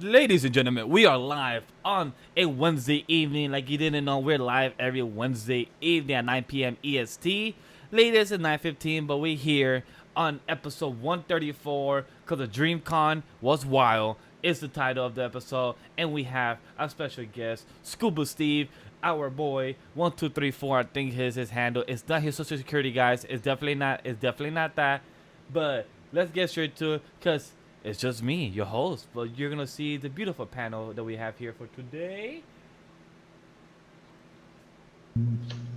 Ladies and gentlemen, we are live on a Wednesday evening. Like you didn't know, we're live every Wednesday evening at 9 p.m. EST. Latest at 9:15, but we're here on episode 134 because the Dreamcon was wild. Is the title of the episode, and we have our special guest, Scubasteve, our boy. 1234, I think his handle. It's not his social security, guys. It's definitely not. It's definitely not that. But let's get straight to it, cause it's just me, your host, but you're gonna see the beautiful panel that we have here for today.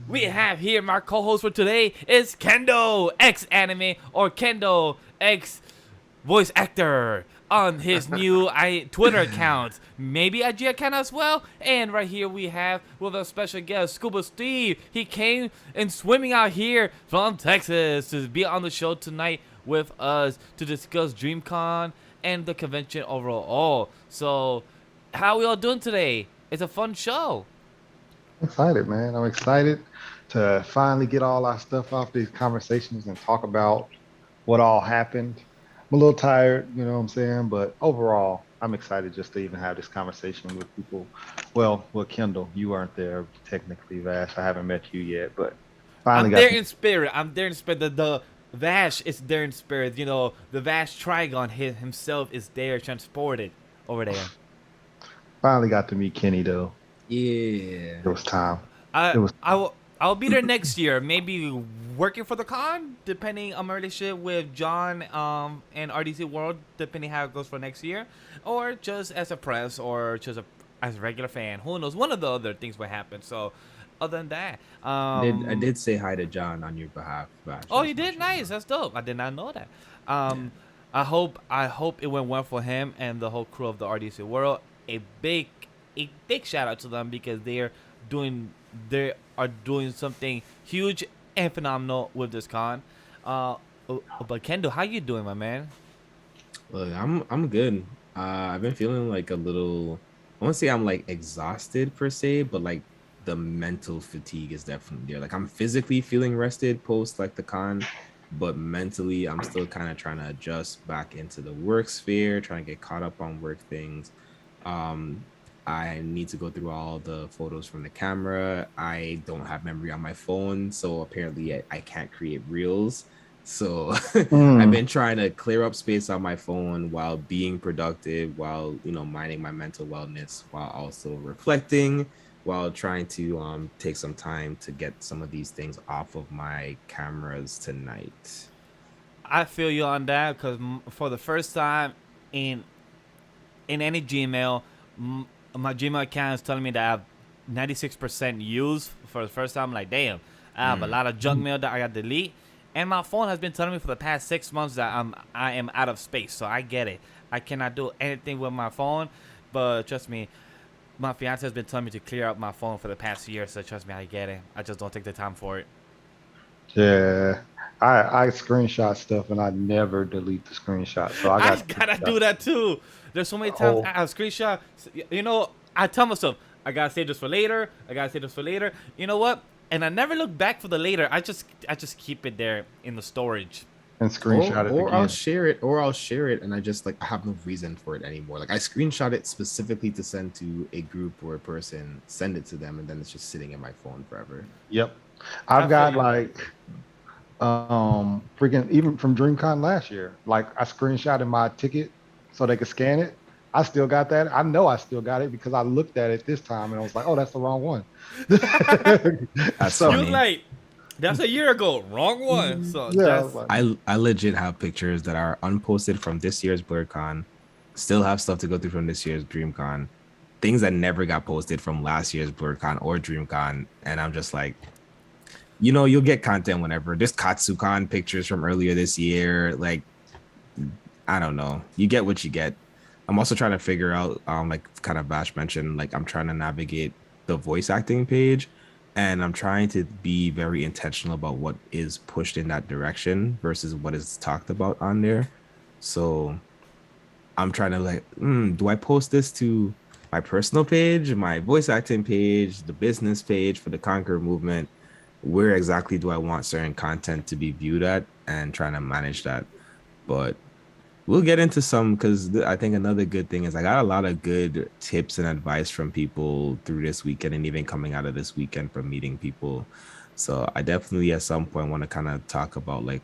We have here my co-host for today is Kendall, ex-anime, or Kendall, ex-voice actor on his new Twitter account, maybe IG account as well. And right here we have with a special guest, Scubasteve. He came and swimming out here from Texas to be on the show tonight with us to discuss Dreamcon and the convention overall. So, how we all doing today? It's a fun show. I'm excited, man. I'm excited to finally get all our stuff off these conversations and talk about what all happened. I'm a little tired, you know what I'm saying? But overall, I'm excited just to even have this conversation with people. Well, Kendall, you weren't there technically, Vash. I haven't met you yet, but finally I'm got there to in spirit. I'm there in spirit. The Vash is there in spirit. You know, the Vash Trigon himself is there, transported over there. finally got to meet Kenny though. Yeah. It was time. I It was I'll be there next year. Maybe working for the con, depending on my relationship with John and RDC World, depending how it goes for next year, or just as a press, or just as a regular fan. Who knows? One of the other things will happen. So, other than that, I did say hi to John on your behalf. Oh, you did? Nice. That's dope. I did not know that. Yeah. I hope it went well for him and the whole crew of the RDC World. A big shout out to them because doing they are doing something huge and phenomenal with this con. But Kendall, how you doing, my man? Look, I'm good. I've been feeling like a little. I won't say I'm like exhausted per se, but like the mental fatigue is definitely there. Like I'm physically feeling rested post like the con, but mentally I'm still kind of trying to adjust back into the work sphere, trying to get caught up on work things. Um, I need to go through all the photos from the camera. I don't have memory on my phone, so apparently I can't create reels. So I've mm, been trying to clear up space on my phone while being productive, while minding my mental wellness, while also reflecting, while trying to take some time to get some of these things off of my cameras tonight. I feel you on that because for the first time in any Gmail, my Gmail account is telling me that I have 96% used for the first time. I'm like, damn, I have a lot of junk mail that I got to delete. And my phone has been telling me for the past 6 months that I am out of space. So I get it. I cannot do anything with my phone. But trust me, my fiance has been telling me to clear out my phone for the past year. So trust me, I get it. I just don't take the time for it. yeah. I screenshot stuff and I never delete the screenshot. So I I got gotta screenshot do that too. There's so many the times whole I have screenshot. You know, I tell myself I gotta save this for later. I gotta save this for later. You know what? And I never look back for the later. I just keep it there in the storage. and Or screenshot it or I'll again. share it, or I'll share it, and I just like I have no reason for it anymore. Like I screenshot it specifically to send to a group or a person, send it to them, and then it's just sitting in my phone forever. Yep. I I've feel got you on that. like freaking even from Dreamcon last year. Like I screenshotted my ticket so they could scan it. I still got that. I know I still got it because I looked at it this time and I was like, oh, that's the wrong one. That's So You funny. like that's a year ago. Wrong one. So yeah, I was that's like, I legit have pictures that are unposted from this year's BlerdCon. Still have stuff to go through from this year's DreamCon. Things that never got posted from last year's BlerdCon or DreamCon, and I'm just like, you'll get content whenever. There's Katsucon pictures from earlier this year. Like, I don't know. You get what you get. I'm also trying to figure out, like kind of Bash mentioned, like I'm trying to navigate the voice acting page, and I'm trying to be very intentional about what is pushed in that direction versus what is talked about on there. So I'm trying to like, do I post this to my personal page, my voice acting page, the business page for the Conquer movement? Where exactly do I want certain content to be viewed at, and trying to manage that? But We'll get into some because I think another good thing is I got a lot of good tips and advice from people through this weekend and even coming out of this weekend from meeting people. So I definitely at some point want to kind of talk about like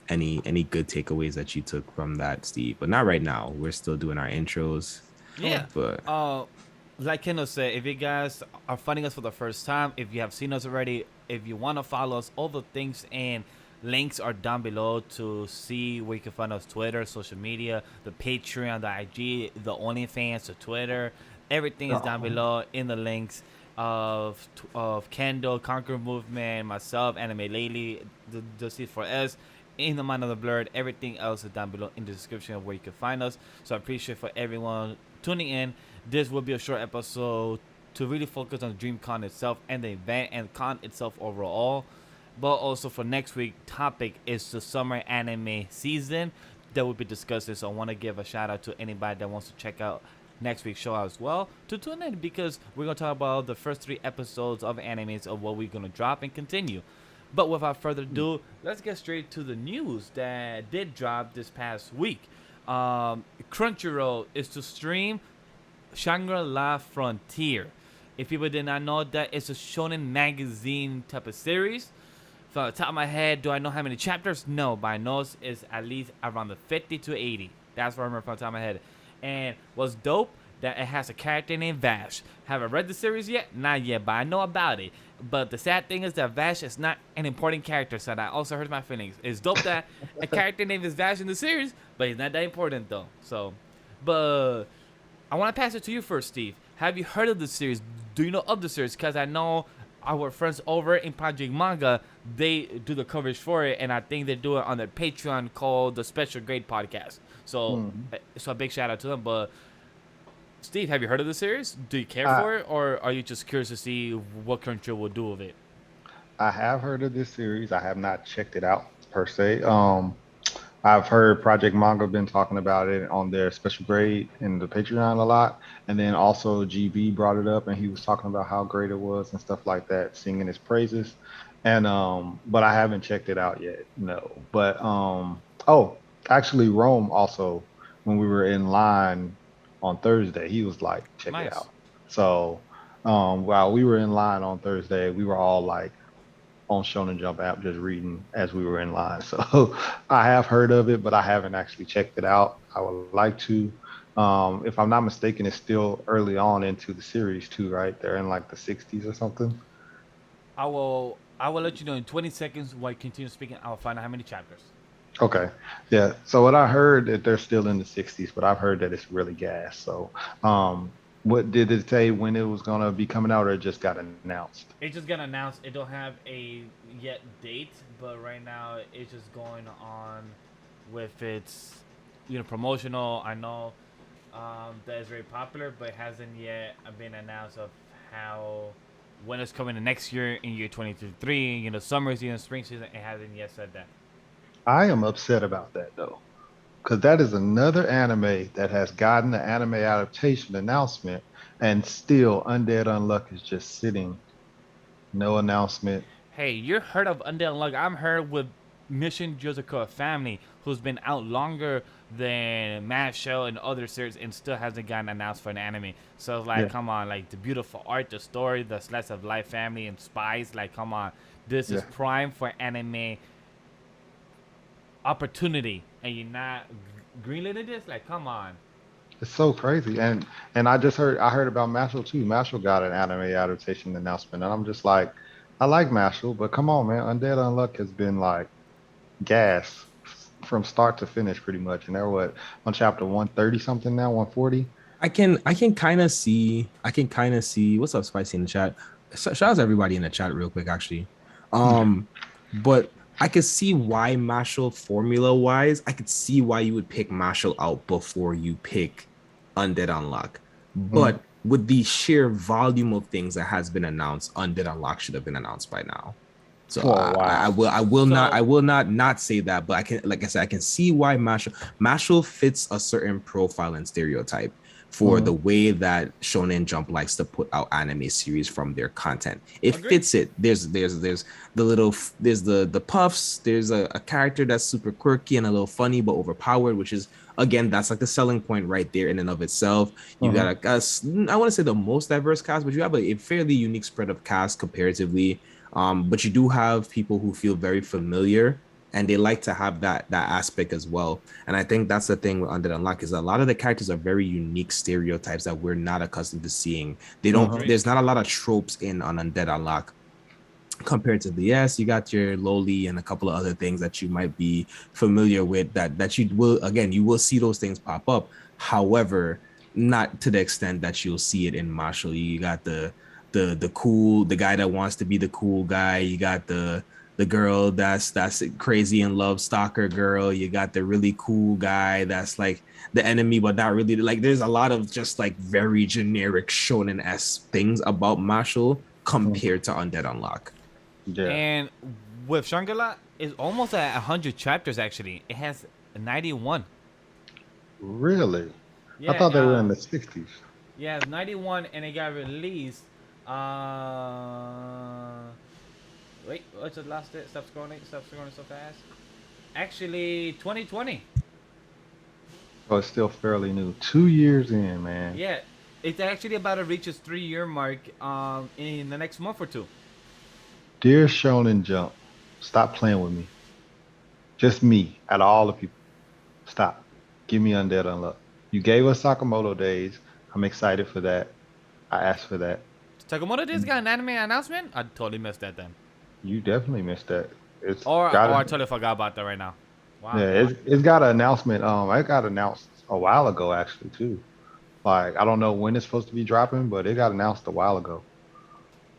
any good takeaways that you took from that, Steve. But not right now. We're still doing our intros. Yeah. But Uh, like Kendall said, if you guys are finding us for the first time, if you have seen us already, if you want to follow us, all the things and links are down below to see where you can find us: Twitter, social media, the Patreon, the IG, the OnlyFans, the Twitter. Everything is down Oh, below in the links of Kendall, Conquer Movement, myself, Anime Lately, the C4S, in the mind of the Blerd. Everything else is down below in the description of where you can find us. So I appreciate for everyone tuning in. This will be a short episode to really focus on Dreamcon itself and the event and con itself overall. But also for next week, topic is the summer anime season that we'll be discussing. So I want to give a shout out to anybody that wants to check out next week's show as well to tune in, because we're gonna talk about the first 3 episodes of animes of what we're gonna drop and continue. But without further ado, let's get straight to the news that did drop this past week. Crunchyroll is to stream Shangri-La Frontier. If people did not know that, it's a shonen magazine type of series. From the top of my head, do I know how many chapters? No, but I know it's at least around the 50 to 80. That's what I remember from the top of my head. And what's dope, that it has a character named Vash. Have I read the series yet? Not yet, but I know about it. But the sad thing is that Vash is not an important character, so that also hurts my feelings. It's dope that a character named is Vash in the series, but he's not that important though. So, but I want to pass it to you first, Steve. Have you heard of the series? Do you know of the series? Because I know our friends over in Project Manga, they do the coverage for it, and I think they do it on their Patreon called the Special Grade Podcast. So, hmm. so a big shout out to them. But Steve, have you heard of the series? Do you care I for it, or are you just curious to see what Crunchyroll will do with it? I have heard of this series. I have not checked it out per se. I've heard Project Manga been talking about it on their special grade in the Patreon a lot, and then also GB brought it up, and he was talking about how great it was and stuff like that, singing his praises. And but I haven't checked it out yet. No, but oh, actually, Rome also, when we were in line on Thursday, he was like, check it Nice. out. So while we were in line on Thursday, we were all like on Shonen Jump app just reading as we were in line. So I have heard of it, but I haven't actually checked it out. I would like to. If I'm not mistaken, it's still early on into the series too, right? They're in like the 60s or something. I will let you know in 20 seconds while you continue speaking. I'll find out how many chapters. Okay. Yeah. So what I heard that they're still in the 60s, but I've heard that it's really gas. So what did it say when it was gonna be coming out, or it just got announced? It just got announced. It don't have a yet date, but right now it's just going on with its promotional. I know that is very popular, but it hasn't yet been announced of how when it's coming the next year in year 2023. Summer season, spring season. It hasn't yet said that. I am upset about that though, because that is another anime that has gotten the anime adaptation announcement, and still Undead Unluck is just sitting, no announcement. Hey, you're heard of Undead Unluck. I'm heard with Mission Joseph Family, who's been out longer than Mad Show and other series and still hasn't gotten announced for an anime. So it's like, Yeah, come on, like the beautiful art, the story, the slice of life, family, and spies. Like, come on, this is yeah. prime for anime opportunity, and you're not greenlit this. Like, come on. It's so crazy. And I heard about Mashal too. Mashal got an anime adaptation announcement, and I'm just like, I like Mashal, but come on, man. Undead Unluck has been like gas from start to finish pretty much. And they're what, on chapter 130 something now, 140? I can kind of see what's up, Spicy in the chat. Shout out to everybody in the chat real quick, actually. Um, but I could see why Marshall formula wise, I could see why you would pick Marshall out before you pick Undead Unlock. Mm. But with the sheer volume of things that has been announced, Undead Unlock should have been announced by now. So For a while. I So will not say that, but I can, like I said, I can see why Marshall fits a certain profile and stereotype. for the way that Shonen Jump likes to put out anime series from their content. It Agreed. fits it. There's the puffs. There's a character that's super quirky and a little funny but overpowered, which is again that's like the selling point right there in and of itself. You got I want to say the most diverse cast, but you have a fairly unique spread of cast comparatively. But you do have people who feel very familiar and they like to have that aspect as well. And I think that's the thing with Undead Unluck is a lot of the characters are very unique stereotypes that we're not accustomed to seeing. They don't there's not a lot of tropes on Undead Unluck compared to the you got your lowly and a couple of other things that you might be familiar with that you will see those things pop up. However, not to the extent that you'll see it in Marshall. You got the guy that wants to be the cool guy. You got the girl that's crazy in love stalker girl. You got the really cool guy that's like the enemy but not really. Like there's a lot of just like very generic shonen-esque things about Marshall compared to Undead Unluck. Yeah. And with Shangri-La, it's almost at 100 chapters actually. It has 91. Really? Yeah, I thought they were in the 60s. Yeah, it's 91 and it got released. Wait, what's the last day? Stop scrolling so fast. Actually, 2020. So it's still fairly new. 2 years in, man. Yeah, it's actually about to reach its 3-year mark in the next month or two. Dear Shonen Jump, stop playing with me. Just me, out of all the people. Stop. Give me Undead Unluck. You gave us Sakamoto Days. I'm excited for that. I asked for that. Sakamoto Days got an anime announcement? I totally missed that then. You definitely missed that. I totally forgot about that right now. Wow. Yeah, it's got an announcement. It got announced a while ago actually too. Like I don't know when it's supposed to be dropping, but it got announced a while ago.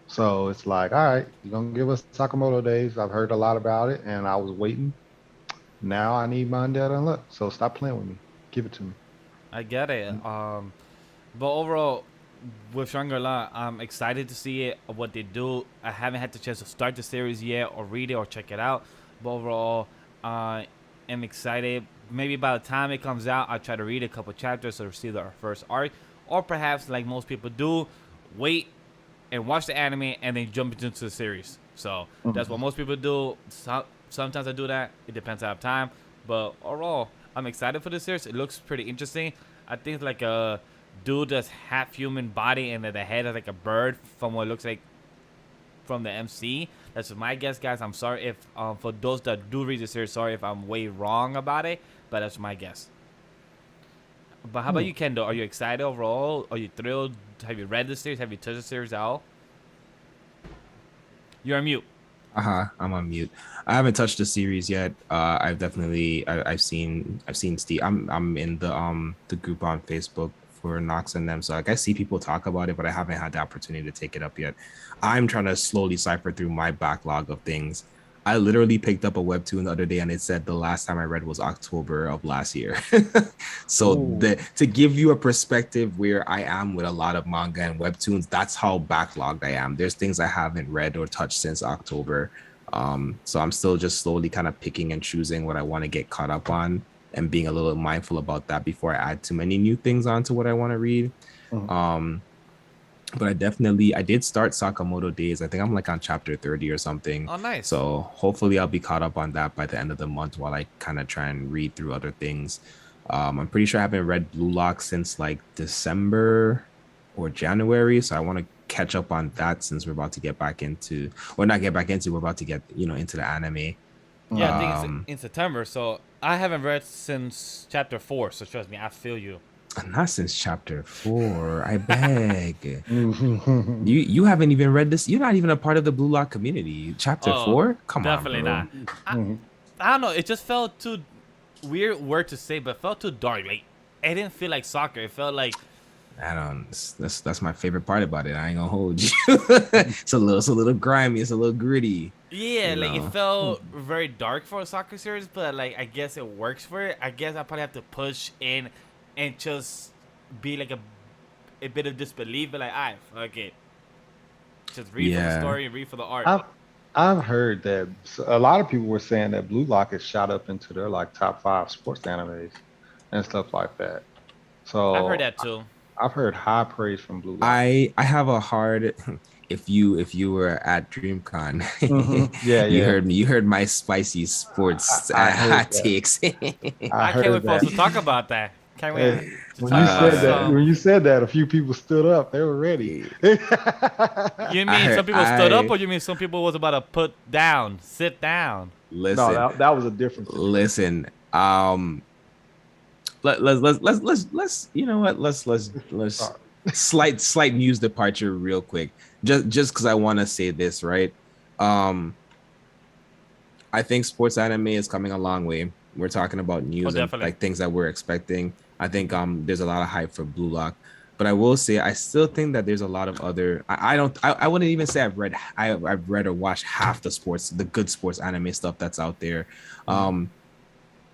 So it's like, all right, you're gonna give us Sakamoto Days. I've heard a lot about it, and I was waiting. Now I need my Undead Unluck. So stop playing with me. Give it to me. I get it. But overall, with Shangri-La, I'm excited to see it, what they do. I haven't had the chance to start the series yet or read it or check it out. But overall, I'm excited. Maybe by the time it comes out, I'll try to read a couple chapters to see the first arc. Or perhaps, like most people do, wait and watch the anime and then jump into the series. So that's what most people do. Sometimes I do that. It depends on I have time. But overall, I'm excited for this series. It looks pretty interesting. I think it's like a dude that's half human body and then the head is like a bird from what it looks like from the MC. That's my guess, guys. I'm sorry if for those that do read the series, sorry if I'm way wrong about it, but that's my guess. But how about you, Kendall? Are you excited overall? Are you thrilled? Have you read the series? Have you touched the series at all? You're on mute. I'm on mute. I haven't touched the series yet. I've seen Steve. I'm in the group on Facebook for Nox and them, so like I see people talk about it, but I haven't had the opportunity to take it up yet. I'm trying to slowly cipher through my backlog of things. I literally picked up a webtoon the other day and it said the last time I read was October of last year. So to give you a perspective where I am with a lot of manga and webtoons, that's how backlogged I am. There's things I haven't read or touched since October. So I'm still just slowly kind of picking and choosing what I want to get caught up on and being a little mindful about that before I add too many new things onto what I want to read. But I did start Sakamoto Days. I think I'm like on chapter 30 or something. Oh, nice. So hopefully I'll be caught up on that by the end of the month while I kind of try and read through other things. I'm pretty sure I haven't read Blue Lock since like December or January. So I want to catch up on that since we're about to get back into, or not get back into, we're about to get, into the anime. Yeah, I think it's in September. So I haven't read since chapter 4. So trust me, I feel you. Not since chapter 4. I beg. You haven't even read this. You're not even a part of the Blue Lock community. Chapter 4? Come on, definitely not. I don't know. It just felt too weird word to say, but it felt too dark. Like it didn't feel like soccer. It felt like that's my favorite part about it. I ain't gonna hold you. It's a little grimy. It's a little gritty. Yeah, like it felt very dark for a soccer series, but like I guess it works for it. I guess I probably have to push in and just be like a bit of disbelief, but like, alright, fuck it. Just read for the story and read for the art. I've heard that a lot of people were saying that Blue Lock has shot up into their like top 5 sports animes and stuff like that. So I've heard that too. I've heard high praise from Blue Lock. I have a hard if you were at DreamCon, Yeah, yeah. you heard my spicy sports I heard hot that. takes. I I can't heard wait for us that. to talk about that. Can't wait Hey, to talk about some. when you said that, a few people stood up. They were ready. You I mean heard some people stood up, I or you mean some people was about to sit down? No, listen that was a different situation. listen let's you know what let's Sorry. slight news departure real quick, just because I want to say this, right? um I think sports anime is coming a long way. We're talking about Oh, news and definitely. like things that we're expecting. I think there's a lot of hype for Blue Lock, but I will say I still think that there's a lot of other. I wouldn't even say I've read or watched half the good sports anime stuff that's out there.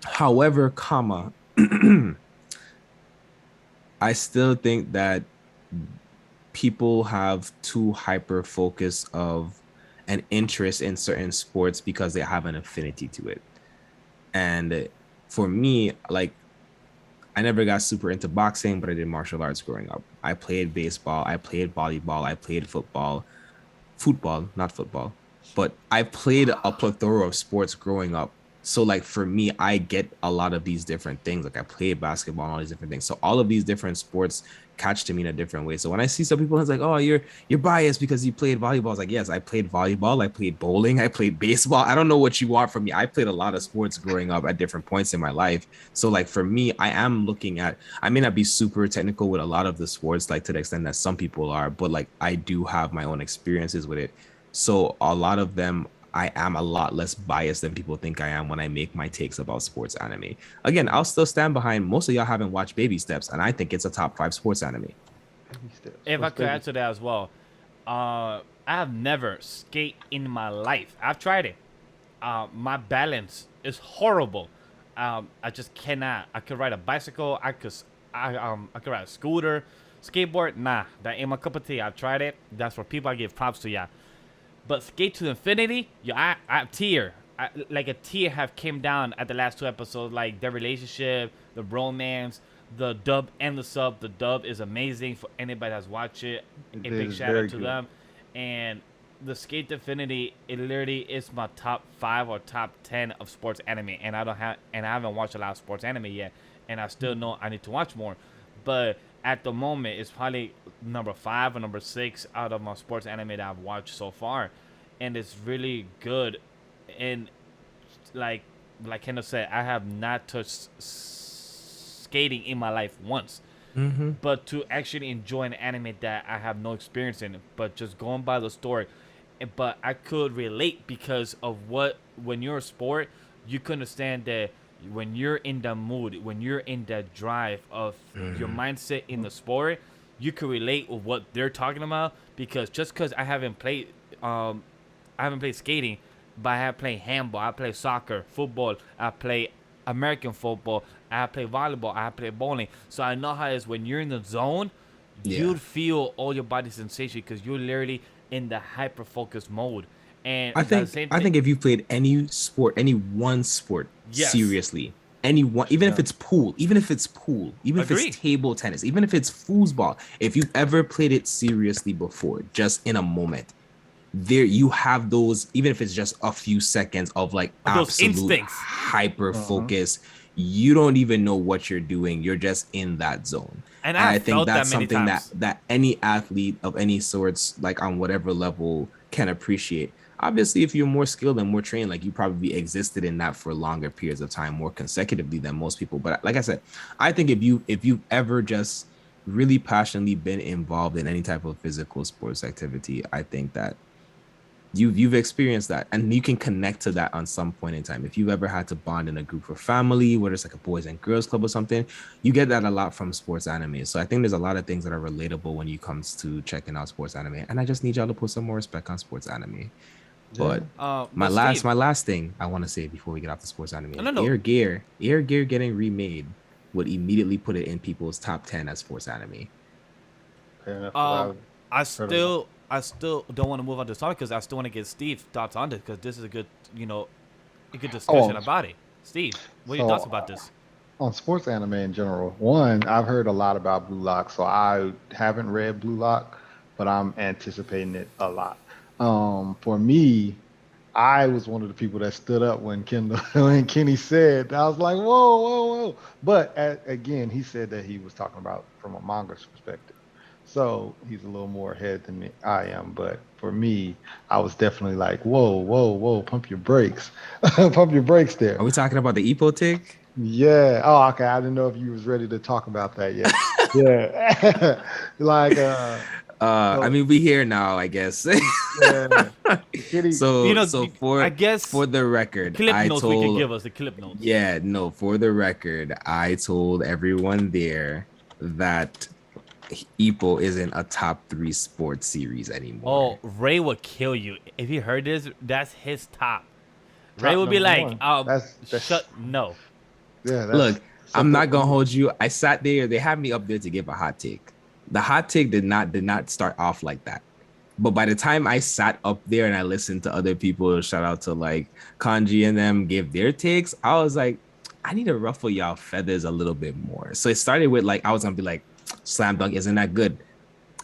However, comma, I still think that people have too hyper focus of an interest in certain sports because they have an affinity to it. And for me, like, I never got super into boxing, but I did martial arts growing up. I played baseball, I played volleyball, I played football, not football, but I played a plethora of sports growing up. So like for me, I get a lot of these different things. Like I played basketball and all these different things. So all of these different sports catch to me in a different way. So when I see some people, it's like, oh, you're biased because you played volleyball. It's like, yes, I played volleyball, I played bowling, I played baseball. I don't know what you want from me. I played a lot of sports growing up at different points in my life. So like for me, I am looking at, I may not be super technical with a lot of the sports, like to the extent that some people are, but like I do have my own experiences with it. So a lot of them, I am a lot less biased than people think I am when I make my takes about sports anime. Again, I'll still stand behind most of y'all haven't watched Baby Steps, and I think it's a top 5 sports anime. Baby steps. If I What's could baby add to that as well, I have never skate in my life. I've tried it. My balance is horrible. I just cannot. I could ride a bicycle. I could ride a scooter, skateboard. Nah, that ain't my cup of tea. I've tried it. That's for people I give props to. Yeah, but skate to infinity. Yeah, I tear. Like a tear have came down at the last 2 episodes. Like their relationship, the romance, the dub and the sub. The dub is amazing for anybody that's watched it. A It big is shout very out to good. them. And the Skate to Infinity, it literally is my top 5 or top 10 of sports anime, and I haven't watched a lot of sports anime yet, and I still know I need to watch more. But at the moment, it's probably number 5 or number 6 out of my sports anime that I've watched so far, and it's really good. And like Kendall said, I have not touched skating in my life once. Mm-hmm. But to actually enjoy an anime that I have no experience in, but just going by the story. But I could relate because of when you're a sport, you can understand that when you're in the mood, when you're in that drive of your mindset in the sport, you can relate with what they're talking about. Because just because I haven't played skating, but I have played handball, I play soccer, football, I play American football, I play volleyball, I play bowling. So I know how it is when you're in the zone, Yeah. you'd feel all your body sensation because you're literally in the hyper focus mode. And I the think same I thing, think if you played any sport, any one sport Yes. seriously, any one, even if Yeah. it's pool, even if it's Agree. table tennis, even if it's foosball, if you've ever played it seriously before, just in a moment, there you have those, even if it's just a few seconds of like those absolute instincts. hyper focus, you don't even know what you're doing, you're just in that zone. And And I I think felt that that's many something that times. any athlete of any sorts, like on whatever level, can appreciate. Obviously, if you're more skilled and more trained, like you probably existed in that for longer periods of time, more consecutively than most people. But like I said, I think if you've ever just really passionately been involved in any type of physical sports activity, I think that you've experienced that, and you can connect to that on some point in time. If you've ever had to bond in a group or family, whether it's like a boys and girls club or something, you get that a lot from sports anime. So I think there's a lot of things that are relatable when it comes to checking out sports anime, and I just need y'all to put some more respect on sports anime. But But Steve, my last thing I want to say before we get off the sports anime, no. Air Gear getting remade would immediately put it in people's top 10 as sports anime. Fair enough. I heard of I still don't want to move on to this topic because I still want to get Steve's thoughts on this because this is a good discussion about it. Steve, what are your So, thoughts about this? on sports anime in general. One, I've heard a lot about Blue Lock, so I haven't read Blue Lock, but I'm anticipating it a lot. For me, I was one of the people that stood up when Kendall when Kenny said, I was like, whoa, whoa, whoa. But again, he said that he was talking about from a manga's perspective. So he's a little more ahead than me, I am. But for me, I was definitely like, whoa, whoa, whoa, pump your brakes. Pump your brakes Are there. we talking about the Epo tick? Yeah. Oh, okay. I didn't know if you was ready to talk about that yet. Yeah. Like I so mean, we here now, I guess. yeah. Kitty. You so know, so I for guess for the record, clip I notes we could told give us the clip notes. yeah, no, for the record, I told everyone there that Epo isn't a top 3 sports series anymore. Oh, Ray would kill you if he heard this. That's his top. Ray Top would be number like, one. That's shut no. yeah, that's Look, I'm simple not for gonna me. hold you. I sat there. They had me up there to give a hot take. The hot take did not start off like that. But by the time I sat up there and I listened to other people, shout out to like Kanji and them give their takes, I was like, I need to ruffle y'all feathers a little bit more. So it started with like, I was gonna be like, Slam Dunk isn't that good.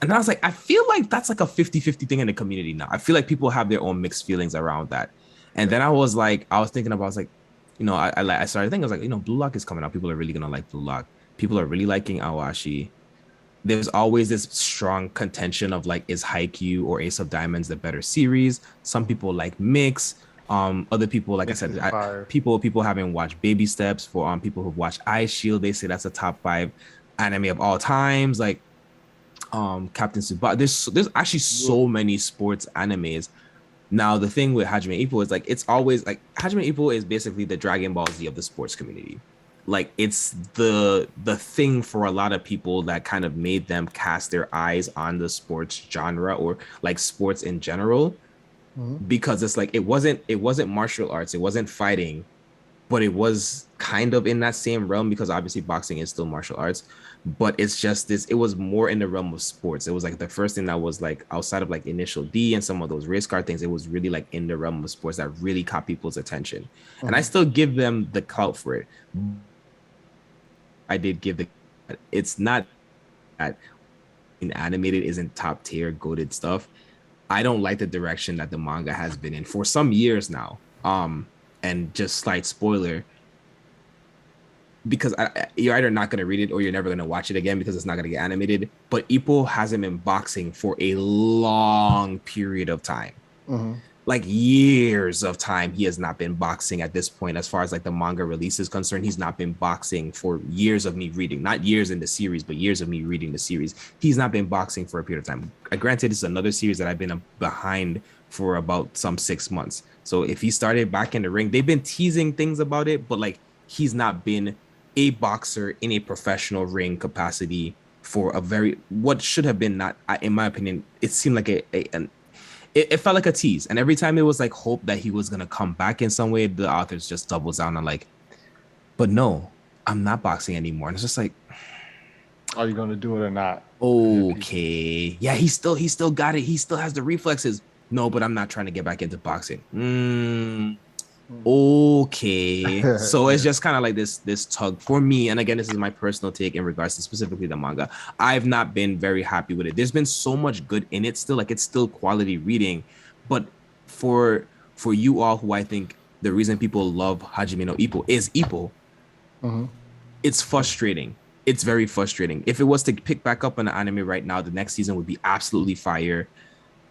And I was like, I feel like that's like a 50-50 thing in the community now. I feel like people have their own mixed feelings around that. And Yeah. then I was like, I was thinking about, I was like, I started thinking, I was like, Blue Lock is coming out. People are really gonna like Blue Lock. People are really liking Awashi. There's always this strong contention of like, is Haikyuu or Ace of Diamonds the better series? Some people like Mix. Other people, like I Mix said, is fire. people haven't watched Baby Steps. For people who've watched Eye Shield, they say that's a top 5 anime of all times. Like Captain Tsubasa. There's actually so many sports animes. Now the thing with Hajime Ippo is like it's always like Hajime Ippo is basically the Dragon Ball Z of the sports community. Like it's the thing for a lot of people that kind of made them cast their eyes on the sports genre or like sports in general, Mhm. because it's like it wasn't martial arts, it wasn't fighting, but it was kind of in that same realm because obviously boxing is still martial arts. But it's just this, it was more in the realm of sports. It was like the first thing that was like outside of like Initial D and some of those race car things, it was really like in the realm of sports that really caught people's attention. And I Mhm. still give them the clout for it. I did give the, it's not that in animated isn't top tier goated stuff. I don't like the direction that the manga has been in for some years now. And just slight spoiler, because you're either not going to read it or you're never going to watch it again because it's not going to get animated. But Ippo hasn't been boxing for a long period of time, Mhm. like years of time. He has not been boxing at this point, as far as like the manga release is concerned. He's not been boxing for years of me reading, not years in the series, but years of me reading the series. He's not been boxing for a period of time. Granted, it's another series that I've been behind for about some 6 months. So if he started back in the ring, they've been teasing things about it, but like he's not been a boxer in a professional ring capacity for a very, what should have been, not in my opinion, it seemed like it felt like a tease. And every time it was like hope that he was gonna come back in some way, the authors just doubles down on like, but no, I'm not boxing anymore. And it's just like, Are you gonna do it or not? okay, yeah, he still got it. He still has the reflexes. No, but I'm not trying to get back into boxing. Mhm. Okay, so it's Yeah. just kind of like this tug for me. And again, this is my personal take in regards to specifically the manga. I've not been very happy with it. There's been so much good in it still, like it's still quality reading. But for you all, who I think the reason people love Hajime no Ippo is Ippo, Mhm. it's frustrating. It's very frustrating. If it was to pick back up on the anime right now, the next season would be absolutely fire.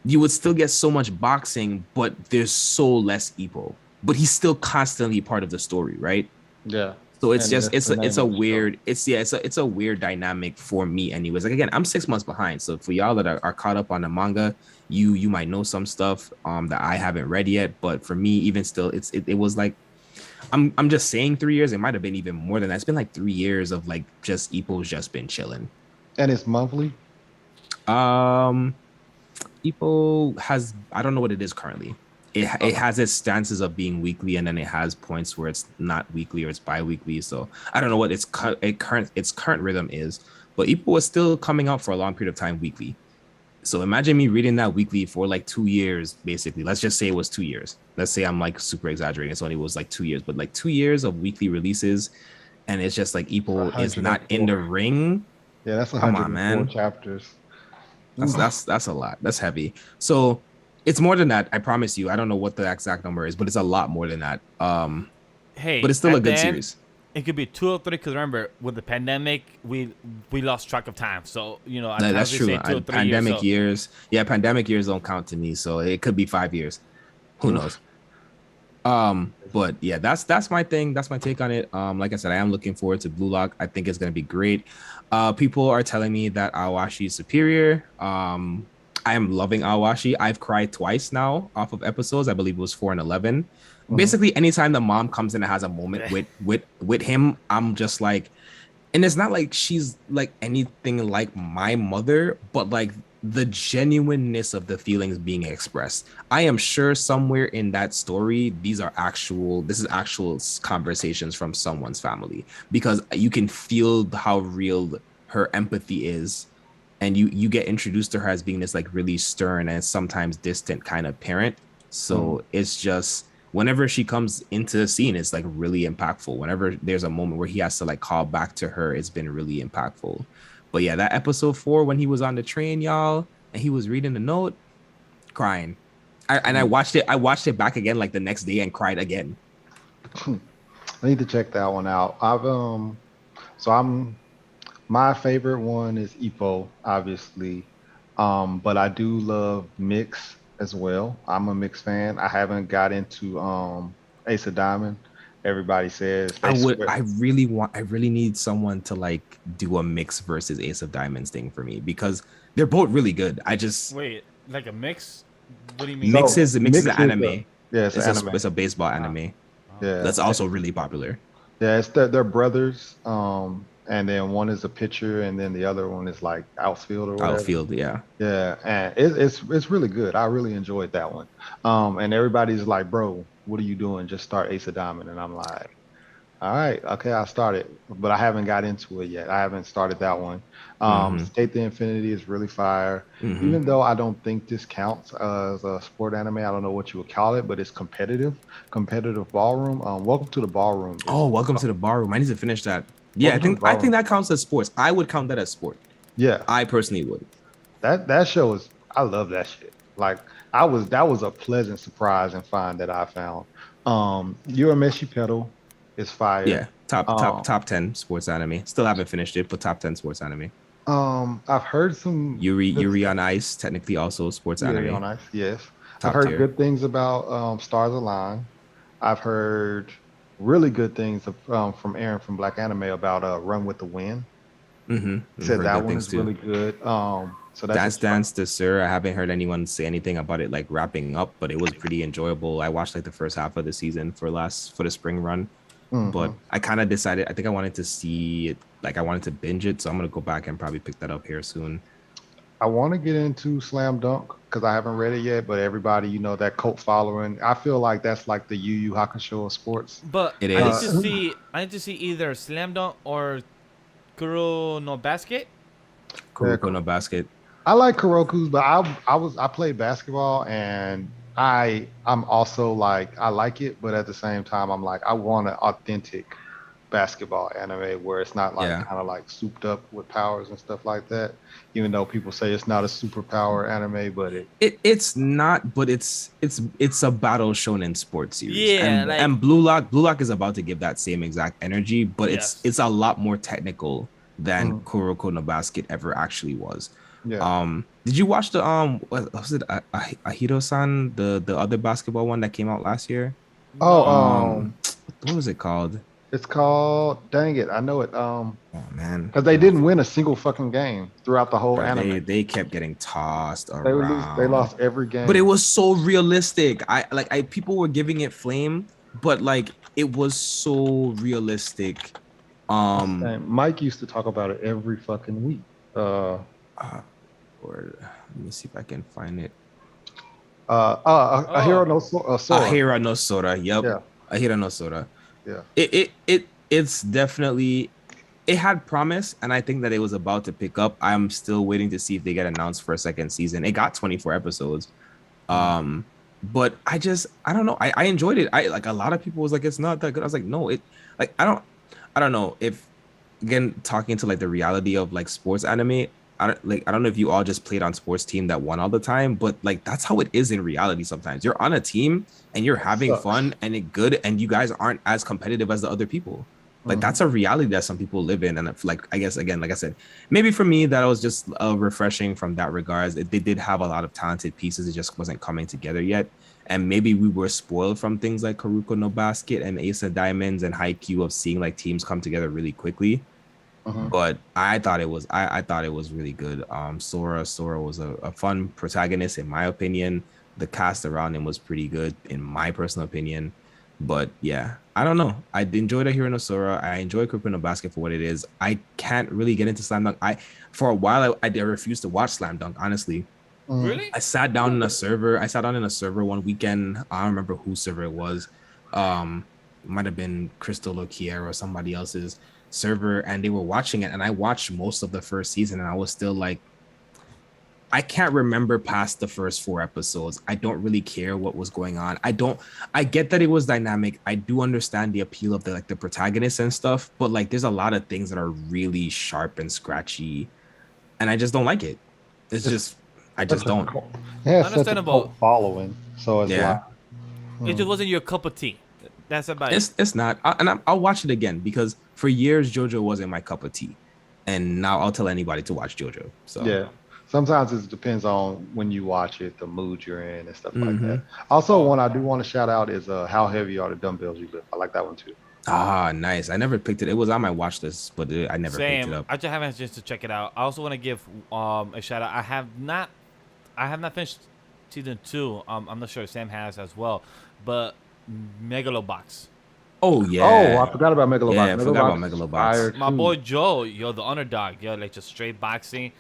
You would still get so much boxing, but there's so less Ippo. But he's still constantly part of the story, right? Yeah. So it's And just that's the it's name a of the show. weird, it's a weird dynamic for me anyways. Like again, I'm 6 months behind. So for y'all that are caught up on the manga, you might know some stuff that I haven't read yet. But for me, even still, it was like I'm just saying 3 years. It might have been even more than that. It's been like 3 years of like just Ippo's just been chilling. And it's monthly. Um People has, I don't know what it is currently. It Okay. has its stances of being weekly, and then it has points where it's not weekly or it's bi-weekly. So I don't know what its current rhythm is. But Ipo was still coming out for a long period of time weekly. So imagine me reading that weekly for like 2 years, basically. Let's just say it was 2 years. Let's say I'm like super exaggerating. It's only was like 2 years, but like 2 years of weekly releases. and it's just like It's Ippo is not in the 104. ring. Yeah, that's Come on, 104 man. chapters. That's Oof. that's a lot. That's heavy. So it's more than that. I promise you. I don't know what the exact number is, but it's a lot more than that. But Hey, it's still a at the good end, series. it could be 2 or 3. Because remember, with the pandemic, we lost track of time. So at times That's we true. say 2 or 3 years. Pandemic So years, yeah, pandemic years don't count to me. So it could be 5 years. Who knows? Oof. But yeah, that's my thing. That's my take on it. Like I said, I am looking forward to Blue Lock. I think it's gonna be great. People are telling me that Awashi is superior. I am loving Awashi. I've cried twice now off of episodes. I believe it was 4 and 11. Mhm. Basically, anytime the mom comes in and has a moment with him, I'm just like, and it's not like she's like anything like my mother, but like the genuineness of the feelings being expressed. I am sure somewhere in that story, this is actual conversations from someone's family, because you can feel how real her empathy is. And you get introduced to her as being this like really stern and sometimes distant kind of parent. Mhm. So it's just whenever she comes into the scene, it's like really impactful. Whenever there's a moment where he has to like call back to her, it's been really impactful. But yeah, that episode 4 when he was on the train, y'all, and he was reading the note, crying. I Mhm. watched it. I watched it back again like the next day and cried again. I need to check that one out. So I'm my favorite one is Epo, obviously. But I do love Mix as well. I'm a Mix fan. I haven't got into Ace of Diamond. Everybody says they swear. I really need someone to like do a mix versus Ace of Diamonds thing for me because they're both really good. I just wait, like a mix? What do you mean? So mixes Mix is anime. it's an anime. It's a baseball Ah, anime oh. Yeah, that's also really popular. yeah, they're brothers. And then one is a pitcher, and then the other one is like outfield or whatever. Outfield, yeah. Yeah, and it's really good. I really enjoyed that one. And everybody's like, "Bro, what are you doing? Just start Ace of Diamond." And I'm like, "All right, okay, I'll start it," but I haven't got into it yet. I haven't started that one. Mm-hmm. Skate the Infinity is really fire. Mm-hmm. Even though I don't think this counts as a sport anime, I don't know what you would call it, but it's competitive ballroom. Welcome to the Ballroom is Oh, welcome to the ballroom. I need to finish that. Yeah, Welcome to the I think Ballroom. that counts as sports. I would count that as sport. Yeah, I personally would. that show is. I love that shit. Like that was a pleasant surprise and find that I found. Urameshi Pedal is fire. Yeah, Um, top 10 sports anime. Still haven't finished it, but top 10 sports anime. I've heard some good Yuri on Ice, technically also sports Yuri anime. on Ice, yes. I've Top heard tier. good things about Stars Align. I've heard really good things from Aaron from Black Anime about Run with the Wind. He I've said heard that good one things is too. really good. So that Dance just dropped. Dance to Sir. I haven't heard anyone say anything about it like wrapping up, but it was pretty enjoyable. I watched like the first half of the season for the spring run, but Hmm. I kind of decided I think I wanted to see it, like I wanted to binge it, so I'm gonna go back and probably pick that up here soon. I want to get into Slam Dunk because I haven't read it yet, but everybody, that cult following, I feel like that's like the Yu Yu Hakusho of sports. But It I need to is. Uh, see. I need to see either Slam Dunk or Kuro no Basket. yeah, Kuroko no Basket. I like Kuroko's, but I played basketball and I'm also like I like it, but at the same time I'm like I want an authentic basketball anime where it's not like Yeah. kind of like souped up with powers and stuff like that. Even though people say it's not a superpower anime, but It's not, but it's a battle shonen sports series, Yeah, like and Blue Lock is about to give that same exact energy, but yes. it's a lot more technical than mhm, Kuroko no Basket ever actually was. yeah. Did you watch the what was it, Ahiro-san, the other basketball one that came out last year? Oh, No. What was it called? it's called. Dang it, I know it. Oh man, Because they didn't win a single fucking game throughout the whole bro, anime. they kept getting tossed They around. lost every But it game. was so realistic. I people were giving it flame, but like it was so realistic. What's his Um, name? Mike used to talk about it every fucking week. Uh, uh, or let me see if I can find it. a hero Oh, no Sora. Ahira no Sora. Yep, Yeah, Ahira no Sora. yeah. It's definitely it had promise, and I think that it was about to pick up. I'm still waiting to see if they get announced for a second season. It got 24 episodes. Mm. But I don't know. I enjoyed it. I like a lot of people was like it's not that good. I was like, no, it like I don't I don't know if, again, talking to like the reality of like sports anime. I don't know if you all just played on sports team that won all the time, but like that's how it is in reality sometimes. You're on a team and you're That having sucks. fun and it good and you guys aren't as competitive as the other people. Like Mm-hmm. that's a reality that some people live in. And if, like I guess again, like I said, maybe for me that was just refreshing from that regards. They did have a lot of talented pieces. It just wasn't coming together yet. And maybe we were spoiled from things like Karuko no Basket and Ace of Diamonds and Haikyuu of seeing like teams come together really quickly. Mm-hmm. But I thought it was really good. Sora was a fun protagonist in my opinion. The cast around him was pretty good in my personal opinion. But yeah, I don't know. I enjoyed a Hero no Sora. I enjoy Kuroko no Basket for what it is. I can't really get into Slam Dunk. I for a while I refused to watch Slam Dunk, honestly. Mm-hmm. Really? I sat down in a server. I sat down in a server one weekend. I don't remember whose server it was. Might have been Crystal or Kiera or somebody else's server, and they were watching it. And I watched most of the first season, and I was still like, I can't remember past the first 4 episodes. I don't really care what was going on. I get that it was dynamic. I do understand the appeal of the like the protagonists and stuff, but like there's a lot of things that are really sharp and scratchy, and I just don't like it. It's It's just I such just a don't. cult. It has such a Understandable. cult following, so it's like, Yeah. It hmm. just wasn't your cup of tea. That's about it. It's not, I'll watch it again because for years JoJo wasn't my cup of tea, and now I'll tell anybody to watch JoJo. So, Yeah. Sometimes it depends on when you watch it, the mood you're in, and stuff like that. hmm Also, Oh, one I do want to shout out is how heavy are the dumbbells you lift. I like that one too. nice. I never picked it. It was on my watch list, but I never picked it same. up. I just haven't had a chance to check it out. I also want to give a shout out. I have not finished season 2. I'm not sure if Sam has as well, but Megalobox. Oh Oh, I yeah, forgot about Megalobox. yeah. I forgot about Megalobox is fire Megalobox. My too, boy Joe, yo, the underdog, yo, like just straight boxing.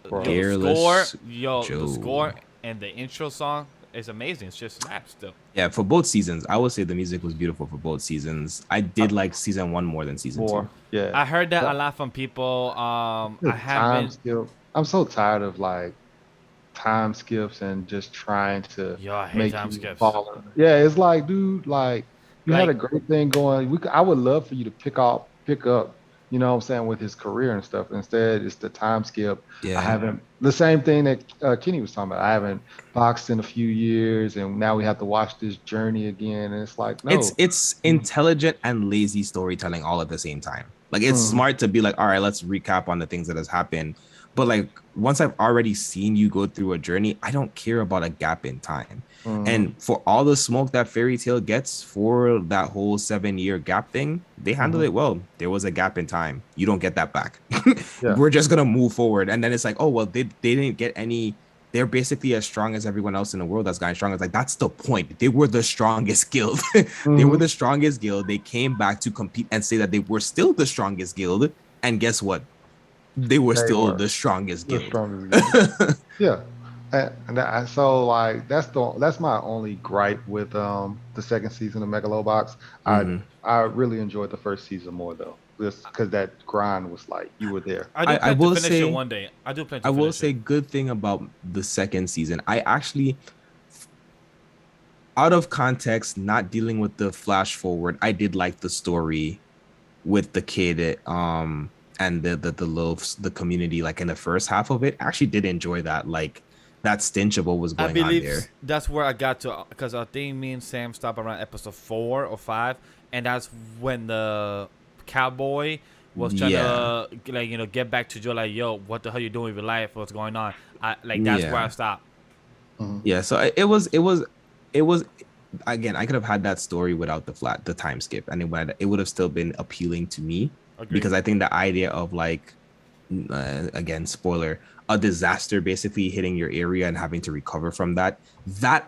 bro. The score, Fearless yo, the Joe. score and the intro song is amazing. It's just slaps still. Yeah, for both seasons, I would say the music was beautiful for both seasons. I did like season one more than season two. More, yeah. I heard that a But lot from people. I the time haven't. skip. I'm so tired of like time skips and just trying to Yo, I hate make time you skips. fall. Yeah, it's like, dude, like you had a Like, great thing going. I would love for you to pick up, you know what I'm saying, with his career and stuff. Instead, it's the time skip. I Yeah, haven't, the same thing that Kenny was talking about. I haven't boxed in a few years, and now we have to watch this journey again. And it's like, no. it's intelligent and lazy storytelling all at the same time. Like it's Mm, smart to be like, all right, let's recap on the things that has happened. But like once I've already seen you go through a journey, I don't care about a gap in time. mm, And for all the smoke that Fairy Tail gets for that whole 7 year gap thing, they handled mm, it well. There was a gap in time. You don't get that back. yeah, We're just gonna move forward. And then it's like, oh well, they didn't get any. They're basically as strong as everyone else in the world that's gotten stronger. It's like that's the point. They were the strongest guild. They were hmm. the strongest guild. They came back to compete and say that they were still the strongest guild. And guess what? They were They still were the strongest the guild. strongest guild. Yeah. So like that's my only gripe with the second season of Megalobox. I Mhm. I really enjoyed the first season more though, just because that grind was like you were there. I do I plan to will finish it say one day. I do plan I to will finish it. say good thing about the second season. I actually, out of context, not dealing with the flash forward, I did like the story with the kid and the little the community like in the first half of it. I actually did enjoy that, like that stench of what was I going on believe there. that's where I got to because I think me and Sam stopped around episode 4 or 5, and that's when the cowboy was trying Yeah. to like get back to Joe like, yo, what the hell you doing with your life? What's going on? I like that's where I Yeah. stopped. Mhm. Yeah, so it was again, I could have had that story without the time skip, and it would have still been appealing to me Agree. because I think the idea of like again, spoiler, a disaster basically hitting your area and having to recover from that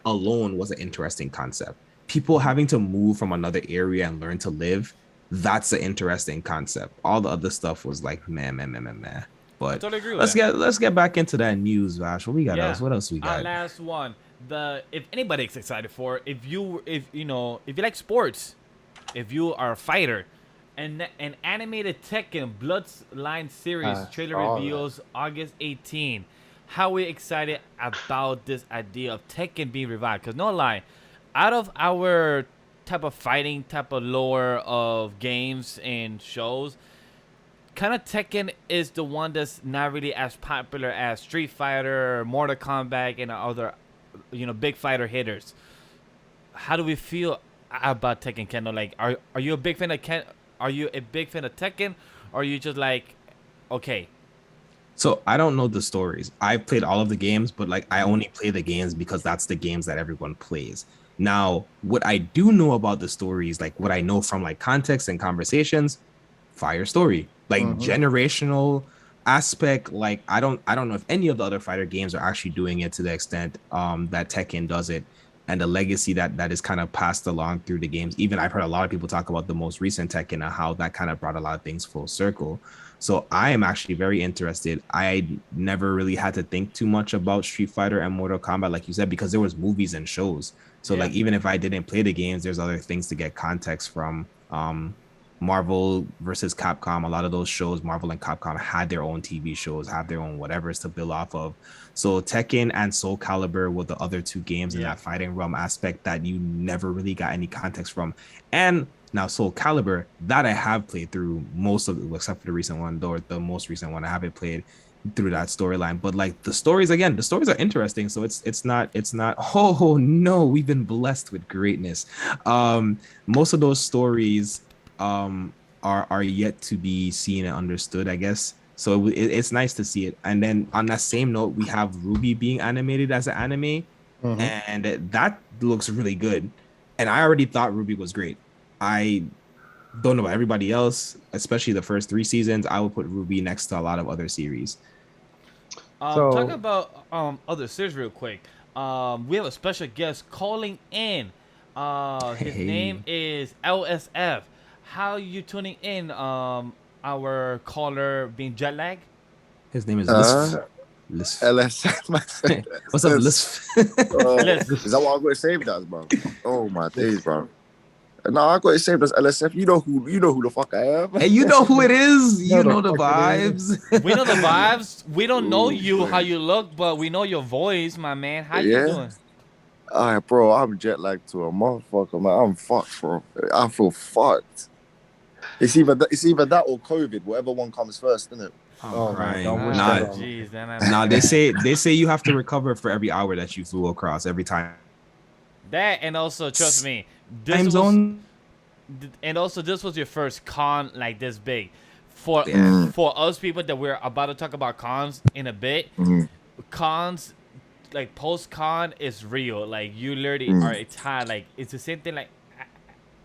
alone was an interesting concept. People having to move from another area and learn to live, that's an interesting concept. All the other stuff was like man, man, man, man, man. I But totally agree with let's that. get back into that news, Vash. What we got Yeah. else? What else we Our got? last one. If anybody's excited for, if you like sports, if you are a fighter, and an animated Tekken Bloodline series I trailer saw that. reveals August 18. How we excited about this idea of Tekken being revived? Cause no lie, out of our type of fighting type of lore of games and shows, kind of Tekken is the one that's not really as popular as Street Fighter, Mortal Kombat, and other, big fighter hitters. How do we feel about Tekken, Kendall? Like, are you a big fan of Are you a big fan of Tekken, or are you just like, okay? So I don't know the stories. I've played all of the games, but like I only play the games because that's the games that everyone plays. Now, what I do know about the stories, like what I know from like context and conversations, fire story, like generational aspect. Like I don't know if any of the other fighter games are actually doing it to the extent that Tekken does it, and the legacy that is kind of passed along through the games. Even I've heard a lot of people talk about the most recent Tekken and how that kind of brought a lot of things full circle. So I am actually very interested. I never really had to think too much about Street Fighter and Mortal Kombat, like you said, because there was movies and shows. So like even if I didn't play the games, there's other things to get context from. Marvel versus Capcom, a lot of those shows, Marvel and Capcom had their own TV shows, have their own whatever's to build off of. So Tekken and Soul Calibur were the other two games in that fighting realm aspect that you never really got any context from. And now Soul Calibur, that I have played through most of it, except for the recent one, though the most recent one I haven't played through that storyline. But like the stories are interesting. So it's not oh no, we've been blessed with greatness. Most of those stories are yet to be seen and understood, I guess. So it's nice to see it. And then on that same note, we have Ruby being animated as an anime, and that looks really good. And I already thought Ruby was great. I don't know about everybody else, especially the first 3 seasons. I would put Ruby next to a lot of other series. Talk about other series real quick. We have a special guest calling in. His name is LSF. How you tuning in? Our caller being jet lag. His name is Lisf. LSF. What's up, Lisf? Is that what I got it saved as, bro? Oh my days, bro. No, I got it saved as LSF. You know who the fuck I am. Hey, you know who it is. You know the vibes. We know the vibes. We don't know you, how you look, but we know your voice, my man. How you doing? Alright, bro. I'm jet lagged to a motherfucker, man. I'm fucked, bro. I feel fucked. It's either that or COVID. Whatever one comes first, isn't it? Oh, right. Nah, they say you have to recover for every hour that you flew across every time. That, and also trust me, Time zone. And also this was your first con like this big. For us people that we're about to talk about cons in a bit, cons like post con is real. Like you literally are tired. Like it's the same thing like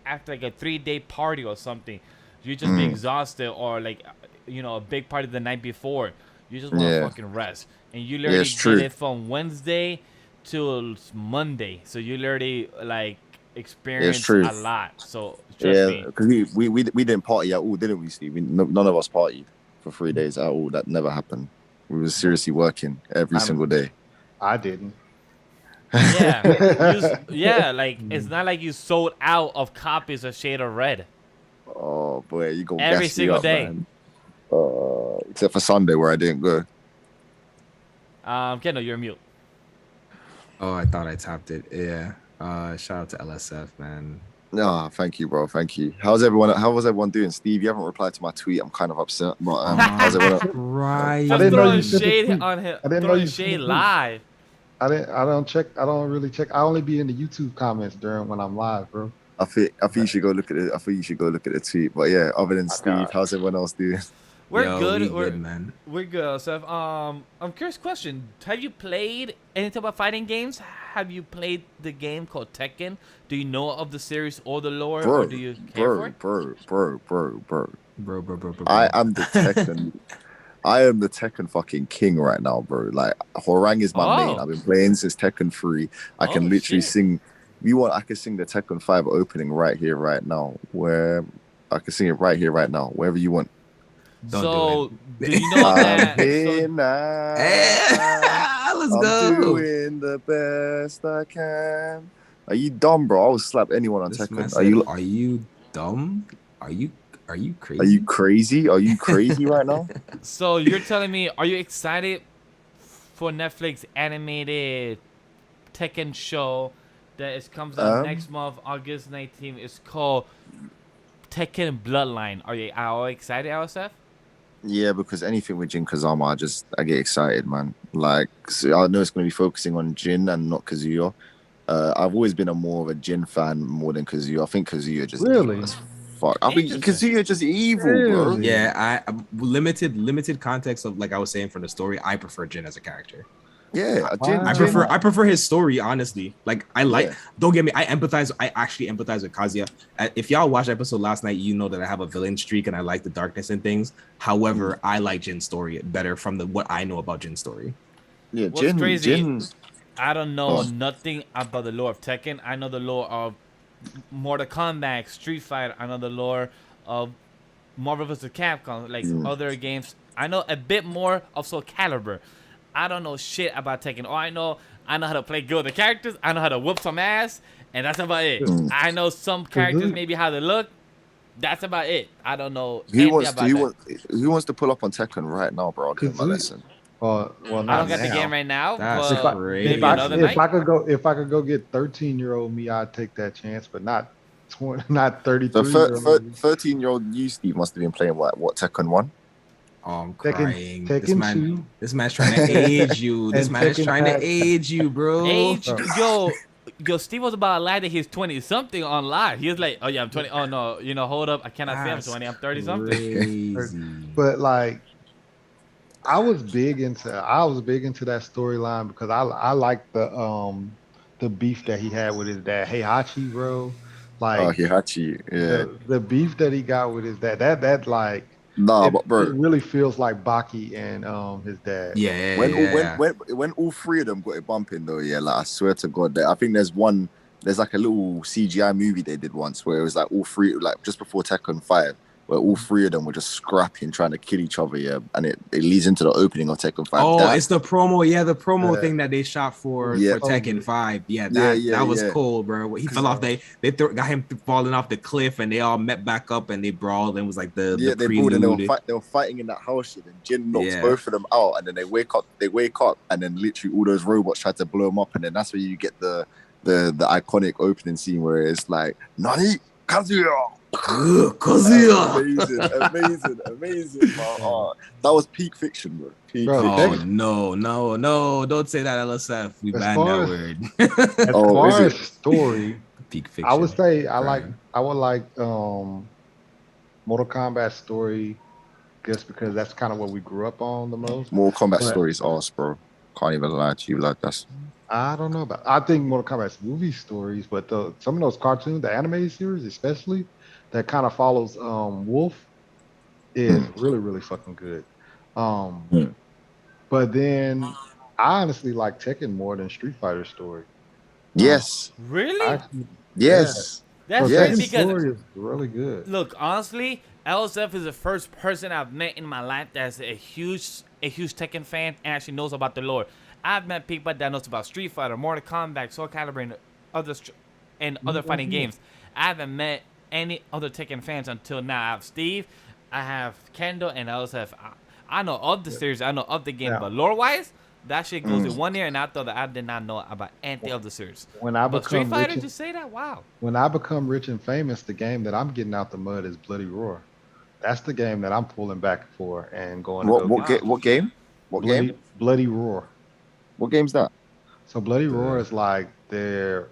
after like a 3-day party or something. You just be exhausted, or like a big party the night before. You just want to fucking rest, and you literally did it from Wednesday till Monday. So you literally like experienced a lot. So trust me. Because we didn't party at all, didn't we, Steve? None of us partied for 3 days at all. That never happened. We were seriously working every single day. I didn't. Yeah, like it's not like you sold out of copies of Shade of Red. Oh boy, you go every single day, man. Except for Sunday where I didn't go. Kendall, you're mute. Oh, I thought I tapped it. Yeah. Shout out to LSF, man. No, thank you, bro. Thank you. How was everyone doing? Steve, you haven't replied to my tweet. I'm kind of upset, but how's everyone? Right. I'm throwing shade on him. Throwing shade live. I don't really check. I only be in the YouTube comments during when I'm live, bro. I think you should go look at it. I think you should go look at the tweet. But yeah, other than Steve, how's everyone else doing? We're good. We're good, man. We're good, Seth. I'm curious question. Have you played any type of fighting games? Have you played the game called Tekken? Do you know of the series or the lore, or do you care for it? Bro. I am the Tekken. I am the Tekken fucking king right now, bro. Like Horang is my main. I've been playing since Tekken 3. I can literally sing. I can sing the Tekken 5 opening right here, right now. Where I can sing it right here, right now. Wherever you want. Do you know that? Let's go. I'm doing the best I can. Are you dumb, bro? I will slap anyone on Tekken. Are you dumb? Are you crazy? Are you crazy? Are you crazy right now? So you're telling me, are you excited for Netflix animated Tekken show that is comes out next month, August 19th. It's called Tekken Bloodline. Are you all excited, LSF? Yeah, because anything with Jin Kazama, I get excited, man. Like, so I know it's going to be focusing on Jin and not Kazuya. I've always been more of a Jin fan more than Kazuya. I think Kazuya just Really? evil as fuck. I think Interesting. Kazuya just evil, bro. Really? Yeah, limited context of like I was saying from the story. I prefer Jin as a character. Yeah, Wow. I prefer his story, honestly. Like Yeah. don't get me, I actually empathize with Kazuya. If y'all watched the episode last night, you know that I have a villain streak and I like the darkness and things. However, I like Jin's story better from what I know about Jin's story. Yeah, What's crazy? Jin. I don't know nothing about the lore of Tekken. I know the lore of Mortal Kombat, Street Fighter. I know the lore of Marvel vs. Capcom, like other games. I know a bit more of Soul Calibur. I don't know shit about Tekken. All I know how to play good with the characters. I know how to whoop some ass, and that's about it. I know some characters, maybe how they look. That's about it. I don't know anything about that. Who wants to pull up on Tekken right now, bro? I'll give him a lesson. Well, I don't not got the now. game right now, That's but crazy. maybe another night. If I could go get 13-year-old me, I'd take that chance, but not 33. The 13-year-old you, Steve, must have been playing what Tekken 1? Oh, I'm Tekken crying. 2. This man's trying to age you. This And man is Tekken trying to Tag. age you, bro. Age, yo, Steve was about to lie that he's 20 something on live. He was like, "Oh yeah, I'm 20." Oh no, hold up, I cannot say I'm That's 20. I'm 30 something. Crazy. But like, I was big into that storyline because I like the beef that he had with his dad, Heihachi, bro. Like, Hihachi, yeah. the beef that he got with his dad, that like, Nah, it, but bro, it really feels like Baki and his dad. Yeah. when all three of them got it bumping though, yeah, like I swear to God, I think there's like a little CGI movie they did once where it was like all three, like just before Tekken 5, where all three of them were just scrapping, trying to kill each other, yeah, and it leads into the opening of Tekken 5. Oh, it's the promo, the promo thing that they shot for Tekken 5. Yeah, that was cool, bro. He fell off. They got him falling off the cliff, and they all met back up and they brawled, and it was like the they brawled and they were fighting in that house shit, and Jin knocks both of them out, and then they wake up, and then literally all those robots try to blow them up, and then that's where you get the iconic opening scene where it's like Nani Kazuya. Amazing, bro. That was peak fiction, bro. Peak fiction. No, don't say that, LSF. We banned that word. As far as story, peak fiction. I would say I would like Mortal Kombat story, just because that's kind of what we grew up on the most. Mortal Kombat stories, bro. Can't even lie to you, like that's. I don't know about. I think Mortal Kombat's movie stories, but some of those cartoons, the animated series, especially, that kind of follows Wolf, is really, really fucking good. But then I honestly like Tekken more than Street Fighter story. Yes. Really? Yes. That's Tekken because story is really good. Look, honestly, LSF is the first person I've met in my life that's a huge Tekken fan and actually knows about the lore. I've met people that knows about Street Fighter, Mortal Kombat, Soul Calibur, and other fighting games. I haven't met any other Tekken fans until now. I have Steve, I have Kendall, and LSF. I know of the series, I know of the game, but lore-wise, that shit goes in one ear, and I thought that I did not know about anything of the series. But Street Fighter, just say that, wow. When I become rich and famous, the game that I'm getting out the mud is Bloody Roar. That's the game that I'm pulling back for and going. What game? Bloody Roar. What game's that? So Bloody Roar is like they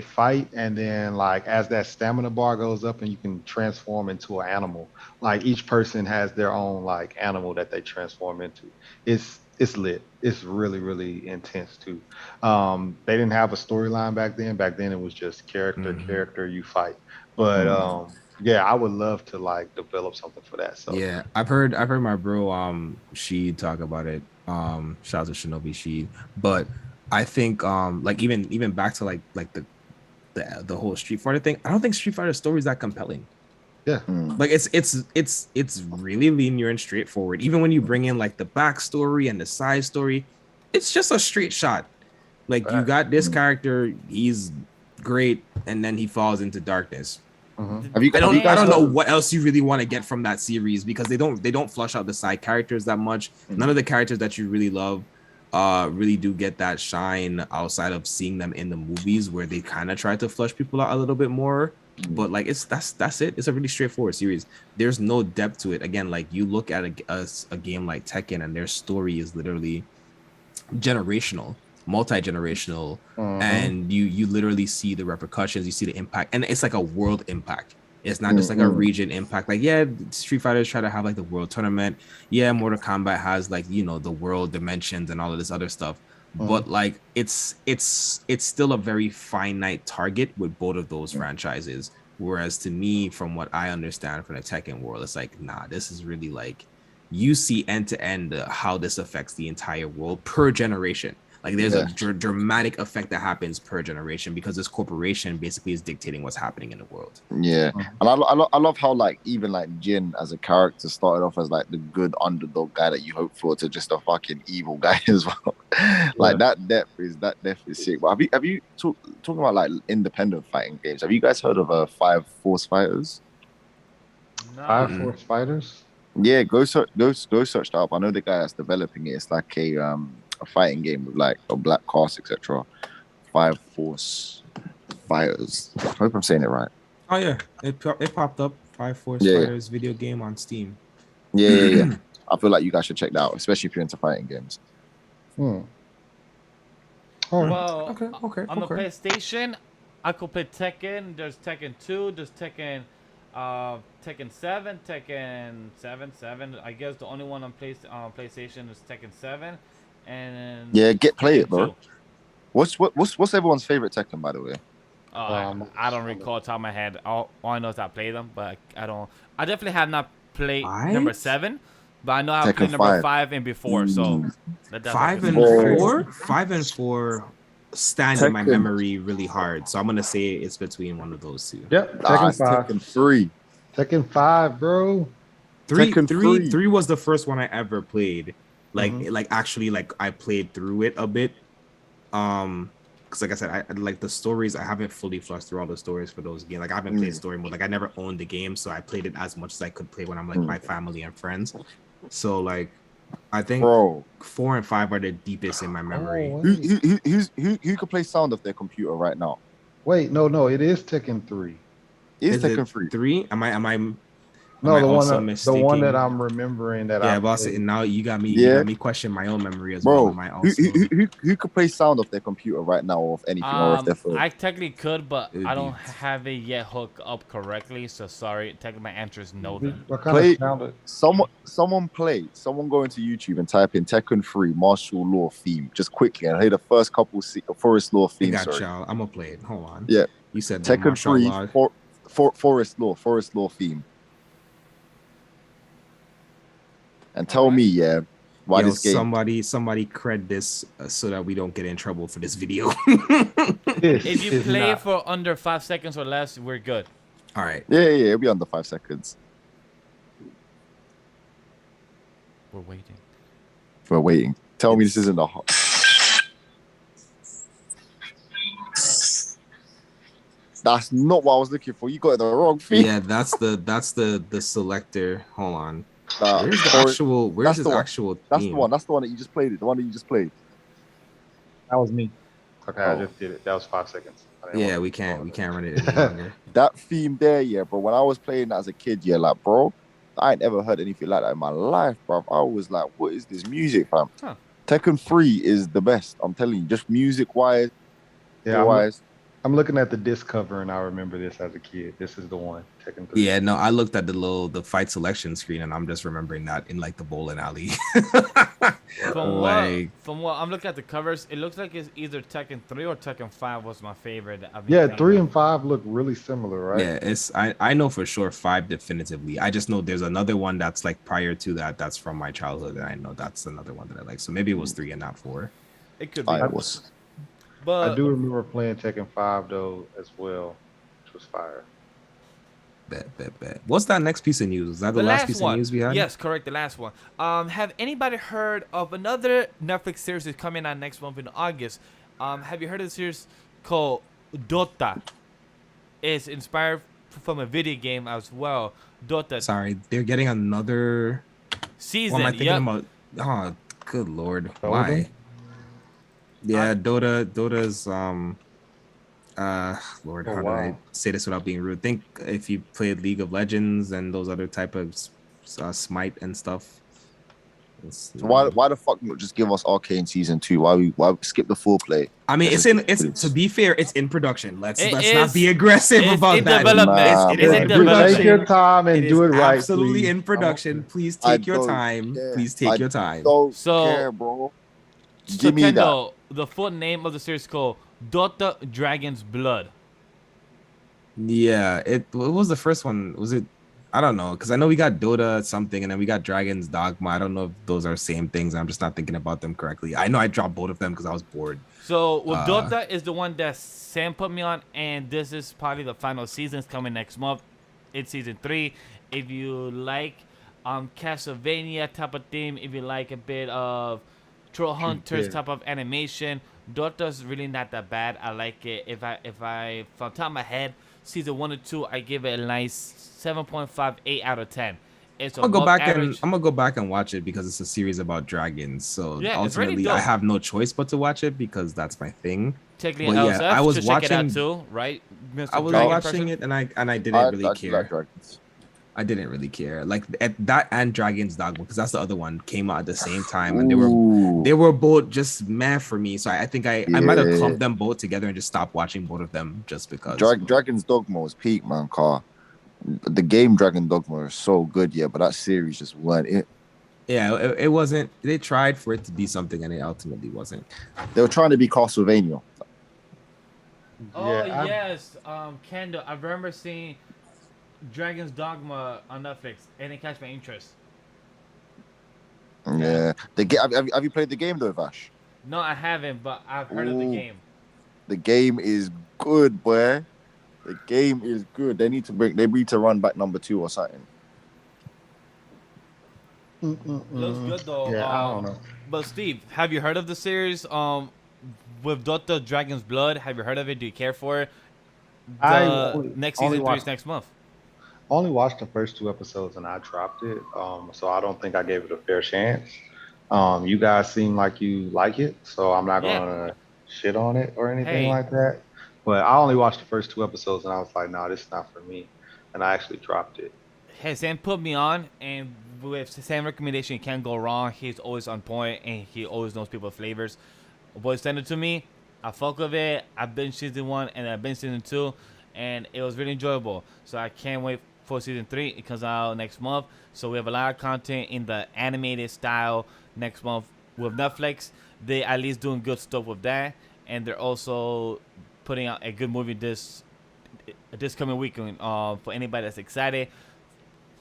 fight, and then like as that stamina bar goes up, and you can transform into an animal. Like each person has their own like animal that they transform into. It's lit. It's really, really intense too. They didn't have a storyline back then. Back then it was just character you fight. But yeah, I would love to like develop something for that. So yeah, I've heard my bro she talk about it. Shout out to Shinobi Sheed. But I think like even back to like the whole Street Fighter thing, I don't think Street Fighter story is that compelling. Yeah. Like it's really linear and straightforward. Even when you bring in like the backstory and the side story, it's just a straight shot. Like you got this character, he's great, and then he falls into darkness. I don't know what else you really want to get from that series, because they don't flush out the side characters that much. None of the characters that you really love really do get that shine outside of seeing them in the movies where they kind of try to flush people out a little bit more. But like that's it. It's a really straightforward series. There's no depth to it. Again, like you look at a game like Tekken and their story is literally generational, multi-generational, and you literally see the repercussions, you see the impact, and it's like a world impact. It's not just like a region impact. Like, yeah, Street Fighters try to have like the world tournament. Yeah, Mortal Kombat has like, you know, the world dimensions and all of this other stuff. But like it's still a very finite target with both of those franchises. Whereas to me, from what I understand from the Tekken world, it's like, nah, this is really like you see end to end how this affects the entire world per generation. Like there's a dramatic effect that happens per generation because this corporation basically is dictating what's happening in the world. Yeah, and I love how like even like Jin as a character started off as like the good underdog guy that you hope for to just a fucking evil guy as well. Like that depth is sick. But have you talking about like independent fighting games? Have you guys heard of 5 Force Fighters? No. 5 Force Fighters. Yeah, go search that up. I know the guy that's developing it. It's like a fighting game with like a black cast, etc. 5 Force Fighters. I hope I'm saying it right. Oh yeah, it popped up. 5 Force Fighters video game on Steam. Yeah. I feel like you guys should check that out, especially if you're into fighting games. Oh. Well, Okay. On the PlayStation, I could play Tekken. There's Tekken 2. There's Tekken 7, Tekken 7. I guess the only one on PlayStation is Tekken 7. And play it, bro. What's everyone's favorite Tekken, by the way? I don't recall top of my head. All I know is I played them, but I don't. I definitely have not played number 7, but I know I played number 5 and before. So 5 and 4, 5 and 4 stand in my memory really hard. So I'm gonna say it's between one of those two. Yep, Tekken 5. Tekken 3. Tekken 5, bro. 3 was the first one I ever played. Like actually like I played through it a bit. Because like I said, I like the stories. I haven't fully flushed through all the stories for those games. Like I haven't played story mode. Like I never owned the game, so I played it as much as I could play when I'm like my family and friends. So like, I think 4 and 5 are the deepest in my memory. Who could play sound of their computer right now? Wait, no, it is Tekken 3. Is Tekken 3? Am I? No, the one that I'm remembering that boss. And now you got me question my own memory as well. Who could play sound of their computer right now or of anything or if their phone? I technically could, but I don't have it yet hooked up correctly. So sorry. Technically, my answer is no. Then what kind of sound? Someone go into YouTube and type in Tekken 3 martial law theme just quickly and play the first couple Forest Law theme. I'm gonna play it. Hold on. Yeah, you said Tekken 3 Forest Law theme. And tell me, why this game? Somebody cred this so that we don't get in trouble for this video. If you play for under 5 seconds or less, we're good. All right. Yeah, it'll be under 5 seconds. We're waiting. Tell me this isn't the hot. That's not what I was looking for. You got it the wrong thing. Yeah, that's the selector. Hold on. Where's the actual theme? That's the one that you just played. That was me. Okay, I just did it. That was 5 seconds. Yeah, we can't run it any longer. That theme there, bro. When I was playing as a kid, like, bro, I ain't ever heard anything like that in my life, bro. I was like, what is this music, fam? Tekken 3 is the best. I'm telling you, just music wise. Yeah, I'm looking at the disc cover and I remember this as a kid. This is the one, Tekken 3. Yeah, no, I looked at the fight selection screen and I'm just remembering that in like the bowling alley. From what I'm looking at the covers, it looks like it's either Tekken 3 or Tekken 5 was my favorite. 3 and 5 look really similar, right? Yeah, I know for sure 5 definitively. I just know there's another one that's like prior to that that's from my childhood and I know that's another one that I like. So maybe it was 3 and not 4. It could be. But I do remember playing Tekken 5 though as well, which was fire. Bet. What's that next piece of news? Is that the last piece of news we had? Yes, correct. The last one. Have anybody heard of another Netflix series that's coming out next month in August? Have you heard of the series called Dota? It's inspired from a video game as well. Dota. Sorry, they're getting another season. What am I thinking about? Oh, good lord. Why? Yeah, Dota's Lord, Oh how do I wow. say this without being rude? Think if you played League of Legends and those other type of Smite and stuff. Let's So see. why the fuck not just give us Arcane season 2? Why skip the foreplay? I mean, Let's it's just in. get It's this. to be fair, it's in production. It Let's not be is. aggressive It's about in that. development. Nah, It is It's in in Just take your development. production. time It and do is it right, absolutely please. in production. Please I take your don't time. care. Please take your time. Don't So, care, bro. so Give me that. Kendall, the full name of the series is called Dota Dragon's Blood. Yeah, what was the first one? Was it? I don't know, because I know we got Dota something, and then we got Dragon's Dogma. I don't know if those are same things. I'm just not thinking about them correctly. I know I dropped both of them because I was bored. So, with Uh, Dota is the one that Sam put me on, and this is probably the final season. It's coming next month. It's season 3. If you like Castlevania type of theme, if you like a bit of Troll Hunters Yeah. type of animation, Dota's really not that bad. I like it. If I from top of my head, season 1 or 2, I give it a nice 7.58 out of 10. It's I'm gonna go above back average. and watch it because it's a series about dragons. So Yeah, it's really ultimately, I dope. have no choice but to watch it because that's my thing. Technically, But yeah, LSF, just check it out too, right? I Mr. was Dragon watching person. it, and I didn't I really do like care. dragons. I didn't really care. Like at that and Dragon's Dogma, because that's the other one came out at the same time, and Ooh, they were both just meh for me. So I think I might have yeah. clumped them both together and just stopped watching both of them just because. Dragon's Dogma was peak, man. Car. The game Dragon Dogma is so good, yeah, but that series just weren't it. Yeah, it wasn't. They tried for it to be something, and it ultimately wasn't. They were trying to be Castlevania. Oh Yeah, yes, Kendall. I remember seeing Dragon's Dogma on Netflix, and it catch my interest. Yeah. Have you played the game though, Vash? No, I haven't, but I've heard of the Ooh. game. The game is good, boy. The game is good. They need to run back number 2 or something. Looks good though. Yeah, I don't know. But Steve, have you heard of the series? With Dota Dragon's Blood, have you heard of it? Do you care for it? I The next only season 3 is watched next month. only watched the first 2 episodes and I dropped it. So I don't think I gave it a fair chance. You guys seem like you like it, so I'm not Yeah. gonna shit on it or anything Hey. like that. But I only watched the first 2 episodes and I was like, no, this is not for me, and I actually dropped it. Hey, Sam put me on, and with Sam recommendation, you can't go wrong. He's always on point, and he always knows people's flavors. Boy, send it to me. I fuck with it. I've been season 1 and I've been season 2, and it was really enjoyable. So I can't wait for season 3. It comes out next month. So we have a lot of content in the animated style next month with Netflix. They at least doing good stuff with that, and they're also putting out a good movie this coming weekend. For anybody that's excited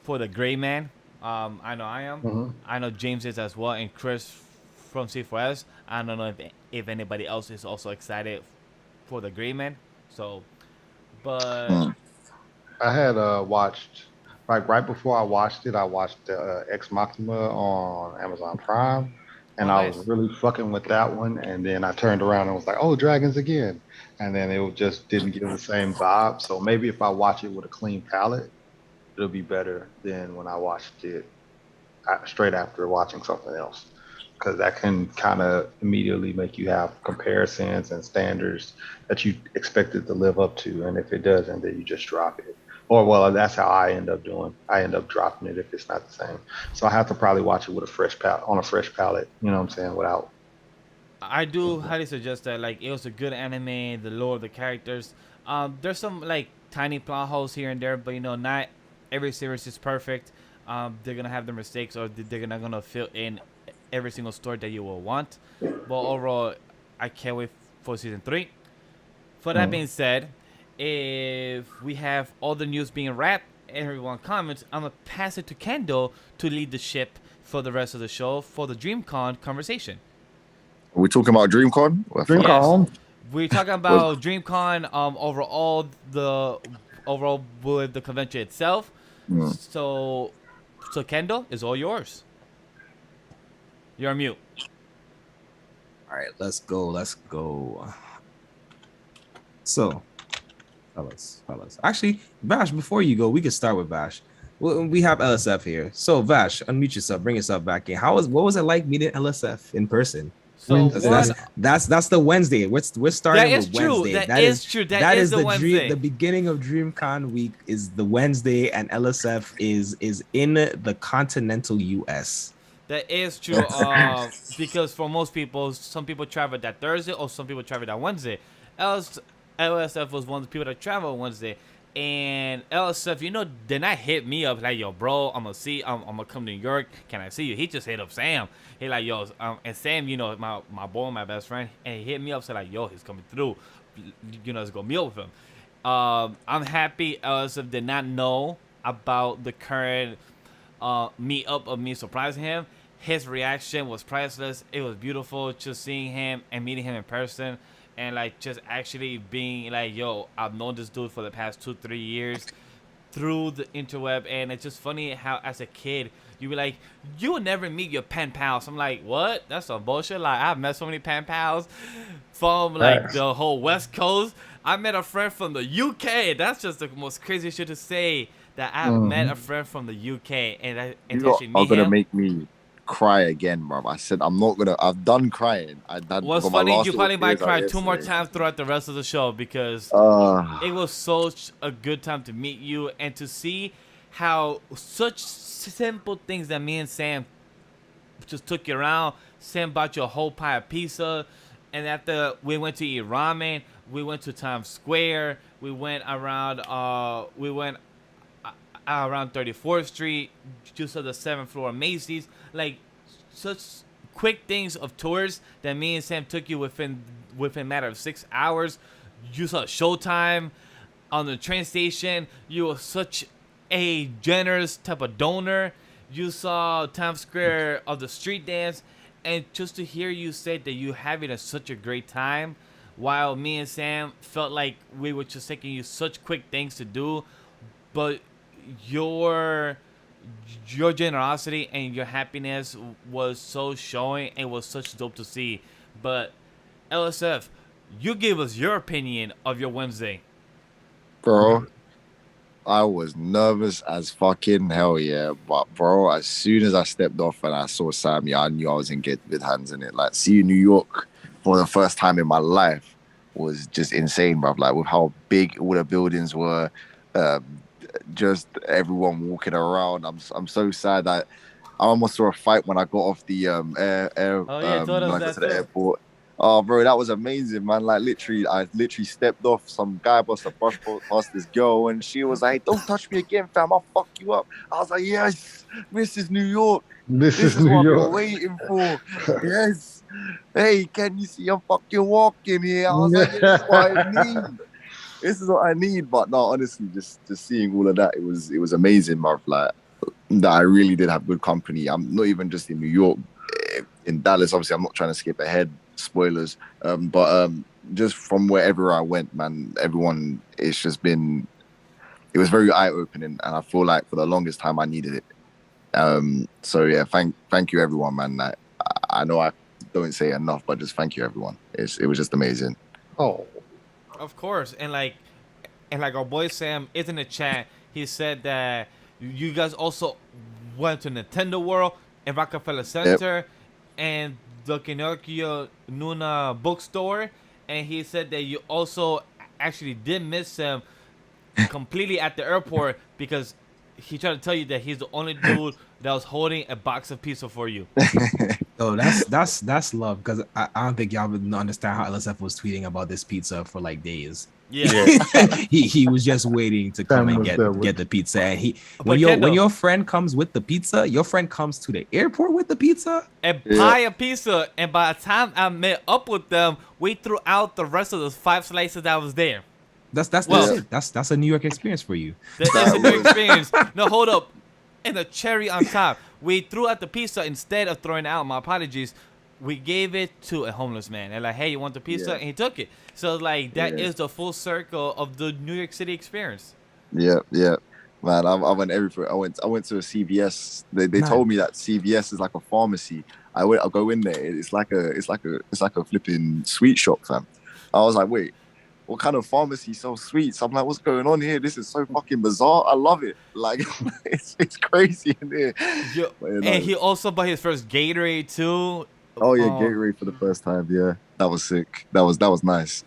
for the Gray Man. I know I am. Mhm. I know James is as well, and Chris from C4S. I don't know if anybody else is also excited for the Gray Man. So, but I had watched right before I watched it. I watched Ex Machina on Amazon Prime, and Oh, I nice. was really fucking with that one. And then I turned around and was like, "Oh, dragons again!" And then it just didn't give the same vibe. So maybe if I watch it with a clean palette, it'll be better than when I watched it straight after watching something else. Because that can kind of immediately make you have comparisons and standards that you expect it to live up to. And if it doesn't, then you just drop it. Or, well, that's how I end up doing. I end up dropping it if it's not the same. So I have to probably watch it with a fresh palette, on a fresh palette, you know what I'm saying, without. I do highly suggest that. Like, it was a good anime. The lore of the characters. There's some like tiny plot holes here and there, but not every series is perfect. They're gonna have their mistakes, or they're not gonna fill in every single story that you will want. But overall, I can't wait for season 3. For that being said, if we have all the news being wrapped, everyone comments, I'm gonna pass it to Kendall to lead the ship for the rest of the show for the DreamCon conversation. Are we talking about DreamCon? DreamCon. We're talking about DreamCon overall with the convention itself. Mm. So Kendall is all yours. You're on mute. All right, let's go. So, fellas. Actually, Vash, before you go, we can start with Vash. We have LSF here. So, Vash, unmute yourself, bring yourself back in. What was it like meeting LSF in person? So Wednesday. what? That's the Wednesday. We're starting That is with true. Wednesday. That is true. That is the Wednesday. The beginning of DreamCon week is the Wednesday, and LSF is in the continental US. That is true. Because for most people, some people travel that Thursday, or some people travel that Wednesday. LSF was one of the people that travel Wednesday, and LSF, did not hit me up like, yo, bro, I'm gonna come to New York. Can I see you? He just hit up Sam. He like, yo, and Sam, my boy, my best friend, and he hit me up, said like, yo, he's coming through. Let's go meet with him. I'm happy LSF did not know about the current meetup of me surprising him. His reaction was priceless. It was beautiful just seeing him and meeting him in person, and like just actually being like, yo, I've known this dude for the past 2-3 years through the interweb. And it's just funny how as a kid you be like, you will never meet your pen pals. I'm like, what? That's some bullshit. Like, I've met so many pen pals from like the whole West Coast. I met a friend from the UK. That's just the most crazy shit to say, that I've met a friend from the UK, and you are gonna make me cry again, bro. I said I'm not gonna. I've done crying. What's funny, you probably might cry 2 more times throughout the rest of the show, because it was such a good time to meet you and to see how such simple things that me and Sam just took you around. Sam bought you a whole pie of pizza, and after we went to eat ramen, we went to Times Square. We went around. Around 34th Street, just at the 7th floor of Macy's. Like, such quick things of tours that me and Sam took you within a matter of 6 hours. You saw Showtime on the train station. You were such a generous type of donor. You saw Times Square of the street dance. And just to hear you say that you having such a great time, while me and Sam felt like we were just taking you such quick things to do, but your generosity and your happiness was so showing. It was such dope to see. But LSF, you give us your opinion of your Wednesday. Bro, I was nervous as fucking hell, yeah. But bro, as soon as I stepped off and I saw Sammy, I knew I was in good hands in it. Like, seeing New York for the first time in my life was just insane, bro. Like, with how big all the buildings were, just everyone walking around. I'm so sad that I almost saw a fight when I got off the airport. Oh, bro, that was amazing, man. Like, I literally stepped off. Some guy must have brushed past this girl, and she was like, "Don't touch me again, fam. I'll fuck you up." I was like, "Yes, this is New York. This is what New I've York. been waiting for." Yes. Hey, can you see I'm fucking walking here? I was like, "This is what I need. This is what I need." But no, honestly, just seeing all of that, it was amazing, Marv. Like, that I really did have good company. I'm not even just in New York, in Dallas. Obviously, I'm not trying to skip ahead. Spoilers, but just from wherever I went, man, everyone, it was very eye-opening, and I feel like for the longest time I needed it. So yeah, thank you everyone, man. Like, I know I don't say enough, but just thank you everyone. It was just amazing. Oh, of course. And like our boy Sam is in the chat. He said that you guys also went to Nintendo World and Rockefeller Center and the Kinokio Nuna bookstore, and he said that you also actually did miss him completely at the airport, because he tried to tell you that he's the only dude that was holding a box of pizza for you. Oh, that's love, because I don't think y'all would understand how LSF was tweeting about this pizza for like days. Yeah. he was just waiting to come and get the pizza. And when your friend comes with the pizza, your friend comes to the airport with the pizza and buy a pizza. And by the time I met up with them, we threw out the rest of those 5 slices that was there. That's a New York experience for you. That's a New York experience. No, hold up. And the cherry on top, we threw out the pizza instead of throwing it out. My apologies. We gave it to a homeless man. And like, hey, you want the pizza? And he took it. So like, that is the full circle of the New York City experience. Yeah. Man, I went everywhere. I went to a CVS. They told me that CVS is like a pharmacy. I'll go in there. It's like a flipping sweet shop, fam. I was like, wait, what kind of pharmacy sells sweets? I'm like, what's going on here? This is so fucking bizarre. I love it. Like, it's crazy in here. And he also bought his first Gatorade too. Oh yeah, Gatorade for the first time. Yeah, that was sick. That was nice.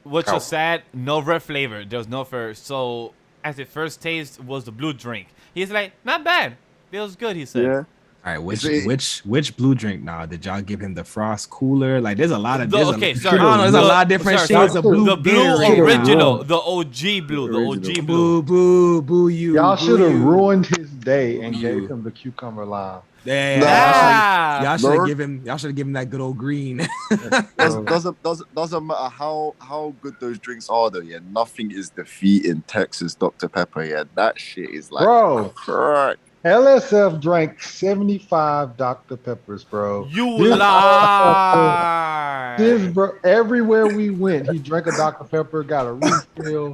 Which was sad. No red flavor. There was no first. So as the first taste was the blue drink. He's like, not bad. Feels good. He said. Yeah. All right, It's- which blue drink now? Did y'all give him the frost cooler? Like, there's a lot of The- okay, sorry. I don't know, there's a The- lot of different sorry, shades sorry. of blue. The blue Gatorade original, now. the OG blue, the OG Original. blue. Boo, boo you. Y'all boo should have you. ruined his day and You. gave him the cucumber lime. Yeah, Nah. y'all should Bro. have given him that good old green. doesn't matter how good those drinks are though. Yeah, nothing is defeating Texas Dr Pepper. Yeah, that shit is like Bro. crack. LSF drank 75 Dr. Peppers, bro. You This- lie. This bro, everywhere we went, he drank a Dr. Pepper, got a refill.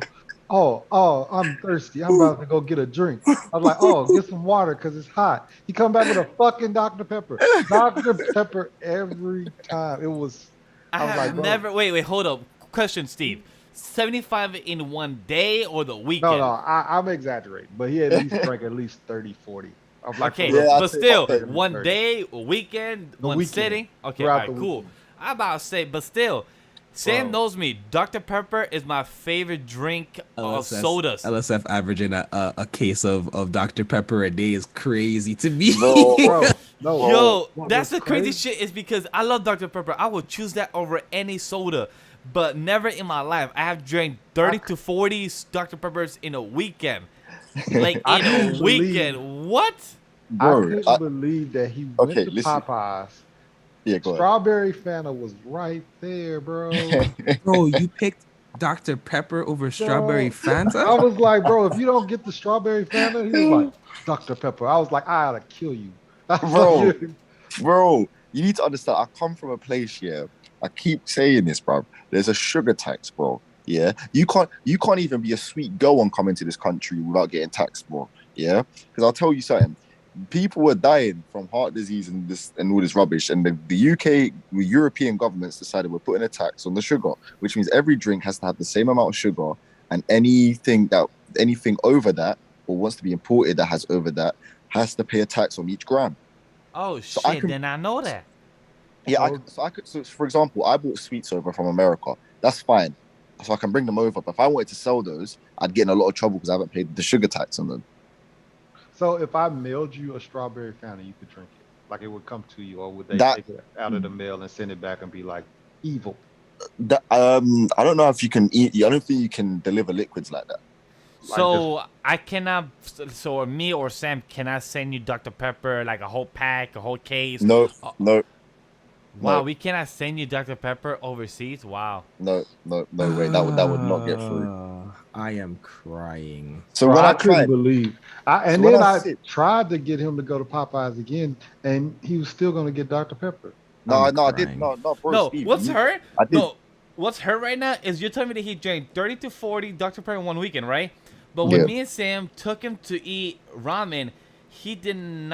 Oh, I'm thirsty. I'm about to go get a drink. I was like, oh, get some water because it's hot. He come back with a fucking Dr. Pepper. Dr. Pepper every time. It was. I was have like, bro. never. Wait, hold up. Question, Steve. 75 in one day or the weekend? No, I'm exaggerating, but he at least drank at least 30, 40. I'm like, Okay, Yeah, but I'd say still, about 30. one day, a weekend, The one weekend. sitting. Okay, Throughout all right, the cool. weekend. I'm about to say, but still, Sam Bro. knows me. Dr. Pepper is my favorite drink of sodas. LSF averaging a case of Dr. Pepper a day is crazy to me. bro, no. Yo, what that's was the crazy shit is because I love Dr. Pepper. I would choose that over any soda, but never in my life. I have drank 30 to 40 Dr. Peppers in a weekend. Like I in couldn't a believe- weekend. What? I Bro, couldn't believe that he went Okay, to listen. Popeyes. Yeah, go ahead. Strawberry Fanta was right there, bro. Bro, you picked Dr. Pepper over strawberry I Fanta? was like, bro, if you don't get the strawberry Fanta, he was like, Dr. Pepper. I was like, I ought to kill you. I was Bro. like, Bro, you need to understand. I come from a place here. I keep saying this, bro. There's a sugar tax, bro. Yeah, you can't even be a sweet girl and come into this country without getting taxed, bro. Yeah, because I'll tell you something. People were dying from heart disease and all this rubbish, and the UK, the European governments decided we're putting a tax on the sugar, which means every drink has to have the same amount of sugar, and anything over that or wants to be imported that has over that has to pay a tax on each gram. Oh So shit! I can- Then I know that. Yeah, so for example, I bought sweets over from America. That's fine. So I can bring them over. But if I wanted to sell those, I'd get in a lot of trouble because I haven't paid the sugar tax on them. so if I mailed you a strawberry Fanta, you could drink it. Like it would come to you, or would they That- take it out of the mail and send it back and be like, evil? I don't know if you can eat. I don't think you can deliver liquids like that. So I cannot. So me or Sam cannot send you Dr. Pepper like a whole pack, a whole case. No, Oh. no, Wow, no. we cannot send you Dr. Pepper overseas. Wow. no way. That would not get through. I am crying. So Bro, when I couldn't tried, believe. And So when then I I sit- tried to get him to go to Popeyes again, and he was still going to get Dr. Pepper. no, I'm I did crying. no, bro. No, Steve, what's you- her? I did. No, what's her right now is you're telling me that he drank 30 to 40 Dr. Pepper in one weekend, right? But when Yeah. me and Sam took him to eat ramen, he didn't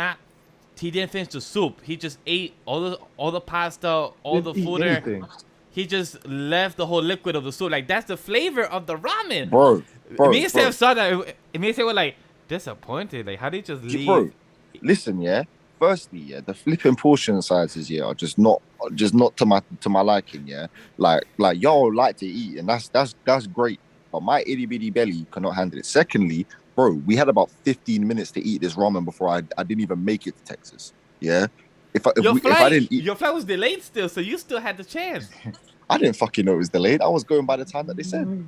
finish the soup. He just ate all the pasta, all the Didn't eat food there. anything. He just left the whole liquid of the soup. Like that's the flavor of the ramen. bro. Me and Sam saw that. And me and Sam were like disappointed. Like how did he just leave? Bro, listen, yeah. Firstly, yeah, the flipping portion sizes, yeah, are just not to my liking, yeah. Like y'all like to eat, and that's great. But my itty bitty belly cannot handle it. Secondly, bro, we had about 15 minutes to eat this ramen before I didn't even make it to Texas. Yeah, if I didn't eat, Your flight was delayed still, so you still had the chance. I didn't fucking know it was delayed. I was going by the time that they said.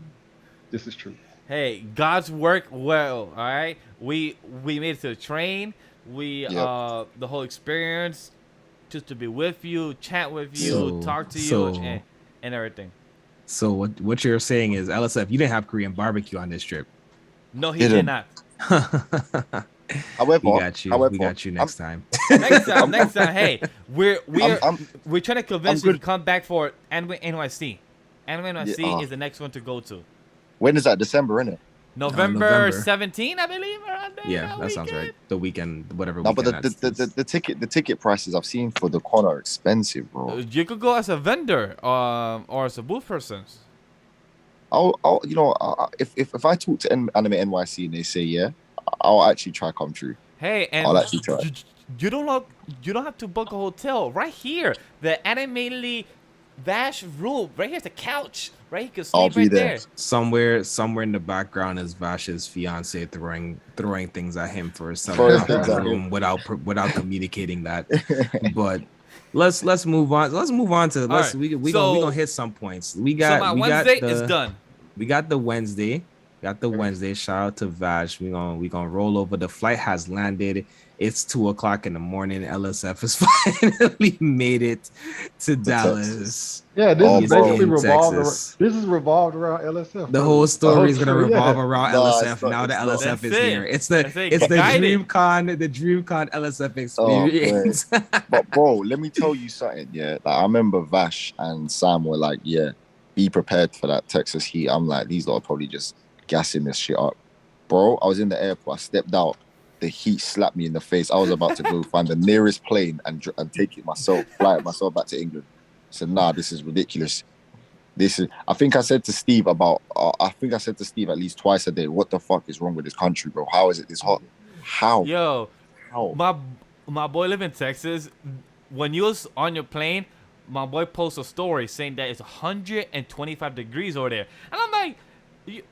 This is true. Hey, God's work well, all right? We made it to the train. Yep. The whole experience, just to be with you, chat with you, So- talk to you, so- and everything. So what you're saying is, LSF, you didn't have Korean barbecue on this trip. No, he Didn't. did not. However, we got you. however, We got you next time. Next time. Hey, we're I'm- trying to convince I'm you good. to come back for Anime NYC. Anime NYC Yeah, is the next one to go to. when is that? December, innit? November November. 17, I believe, around there. Yeah, that sounds right. The weekend, whatever. No, but weekend the ticket prices I've seen for the con are expensive, bro. You could go as a vendor, or as a booth person. I'll if I talk to Anime NYC and they say yeah, I'll actually try come true. Hey, and I'll actually try. you don't have to book a hotel. Right here, the animally Vash room. Right here's the couch. Right, you can I'll sleep be right there. there. Somewhere in the background is Vash's fiance throwing things at him for selling Throwing out things the at him. room without communicating that. But let's move on. Let's move on to All right. we gonna hit some points. So my Wednesday is done. We got the Wednesday. Got the Wednesday. Shout out to Vash. We gonna roll over. The flight has landed. It's 2:00 in the morning. LSF has finally made it to Dallas. Yeah, this Oh, is bro. basically In revolved. Texas. This is revolved around LSF. The bro. whole story is gonna story, revolve yeah. around Nah, LSF. it's not- Now the it's not. LSF That's is it. here. It's the That's it. it's the Guided. Dreamcon LSF Oh, experience. But bro, let me tell you something. Yeah, like, I remember Vash and Sam were like, "Yeah, be prepared for that Texas heat." I'm like, these lot are probably just gassing this shit up, bro. I was in the airport. I stepped out. The heat slapped me in the face. I was about to go find the nearest plane and take it myself, fly it myself back to England. I said, "Nah, this is ridiculous. This is." I think I said to Steve at least twice a day, "What the fuck is wrong with this country, bro? How is it this hot? How? Yo, How?" my boy live in Texas. When you was on your plane, my boy posts a story saying that it's 125 degrees over there, and I'm like,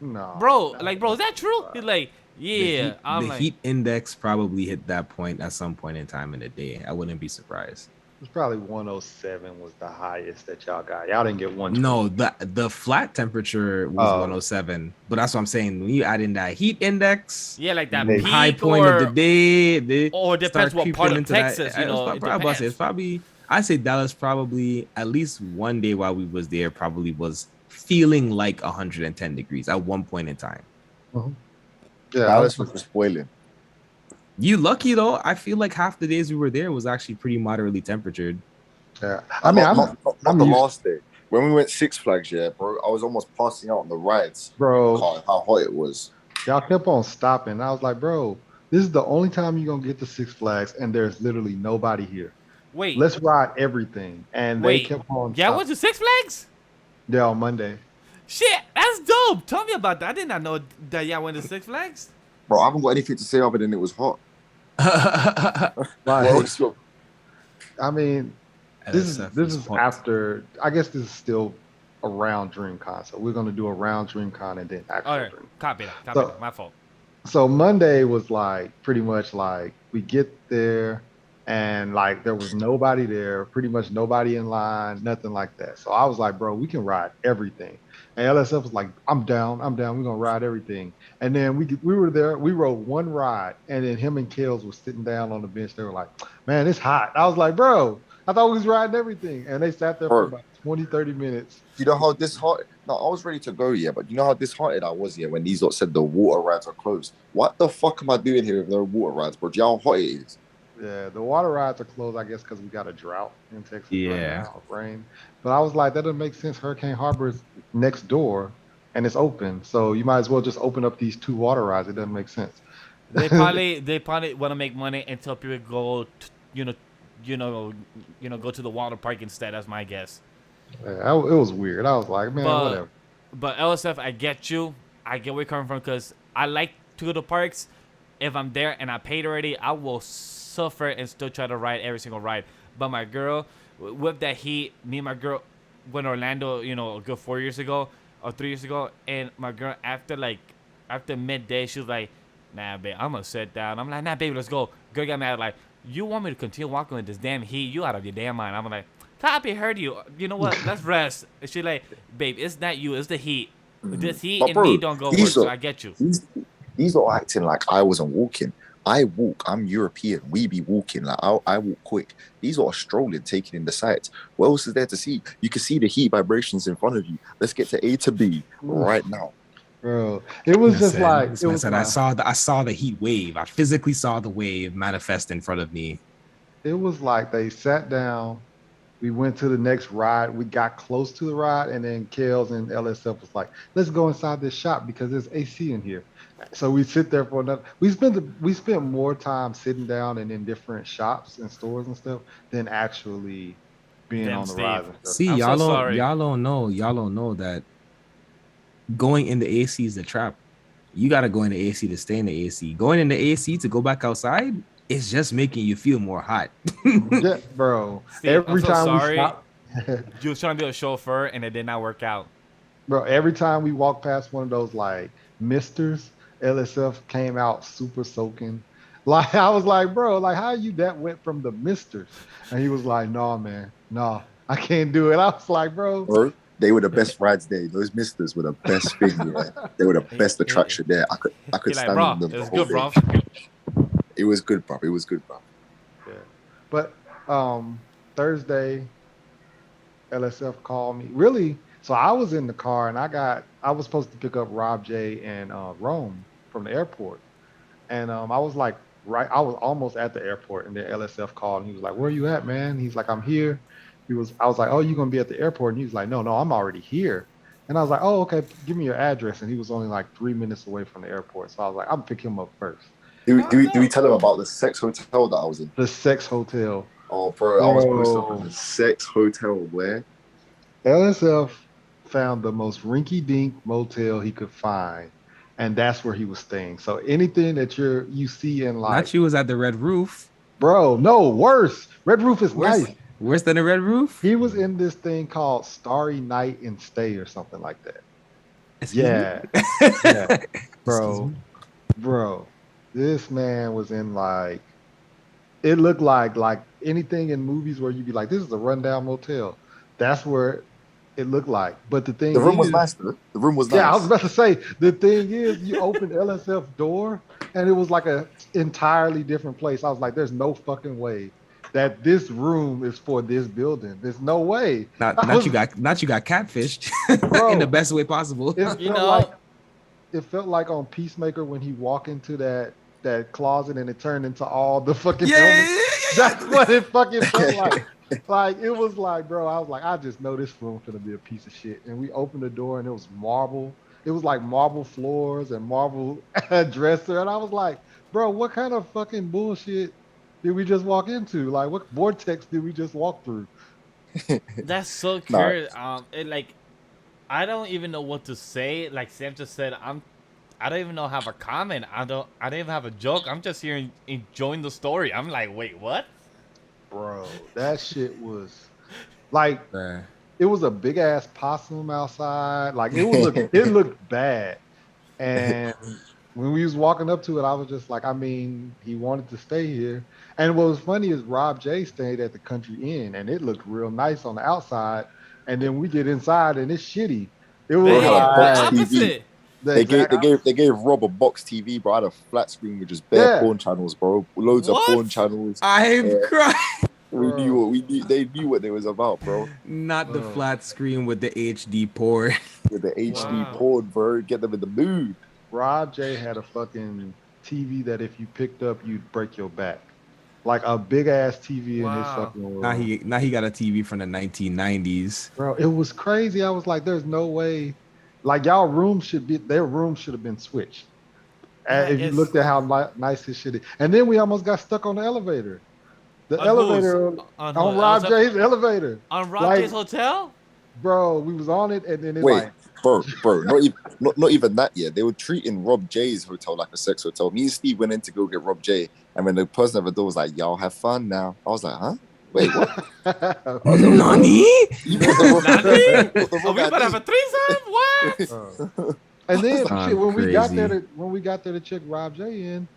No, bro, is that true? He's like, yeah. I'm The like, heat index probably hit that point at some point in time in the day. I wouldn't be surprised. it's probably 107 was the highest that y'all got. Y'all didn't get one. No, the flat temperature was 107, but that's what I'm saying. When you add in that heat index, yeah, like that the peak high point or, of the day, they or depends start what creeping part of into that. Texas, you know. It's probably, it's probably I say Dallas probably at least one day while we was there probably was feeling like 110 degrees at one point in time. Yeah, Dallas was just boiling. You lucky though. I feel like half the days we were there was actually pretty moderately temperatured. yeah. I mean, not I'm the used, last day. When we went Six Flags, yeah, bro, I was almost passing out on the rides. bro. How hot it was. Y'all kept on stopping. I was like, bro, this is the only time you're gonna get to Six Flags, and there's literally nobody here. Wait, Let's ride everything. And they wait. kept on. Yeah, I went to Six Flags. Yeah, on Monday. Shit, that's dope. Tell me about that. I did not know that y'all went to Six Flags. Bro, I haven't got anything to say other than it was hot. Like, Bro, I mean, this LSF is hot. after. I guess this is still around Dreamcon, so we're gonna do around Dreamcon and then actual All right, Dreamcon. copy that. So- My fault. So Monday was like pretty much like we get there and like there was nobody there, pretty much nobody in line, nothing like that. So I was like, bro, we can ride everything. And LSF was like, I'm down, we're gonna ride everything. And then we were there, we rode one ride, and then him and Kales was sitting down on the bench. They were like, man, it's hot. I was like, bro, I thought we was riding everything. And they sat there for Bro. about 20, 30 minutes. you know how disheartened? No, I was ready to go, yeah, but you know how disheartened I was, yeah, when these lot said the water rides are closed. What the fuck am I doing here if there are water rides, bro? Do you know how hot it is? Yeah, the water rides are closed, I guess, because we got a drought in Texas right Yeah. now, rain. But I was like, that doesn't make sense. Hurricane Harbor is next door, and it's open, so you might as well just open up these two water rides. It doesn't make sense. They probably want to make money and tell people go, go to the water park instead. That's my guess. Yeah, it was weird. I was like, man, But- whatever. But LSF, I get you. I get where you're coming from because I like to go to parks. If I'm there and I paid already, I will suffer and still try to ride every single ride. But my girl, with that heat, me and my girl went to Orlando, a good 4 years ago or 3 years ago. And my girl, after midday, she was like, nah, babe, I'm going to sit down. I'm like, nah, baby, let's go. Girl got mad like, you want me to continue walking with this damn heat? You out of your damn mind. I'm like, Copy heard you. You know what? Let's rest. And she like, babe, it's not you. It's the heat. This heat But and bro, me don't go work, these so are- I get you. These are acting like I wasn't walking. I walk. I'm European. We be walking. Like I walk quick. These are strolling, taking in the sights. What else is there to see? You can see the heat vibrations in front of you. Let's get to A to B right now. Bro, it was just like it was. I saw the heat wave. I physically saw the wave manifest in front of me. It was like they sat down. We went to the next ride. We got close to the ride, and then Kels and LSF was like, "Let's go inside this shop because there's AC in here." So we sit there for another. We spent more time sitting down and in different shops and stores and stuff than actually being Damn, on the Steve. ride and stuff. See, I'm so y'all sorry. don't know that going in the AC is the trap. You gotta go in the AC to stay in the AC. Going in the AC to go back outside it's just making you feel more hot. Yeah, bro. Steve, I'm Every so time we sorry. stop, You was trying to be a chauffeur and it did not work out. bro, every time we walk past one of those like misters, LSF came out super soaking. Like I was like, bro, like how you that wet from the misters? And he was like, no, man, no, I can't do it. I was like, bro. Bro, they were the best rides there. Those misters were the best thing. Yeah. They were the best attraction there. I could He like, stand bro, on them it the was whole good, bro. day. It was good, bro. It was good, bro. Yeah. But Thursday, LSF called me. Really? So I was in the car and I was supposed to pick up Rob J and Rome from the airport. And I was like I was almost at the airport and then LSF called and he was like, where are you at, man? He's like, I'm here. I was like, oh, you gonna be at the airport? And he was like, no, I'm already here. And I was like, oh, okay, give me your address. And he was only like 3 minutes away from the airport. So I was like, I'm pick him up first. Do we tell them about the sex hotel that I was in? The sex hotel. Oh, bro, I was posted up in the sex hotel where LSF found the most rinky-dink motel he could find, and that's where he was staying. So anything that you see in like, Not you was at the Red Roof. bro, no, worse. Red Roof is Worse, nice. worse than the Red Roof. He was in this thing called Starry Night and Stay or something like that. Excuse Yeah, me? yeah, bro, Excuse me? bro. This man was in like, it looked like anything in movies where you'd be like, this is a rundown motel. That's where it looked like. But the thing the room was is, nice, though. The room was nice. yeah, I was about to say, the thing is, you opened LSF door and it was like a entirely different place. I was like, there's no fucking way that this room is for this building. There's no way. Not you got catfished Bro, in the best way possible. It felt like on Peacemaker when he walked into that closet and it turned into all the fucking helmets. That's what it fucking felt like. Like it was like, bro, I was like, I just know this room's gonna be a piece of shit. And we opened the door and it was marble. It was like marble floors and marble dresser. And I was like, bro, what kind of fucking bullshit did we just walk into? Like, what vortex did we just walk through? That's so curious. I don't even know what to say. Like Sam just said, I don't even know how to have a comment. I don't even have a joke. I'm just here enjoying the story. I'm like, wait, what? Bro, that shit was like, it was a big ass possum outside. Like it looked bad. And when we was walking up to it, I was just like, I mean, he wanted to stay here. And what was funny is Rob J stayed at the Country Inn and it looked real nice on the outside. And then we get inside and it's shitty. It was opposite. They gave Rob a box TV, bro. I had a flat screen with just bare porn channels, bro. Loads of porn channels. I'm crying. They knew what they was about, bro. Not the flat screen with the HD porn. With the HD porn, bro. Get them in the mood. Rob J had a fucking TV that if you picked up, you'd break your back. Like a big ass TV in his fucking world. Now he got a TV from the 1990s. Bro, it was crazy. I was like, there's no way. Like their room should have been switched. If you looked at how nice this shit is. And then we almost got stuck on the elevator. The elevator on Rob J's elevator. On Rob J's hotel? Bro, we was on it and then it bro, not even that yet. They were treating Rob J's hotel like a sex hotel. Me and Steve went in to go get Rob J, and when the person at the door was like, "Y'all have fun now," I was like, "Huh? Wait, what?" Nani? Nani? Are we about to have a threesome? What? And then when we got there to check Rob J in,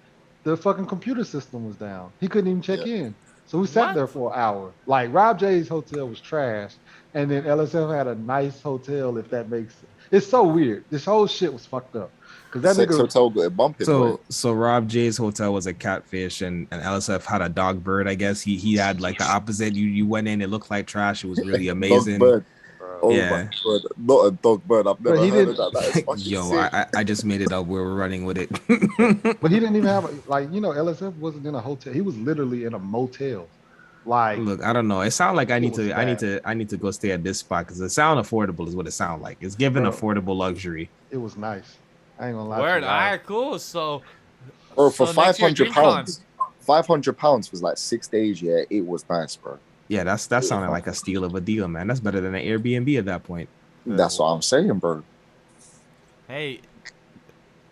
the fucking computer system was down. He couldn't even check in. So we sat there for an hour. Like Rob J's hotel was trash, and then LSF had a nice hotel. If that makes sense. It's so weird. This whole shit was fucked up. Cause that sex hotel got it bumping. So Rob J's hotel was a catfish, and LSF had a dog bird. I guess he had like the opposite. You went in, it looked like trash. It was really amazing. Dog bird. Oh my god, not a dog bird. I've never heard of that. Yo, I just made it up. Where we're running with it. But he didn't even have LSF wasn't in a hotel. He was literally in a motel. Like, look, I don't know. It sounds like I need to go stay at this spot because it sound affordable is what it sounds like. It's given affordable luxury. It was nice. I ain't gonna lie. Word, all right, cool. So, bro, for £500, £500 was like 6 days. Yeah, it was nice, bro. Yeah, that sounded like a steal of a deal, man. That's better than an Airbnb at that point. That's what I'm saying, bro. Hey,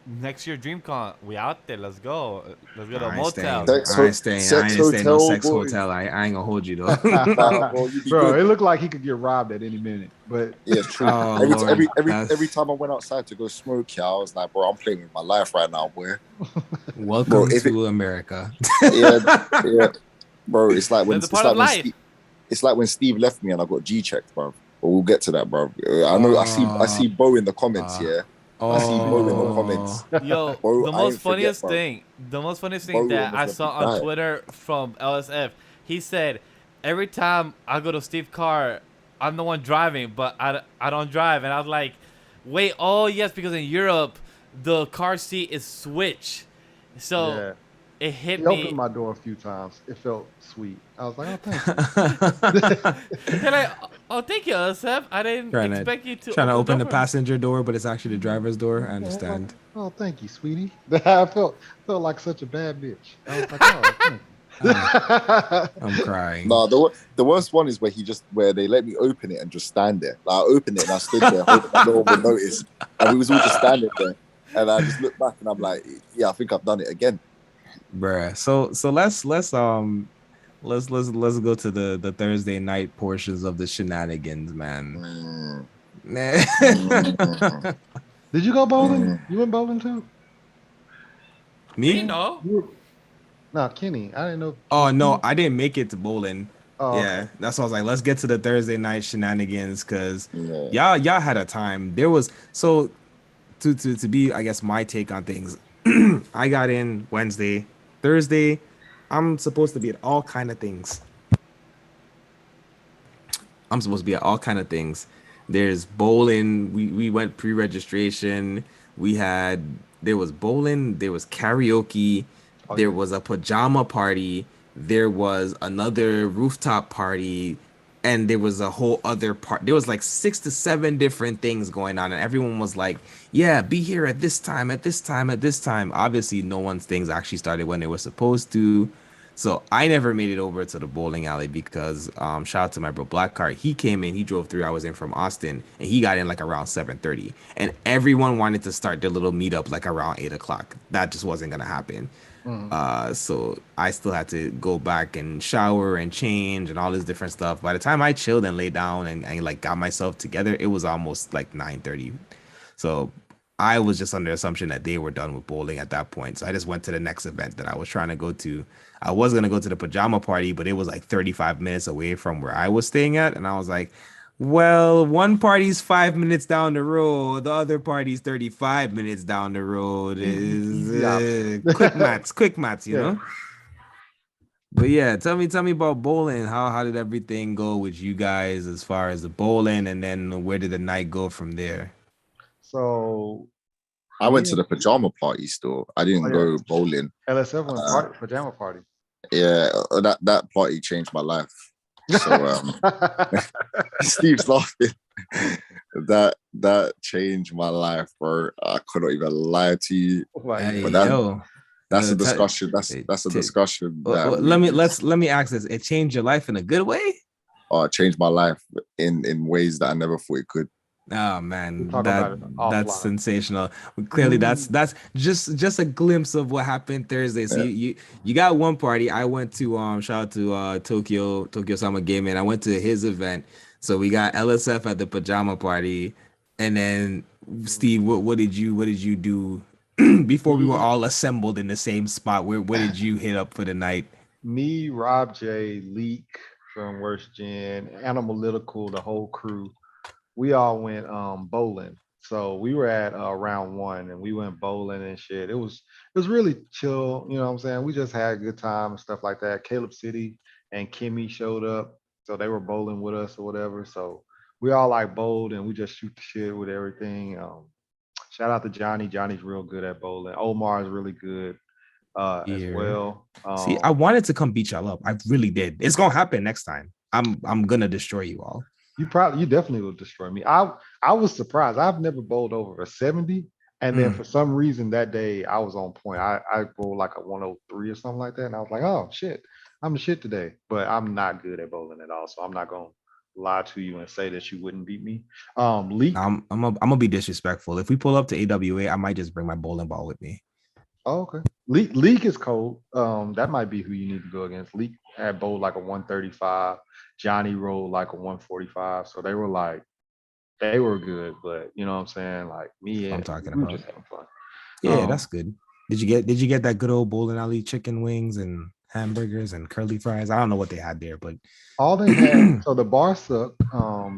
next year Dreamcon, we out there. Let's go. Let's go to a I ain't motel. staying. Sex, I sex ain't staying no hotel, sex boy. hotel. I ain't gonna hold you though. Nah, bro, you'd be Bro, good. it looked like he could get robbed at any minute. But Yeah, it's true. Oh Every Lord, every that's time I went outside to go smoke, yeah, I was like, bro, I'm playing with my life right now, boy. Bro, welcome if it, to America. yeah, yeah, bro, it's like when That's a part of life. It's like when Steve left me and I got G checked, bro. But we'll get to that, bro. I know. I Oh, see Bo in the comments. uh, Yeah, I see Bo in the oh, comments. Yo, Bo, the I most ain't forget, funniest bro. thing, the most funniest Bo thing that almost I let me saw on die. Twitter from LSF, he said, every time I go to Steve's car, I'm the one driving, but I don't drive. And I was like, wait, oh yes, because in Europe, the car seat is switch. So yeah, it hit he opened me. my door a few times. It felt sweet. I was like, oh, thank you. They're like, oh, thank you, LSF. I didn't trying to expect you to trying to open the door open the for me. passenger door, but it's actually the driver's door. I Oh, oh, understand. oh, thank you, sweetie. I felt like such a bad bitch. I was like, oh, thank Ah, you. I'm crying. Nah, the worst one is where they let me open it and just stand there. Like I opened it and I stood there hoping that no one would notice, and we was all just standing there. And I just looked back and I'm like, yeah, I think I've done it again. Bruh. So let's go to the Thursday night portions of the shenanigans, man. Mm, Nah. mm, Did you go bowling? mm. You went bowling too? Me, Me? Kenny? no. No, Kenny. I didn't know Oh no, Kenny. I didn't make it to bowling. Oh, okay. Yeah, that's why I was like, let's get to the Thursday night shenanigans because Yeah. y'all had a time. There was so to be, I guess, my take on things. I got in Wednesday, Thursday. I'm supposed to be at all kind of things. I'm supposed to be at all kind of things. There's bowling. We went pre-registration. We had there was bowling. There was karaoke. Oh There yeah. was a pajama party. There was another rooftop party, and there was a whole other part. There was like 6 to 7 different things going on, and everyone was like, "Yeah, be here at this time, at this time, at this time." Obviously, no one's things actually started when they were supposed to. So I never made it over to the bowling alley because shout out to my bro Blackcart. He came in, he drove 3 hours in from Austin, and he got in like around 7:30. And everyone wanted to start their little meetup like around 8 o'clock. That just wasn't gonna happen. Mhm. So I still had to go back and shower and change and all this different stuff. By the time I chilled and laid down and like got myself together, it was almost like 9:30. So I was just under the assumption that they were done with bowling at that point. So I just went to the next event that I was trying to go to. I was gonna go to the pajama party, but it was like 35 minutes away from where I was staying at, and I was like, well, one party's 5 minutes down the road, the other party's 35 minutes down the road. Is Easy option. quick maths, you Yeah. know. But yeah, tell me about bowling. How did everything go with you guys as far as the bowling, and then where did the night go from there? So I went to me, the pajama party still. I oh didn't yeah, go bowling. LSF went Uh, party pajama party. yeah, that party changed my life. So Steve's laughing. That changed my life, bro. I could not even lie to you. Oh my Hey But god. that yo, that's a tell discussion. That's a discussion that we let me ask this. It changed your life in a good way? changed my life in ways that I never thought it could. Oh We'll man, talk about it that's offline. sensational. Clearly, that's just a glimpse of what happened Thursday. So Yeah. you got one party. I went to shout out to Tokyo Summer Gaming. I went to his event. So we got LSF at the pajama party, and then Steve, what did you do before we were Me, all assembled in the same spot? Where did you hit up for the night? me, Rob J, Leak from Worst Gen, Animelythical, the whole crew. We all went bowling. So we were at round one and we went bowling and shit. It was really chill, you know what I'm saying? We just had a good time and stuff like that. Caleb City and Kimmy showed up. So they were bowling with us or whatever. So we all like bowled and we just shoot the shit with everything. Shout out to Johnny. Johnny's real good at bowling. Omar is really good as Here. well. See, I wanted to come beat y'all up. I really did. It's gonna happen next time. I'm gonna destroy you all. You definitely will destroy me. I was surprised. I've never bowled over a 70. And then Mm. for some reason that day I was on point. I bowled like a 103 or something like that. And I was like, oh shit, I'm the shit today. But I'm not good at bowling at all. So I'm not gonna lie to you and say that you wouldn't beat me. Leak. I'm gonna be disrespectful. If we pull up to AWA, I might just bring my bowling ball with me. Oh, okay. Leak is cold. That might be who you need to go against. Leak had bowled like a 135. Johnny rolled like a 145. So they were good, but you know what I'm saying? Like me I'm and talking we were about. just having fun. Yeah, that's good. Did you get that good old bowling alley chicken wings and hamburgers and curly fries? I don't know what they had there, but All they had, so the bar sucked.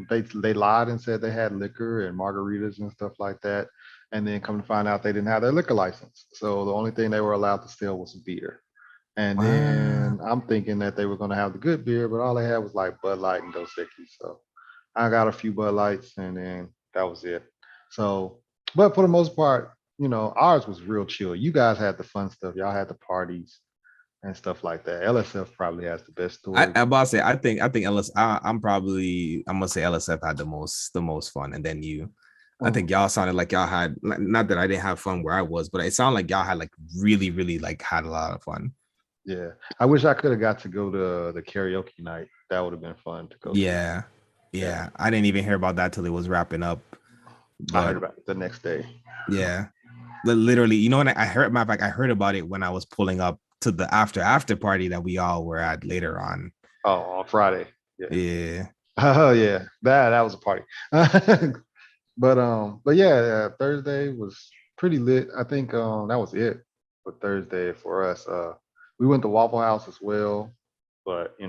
They lied and said they had liquor and margaritas and stuff like that, and then come to find out they didn't have their liquor license. So the only thing they were allowed to sell was beer. And then I'm thinking that they were going to have the good beer, but all they had was like Bud Light and Dos Equis. So I got a few Bud Lights, and then that was it. So, but for the most part, ours was real chill. You guys had the fun stuff. Y'all had the parties and stuff like that. LSF probably has the best story. I'm about to say I think I'm gonna say LSF had the most fun, and then you. I think y'all sounded like y'all had, not that I didn't have fun where I was, but it sounded like y'all had like really, really like had a lot of fun. Yeah, I wish I could have got to go to the karaoke night. That would have been fun to go. Yeah. I didn't even hear about that till it was wrapping up. I heard about it the next day. Yeah, literally, what I heard? Matter of fact, I heard about it when I was pulling up to the after party that we all were at later on. Oh, on Friday. Yeah. Oh yeah, that was a party. but yeah, Thursday was pretty lit. I think that was it for Thursday for us. We went to Waffle House as well, but I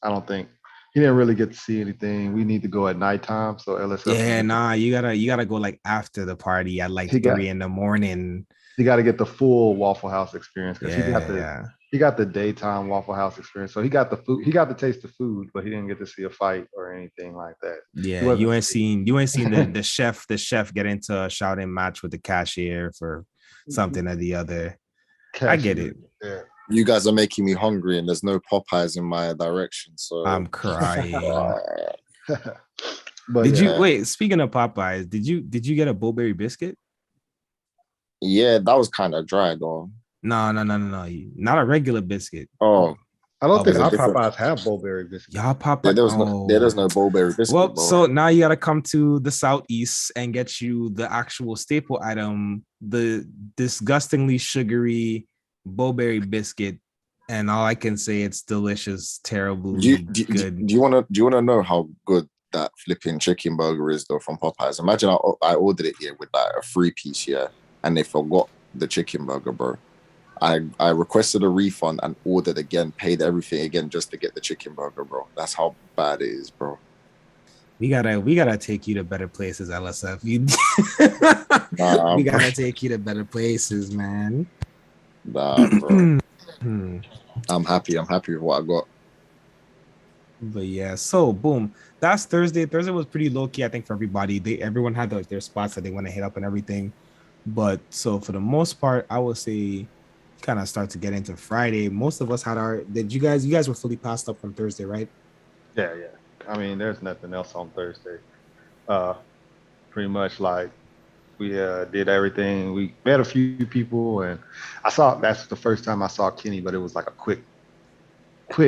don't think he didn't really get to see anything. We need to go at nighttime, so LSF. Yeah, nah, you gotta go like after the party at like 3 a.m. You got to get the full Waffle House experience because Yeah, he got the daytime Waffle House experience. So he got the food, he got to taste the food, but he didn't get to see a fight or anything like that. Yeah, you ain't seen the chef get into a shouting match with the cashier for something or the other. Cashier. I get it. Yeah. You guys are making me hungry, and there's no Popeyes in my direction, so I'm crying. But did you wait? Speaking of Popeyes, did you get a Bowberry biscuit? Yeah, that was kind of dry though. No, not a regular biscuit. Oh, I don't think our Popeyes have Bowberry biscuits. Y'all Popeyes. There's no Bowberry biscuit. Well, so now you gotta come to the Southeast and get you the actual staple item, the disgustingly sugary Bowberry biscuit, and all I can say, it's delicious, terribly good. Do you wanna know how good that flipping chicken burger is though from Popeyes? Imagine I ordered it here with like a 3-piece here, and they forgot the chicken burger, bro. I requested a refund and ordered again, paid everything again just to get the chicken burger, bro. That's how bad it is, bro. We gotta take you to better places, LSF. We gotta take you to better places, man. Nah, bro. I'm happy with what I got. But yeah, so boom. That's Thursday. Thursday was pretty low key, I think, for everybody. Everyone had their spots that they want to hit up and everything. But so for the most part, I would say kind of start to get into Friday. Most of us had you guys were fully passed up from Thursday, right? Yeah. I mean, there's nothing else on Thursday. Pretty much like we did everything. We met a few people, and that's the first time I saw Kenny, but it was like a quick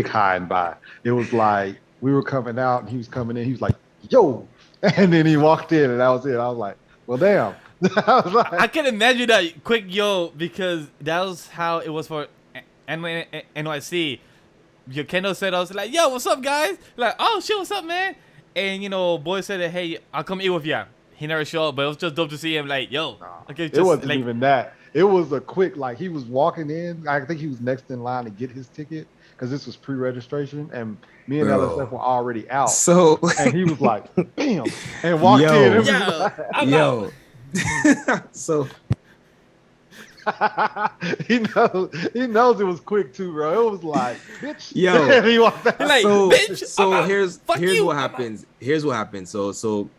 hi and bye. It was like we were coming out and he was coming in. He was like, yo, and then he walked in, and that was it. I was like, well, damn. I can imagine that quick yo, because that was how it was for NYC. Your Kendall said, I was like, yo, what's up, guys? Like, oh shit, what's up, man? And boy said that, hey, I'll come eat with you. He never showed up, but it was just dope to see him. Like, yo, okay, it wasn't even that. It was a quick, like, he was walking in. I think he was next in line to get his ticket because this was pre-registration, and me and LSF were already out. So and he was like, bam, and walked in. Yo. So he knows it was quick too, bro. It was like, bitch. Yo, and he walked out. Like, bitch, so here's what happens. Here's what happened. So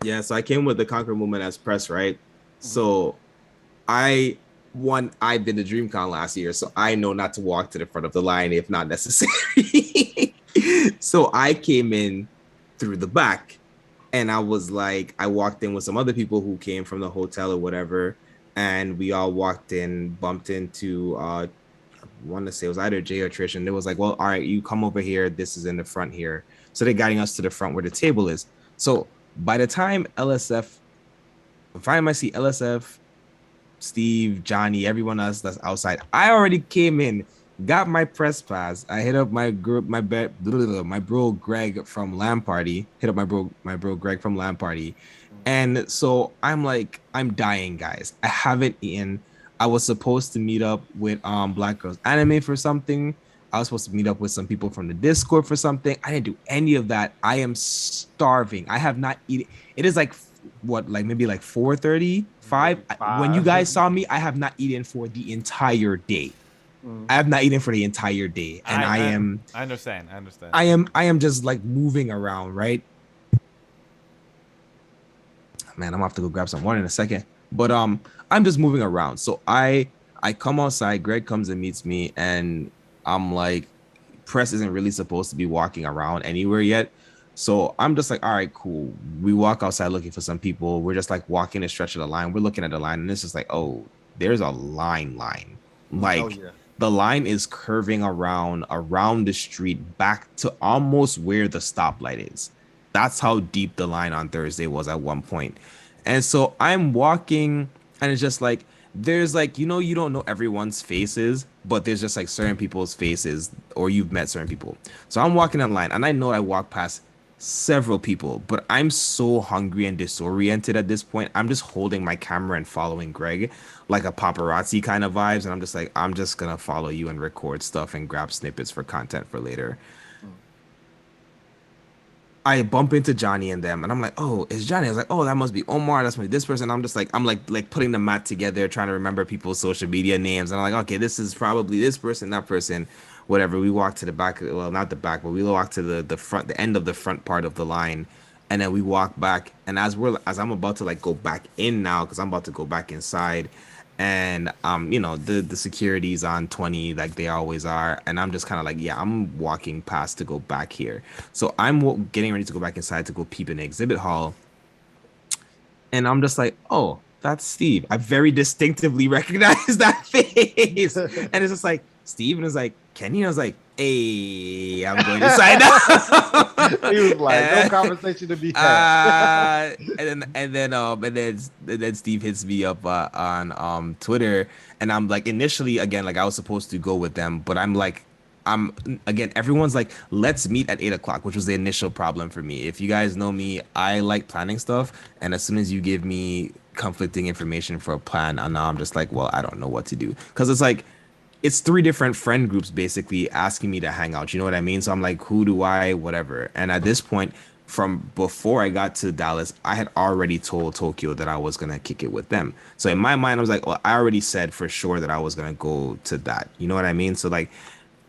yeah, so I came with the Conquer Movement as press, right? So I did the Dreamcon last year, so I know not to walk to the front of the line if not necessary. So I came in through the back. And I was like, I walked in with some other people who came from the hotel or whatever. And we all walked in, bumped into want to say it was either Jay or Trish, and it was like, well, all right, you come over here. This is in the front here. So they're guiding us to the front where the table is. So by the time LSF, if I see LSF, Steve, Johnny, everyone else that's outside, I already came in, got my press pass. I hit up my group, my bro Greg from LAN Party. Hit up my bro Greg from LAN Party. And so I'm like, I'm dying, guys. I haven't eaten. I was supposed to meet up with Black Girls Anime for something. I was supposed to meet up with some people from the Discord for something. I didn't do any of that. I am starving. I have not eaten. It is like what, like maybe like 4:35. When you guys saw me, I have not eaten for the entire day. I have not eaten for the entire day, and I am. I understand. I am just like moving around, right? Man, I'm gonna have to go grab some water in a second. But I'm just moving around. So I come outside, Greg comes and meets me, and I'm like, Press isn't really supposed to be walking around anywhere yet. So I'm just like, all right, cool. We walk outside looking for some people. We're just like walking a stretch of the line. We're looking at the line, and it's just like, oh, there's a line. Like the line is curving around the street back to almost where the stoplight is. That's how deep the line on Thursday was at one point. And so I'm walking, and it's just like, there's like, you don't know everyone's faces, but there's just like certain people's faces, or you've met certain people. So I'm walking in line, and I know I walk past several people, but I'm so hungry and disoriented at this point. I'm just holding my camera and following Greg like a paparazzi kind of vibes. And I'm just like, I'm just going to follow you and record stuff and grab snippets for content for later. I bump into Johnny and them, and I'm like, oh, it's Johnny. I was like, oh, that must be Omar. That's this person. I'm just like, I'm like putting the mat together, trying to remember people's social media names. And I'm like, okay, this is probably this person, that person, whatever. We walk to the back. Well, not the back, but we walk to the front, the end of the front part of the line. And then we walk back. And as I'm about to like go back in now, because I'm about to go back inside, and the security's on 20 like they always are, and I'm just kind of like, yeah, I'm walking past to go back here. So I'm getting ready to go back inside to go peep in the exhibit hall, and I'm just like, oh, that's Steve. I very distinctively recognize that face. And it's just like Steve, and it's like Kenny. I was like, hey, I'm going inside now. He was like, no conversation to be had. And then Steve hits me up on Twitter, and I'm like, initially, again, like I was supposed to go with them, but I'm like, again, everyone's like, let's meet at 8:00, which was the initial problem for me. If you guys know me, I like planning stuff, and as soon as you give me conflicting information for a plan, and now I'm just like, well, I don't know what to do, because it's like, it's 3 different friend groups basically asking me to hang out. You know what I mean? So I'm like, who do I, whatever. And at this point, from before I got to Dallas, I had already told Tokyo that I was going to kick it with them. So in my mind, I was like, well, I already said for sure that I was going to go to that. You know what I mean? So like,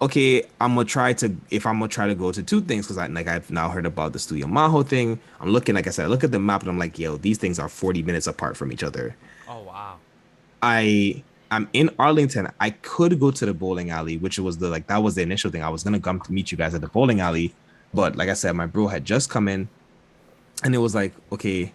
okay, if I'm going to try to go to 2 things, because I've now heard about the Studio Maho thing. I'm looking, like I said, I look at the map and I'm like, yo, these things are 40 minutes apart from each other. Oh, wow. I'm in Arlington. I could go to the bowling alley, which was that was the initial thing. I was gonna come to meet you guys at the bowling alley, but like I said, my bro had just come in, and it was like, okay,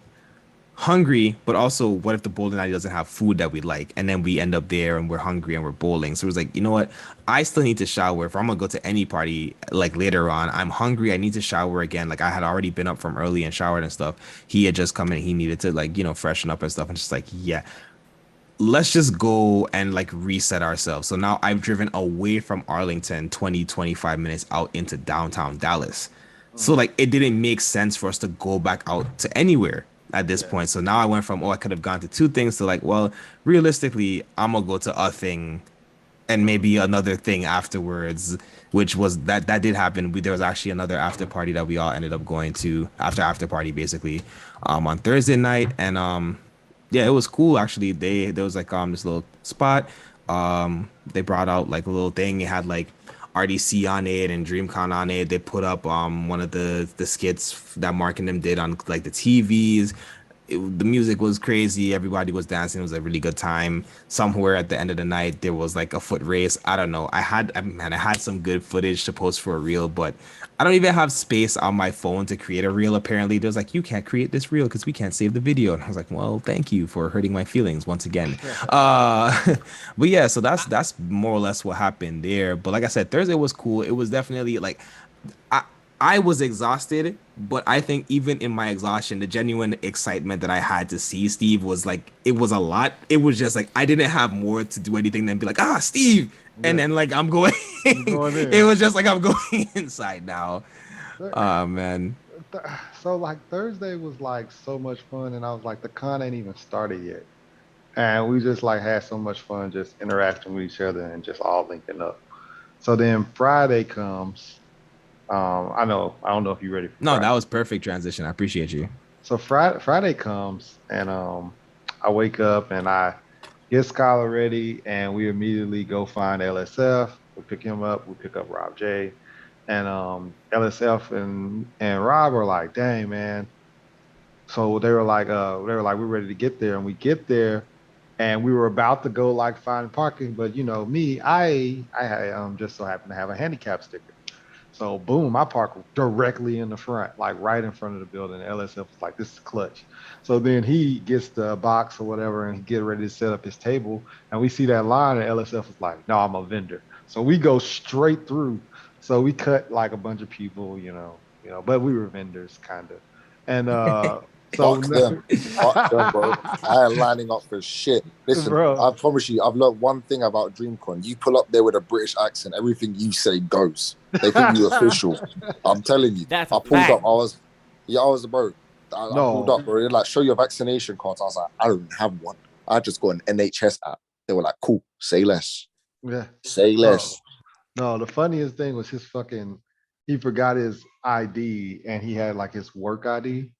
hungry, but also, what if the bowling alley doesn't have food that we like, and then we end up there and we're hungry and we're bowling? So it was like, you know what? I still need to shower. If I'm gonna go to any party like later on, I'm hungry. I need to shower again. Like I had already been up from early and showered and stuff. He had just come in. He needed to freshen up and stuff. And just like, yeah, let's just go and like reset ourselves. So now I've driven away from Arlington 25 minutes out into downtown Dallas. So like it didn't make sense for us to go back out to anywhere at this point. So now I went from, I could have gone to 2 things to like, well, realistically, I'm gonna go to a thing and maybe another thing afterwards, which was that did happen. There was actually another after party that we all ended up going to, after party basically, on Thursday night. And yeah, it was cool actually. There was like this little spot. They brought out like a little thing. It had like RDC on it and Dreamcon on it. They put up one of the skits that Mark and them did on like the TVs. the music was crazy. Everybody was dancing. It was a really good time. Somewhere at the end of the night, there was like a foot race. I don't know. I had some good footage to post for a reel, but I don't even have space on my phone to create a reel. Apparently, there's like, you can't create this reel because we can't save the video. And I was like, well, thank you for hurting my feelings once again. But yeah, so that's more or less what happened there. But like I said, Thursday was cool. It was definitely like I I was exhausted, but I think even in my exhaustion, the genuine excitement that I had to see Steve was like it was a lot. It was just like I didn't have more to do anything than be like, ah, Steve. And then like I'm going Going in. it was just like I'm going inside now. Th- Oh man. So like Thursday was like so much fun, and I was like, the con ain't even started yet, and we just like had so much fun just interacting with each other and just all linking up. So then Friday comes. I don't know if you're ready for No, that Friday. was perfect transition. I appreciate you. So Friday comes, and I wake up and I get Skylar ready, and we immediately go find LSF. We pick him up. We pick up Rob J, and LSF and Rob are like, dang man. So they were like, we're ready to get there, and we get there, and we were about to go like find parking, but you know me, I just so happened to have a handicap sticker. So boom, I park directly in the front, like right in front of the building. LSF was like, "This is clutch." So then he gets the box or whatever, and he get ready to set up his table. And we see that line, and LSF was like, "No, I'm a vendor." So we go straight through. So we cut like a bunch of people, but we were vendors kind of. And so Fuck them. Fuck them, bro. I ain't lining up for shit. Listen, bro, I promise you, I've learned one thing about Dreamcon. You pull up there with a British accent, everything you say goes. They think you official. I'm telling you. That's I a pulled up. fact. I was the bro. I pulled no, up, bro. They're like, show your vaccination cards. I was like, I don't have one. I just got an NHS app. They were like, cool. Say less. yeah, Say no, less. no. The funniest thing was his fucking. He forgot his ID, and he had like his work ID.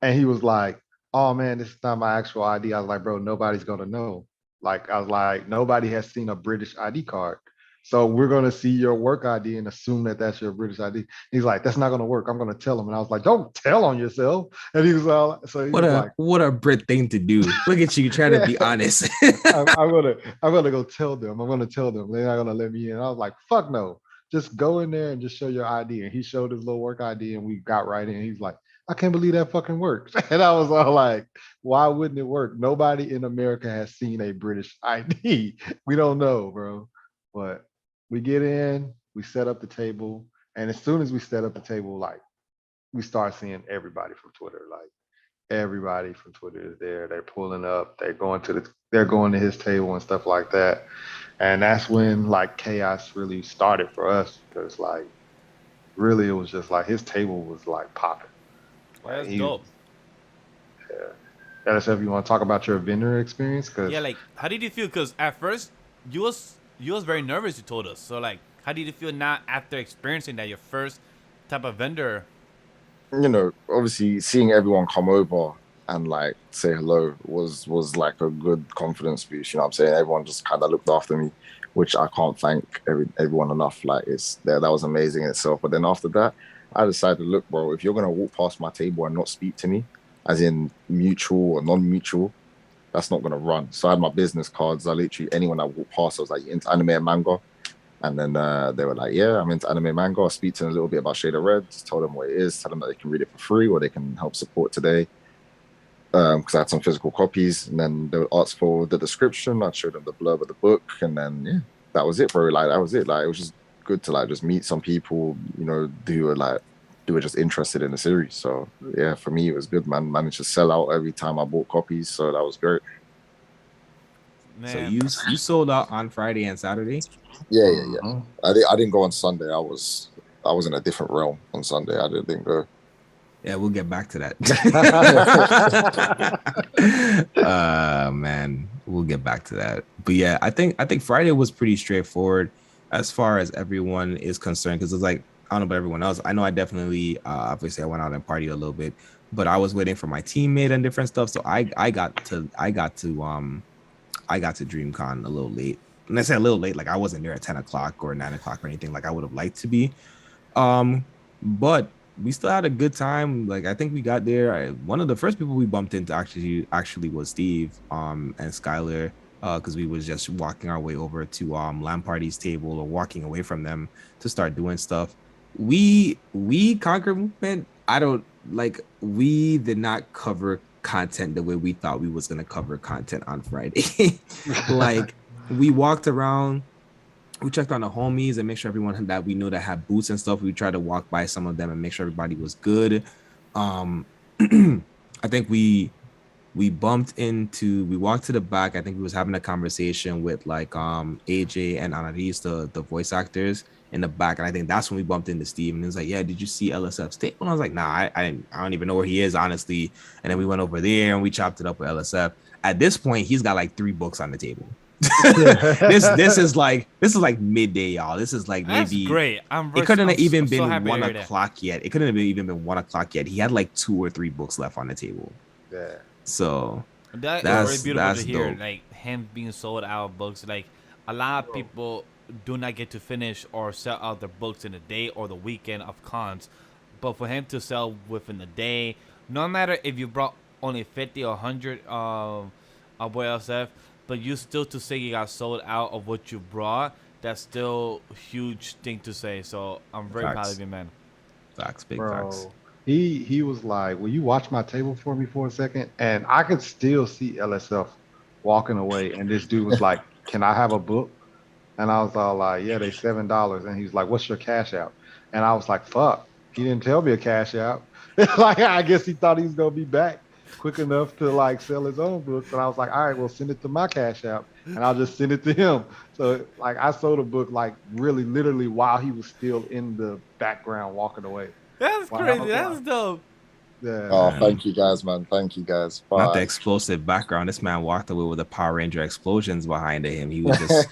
And he was like, "Oh man, this is not my actual ID." I was like, "Bro, nobody's gonna know." Like, I was like, "Nobody has seen a British ID card, so we're gonna see your work ID and assume that that's your British ID." He's like, "That's not gonna work. I'm gonna tell him." And I was like, "Don't tell on yourself." And he was all, so he What was a like, what a Brit thing to do. Look at you trying to "Yeah, be honest. I'm gonna go tell them. I'm gonna tell them. They're not gonna let me in." I was like, "Fuck no." Just go in there and just show your ID. And he showed his little work ID, and we got right in. He's like, I can't believe that fucking works. And I was all like, why wouldn't it work? Nobody in America has seen a British ID. We don't know, bro. But we get in, we set up the table, and as soon as we set up the table, like we start seeing everybody from Twitter. Like everybody from Twitter is there. They're pulling up, they're going to his table and stuff like that. And that's when like chaos really started for us because like really it was just like his table was like popping. Like That's he was, dope. yeah. LSF, you want to talk about your vendor experience? Yeah, Because like how did you feel? Cause at first you was very nervous. You told us. So like, how did you feel now after experiencing that your first type of vendor? Obviously seeing everyone come over and like say hello was like a good confidence boost. You know what I'm saying? Everyone just kind of looked after me, which I can't thank everyone enough. Like that was amazing in itself. But then after that, I decided, look, bro, if you're gonna walk past my table and not speak to me, as in mutual or non-mutual, that's not gonna run. So I had my business cards. I literally anyone I walked past, I was like, you into anime and manga? And then they were like, yeah, I'm into anime manga. I'll speak to them a little bit about Shade of Red, just tell them what it is, tell them that they can read it for free or they can help support today. Because I had some physical copies. And then they would ask for the description. I'd show them the blurb of the book. And then, yeah, that was it, bro. Like, that was it. Like, it was just good to, like, just meet some people, who were just interested in the series. So, yeah, for me, it was good, man. Managed to sell out every time I bought copies. So that was great. So Man, you sold out on Friday and Saturday? Yeah. Mhm. I didn't go on Sunday. I was in a different realm on Sunday. I didn't go. Yeah, we'll get back to that. Man, we'll get back to that. But yeah, I think Friday was pretty straightforward as far as everyone is concerned because it's like I don't know about everyone else. I know I definitely obviously I went out and partied a little bit, but I was waiting for my teammate and different stuff. So I got to DreamCon a little late. And I say a little late, like I wasn't there at 10 o'clock or 9 o'clock or anything like I would have liked to be. But we still had a good time. Like I think we got there. One of the first people we bumped into actually was Steve and Skylar, because we was just walking our way over to LAN Party's table or walking away from them to start doing stuff. We Conquer Movement, I don't like, we did not cover content the way we thought we was gonna cover content on Friday. Like we walked around, we checked on the homies and make sure everyone that we knew that had boots and stuff. We tried to walk by some of them and make sure everybody was good. I think we walked to the back. I think we was having a conversation with like AJ and Anaris, the voice actors in the back. And I think that's when we bumped into Steve and he was like, yeah, did you see LSF's tape? And I was like, nah, I don't even know where he is, honestly. And then we went over there and we chopped it up with LSF. At this point, he's got like 3 books on the table. this is like midday, y'all. This is like That's maybe great. It couldn't have even been happy to 1 hear that. o'clock yet. It couldn't have even been 1 o'clock yet. He had like 2 or 3 books left on the table. Yeah. So That's very beautiful to hear. dope. Like him being sold out of books. Like a lot of people do not get to finish or sell out their books in a day or the weekend of cons, but for him to sell within the day, no matter if you brought only 50 or 100 of LSF, but you still to say you got sold out of what you brought, that's still a huge thing to say. So I'm very proud of you, man. Facts, big Bro, facts. he was like, will you watch my table for me for a second? And I could still see LSF walking away. And this dude was like, can I have a book? And I was all like, yeah, they $7. And he was like, what's your cash out? And I was like, fuck, he didn't tell me a cash out. Like, I guess he thought he was going to be back quick enough to like sell his own books. And I was like, all right, well, send it to my cash app and I'll just send it to him. So like I sold a book like really literally while he was still in the background walking away. That's Wow. crazy. That's dope. Yeah. Oh, Man. thank you guys, man. Thank you guys. Not the Bye. explosive background. This man walked away with the Power Ranger explosions behind him. He was just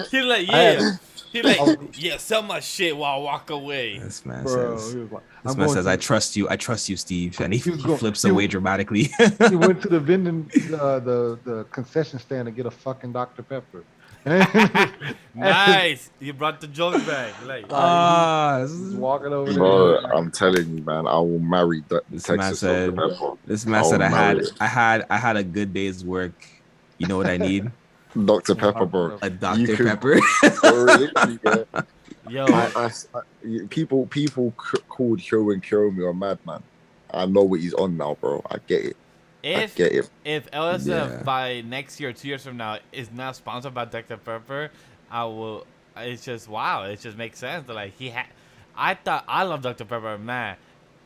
He's like, I had- yeah. He's like, yeah, sell my shit while I walk away. this man Bro, says. he was like, This I'm man going says, to- I trust you, Steve. And he He was going- flips he away was- dramatically. he went to the vending, the concession stand to get a fucking Dr. Pepper. Nice. You brought the joke back. Like, He's walking over there. Bro, I'm telling you, man, I will marry This man Texas said- Dr. Pepper. This man I'll said marry it. I had a good day's work. You know what I need? Dr. Pepper, bro. A You Dr. could- Pepper. Bro, literally, bro. yo, People called Hyo and Kiyomi a madman. I know what he's on now, bro. I get it. I if get it. if LSF Yeah. by next year, 2 years from now, is not sponsored by Dr. Pepper, I will. It's just wow. It just makes sense. Like I thought I love Dr. Pepper, man.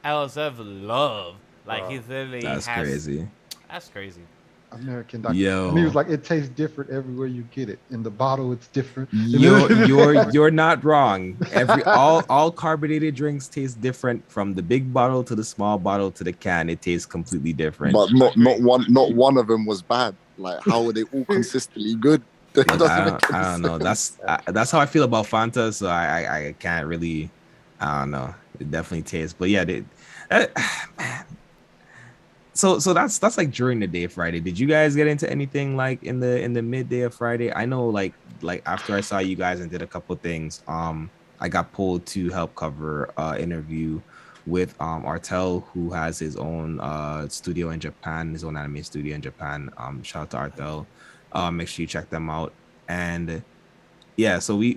LSF love. Like Bro, he literally That's has. crazy. That's crazy. American Dr. Yo. And he was like, it tastes different everywhere you get it. In the bottle, it's different. You're not wrong. All carbonated drinks taste different from the big bottle to the small bottle to the can. It tastes completely different. But not one of them was bad. Like, how are they all consistently good? It But doesn't make I don't know. That's how I feel about Fanta. So I can't really. I don't know. It definitely tastes. But yeah, man. So that's like during the day of Friday. Did you guys get into anything like in the midday of Friday? I know like after I saw you guys and did a couple things, I got pulled to help cover interview with Artel, who has his own studio in Japan, his own anime studio in Japan. Shout out to Artel. Make sure you check them out. And yeah, so I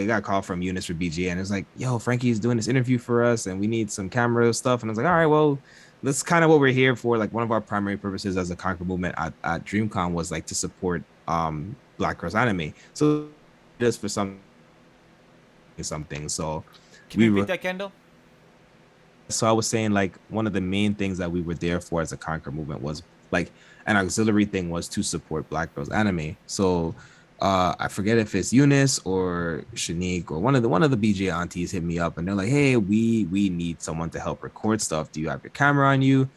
got a call from Eunice for BGA, and it's like, yo, Frankie's doing this interview for us, and we need some camera stuff. And I was like, all right, well, that's kind of what we're here for. Like one of our primary purposes as a Conquer Movement at DreamCon was like to support Black Girls Anime. So just for something. So Can you repeat that, Kendall? I was saying like one of the main things that we were there for as a Conquer Movement was like an auxiliary thing was to support Black Girls Anime. So I forget if it's Eunice or Shanique or one of the BJ aunties hit me up and they're like, hey, we need someone to help record stuff. Do you have your camera on you?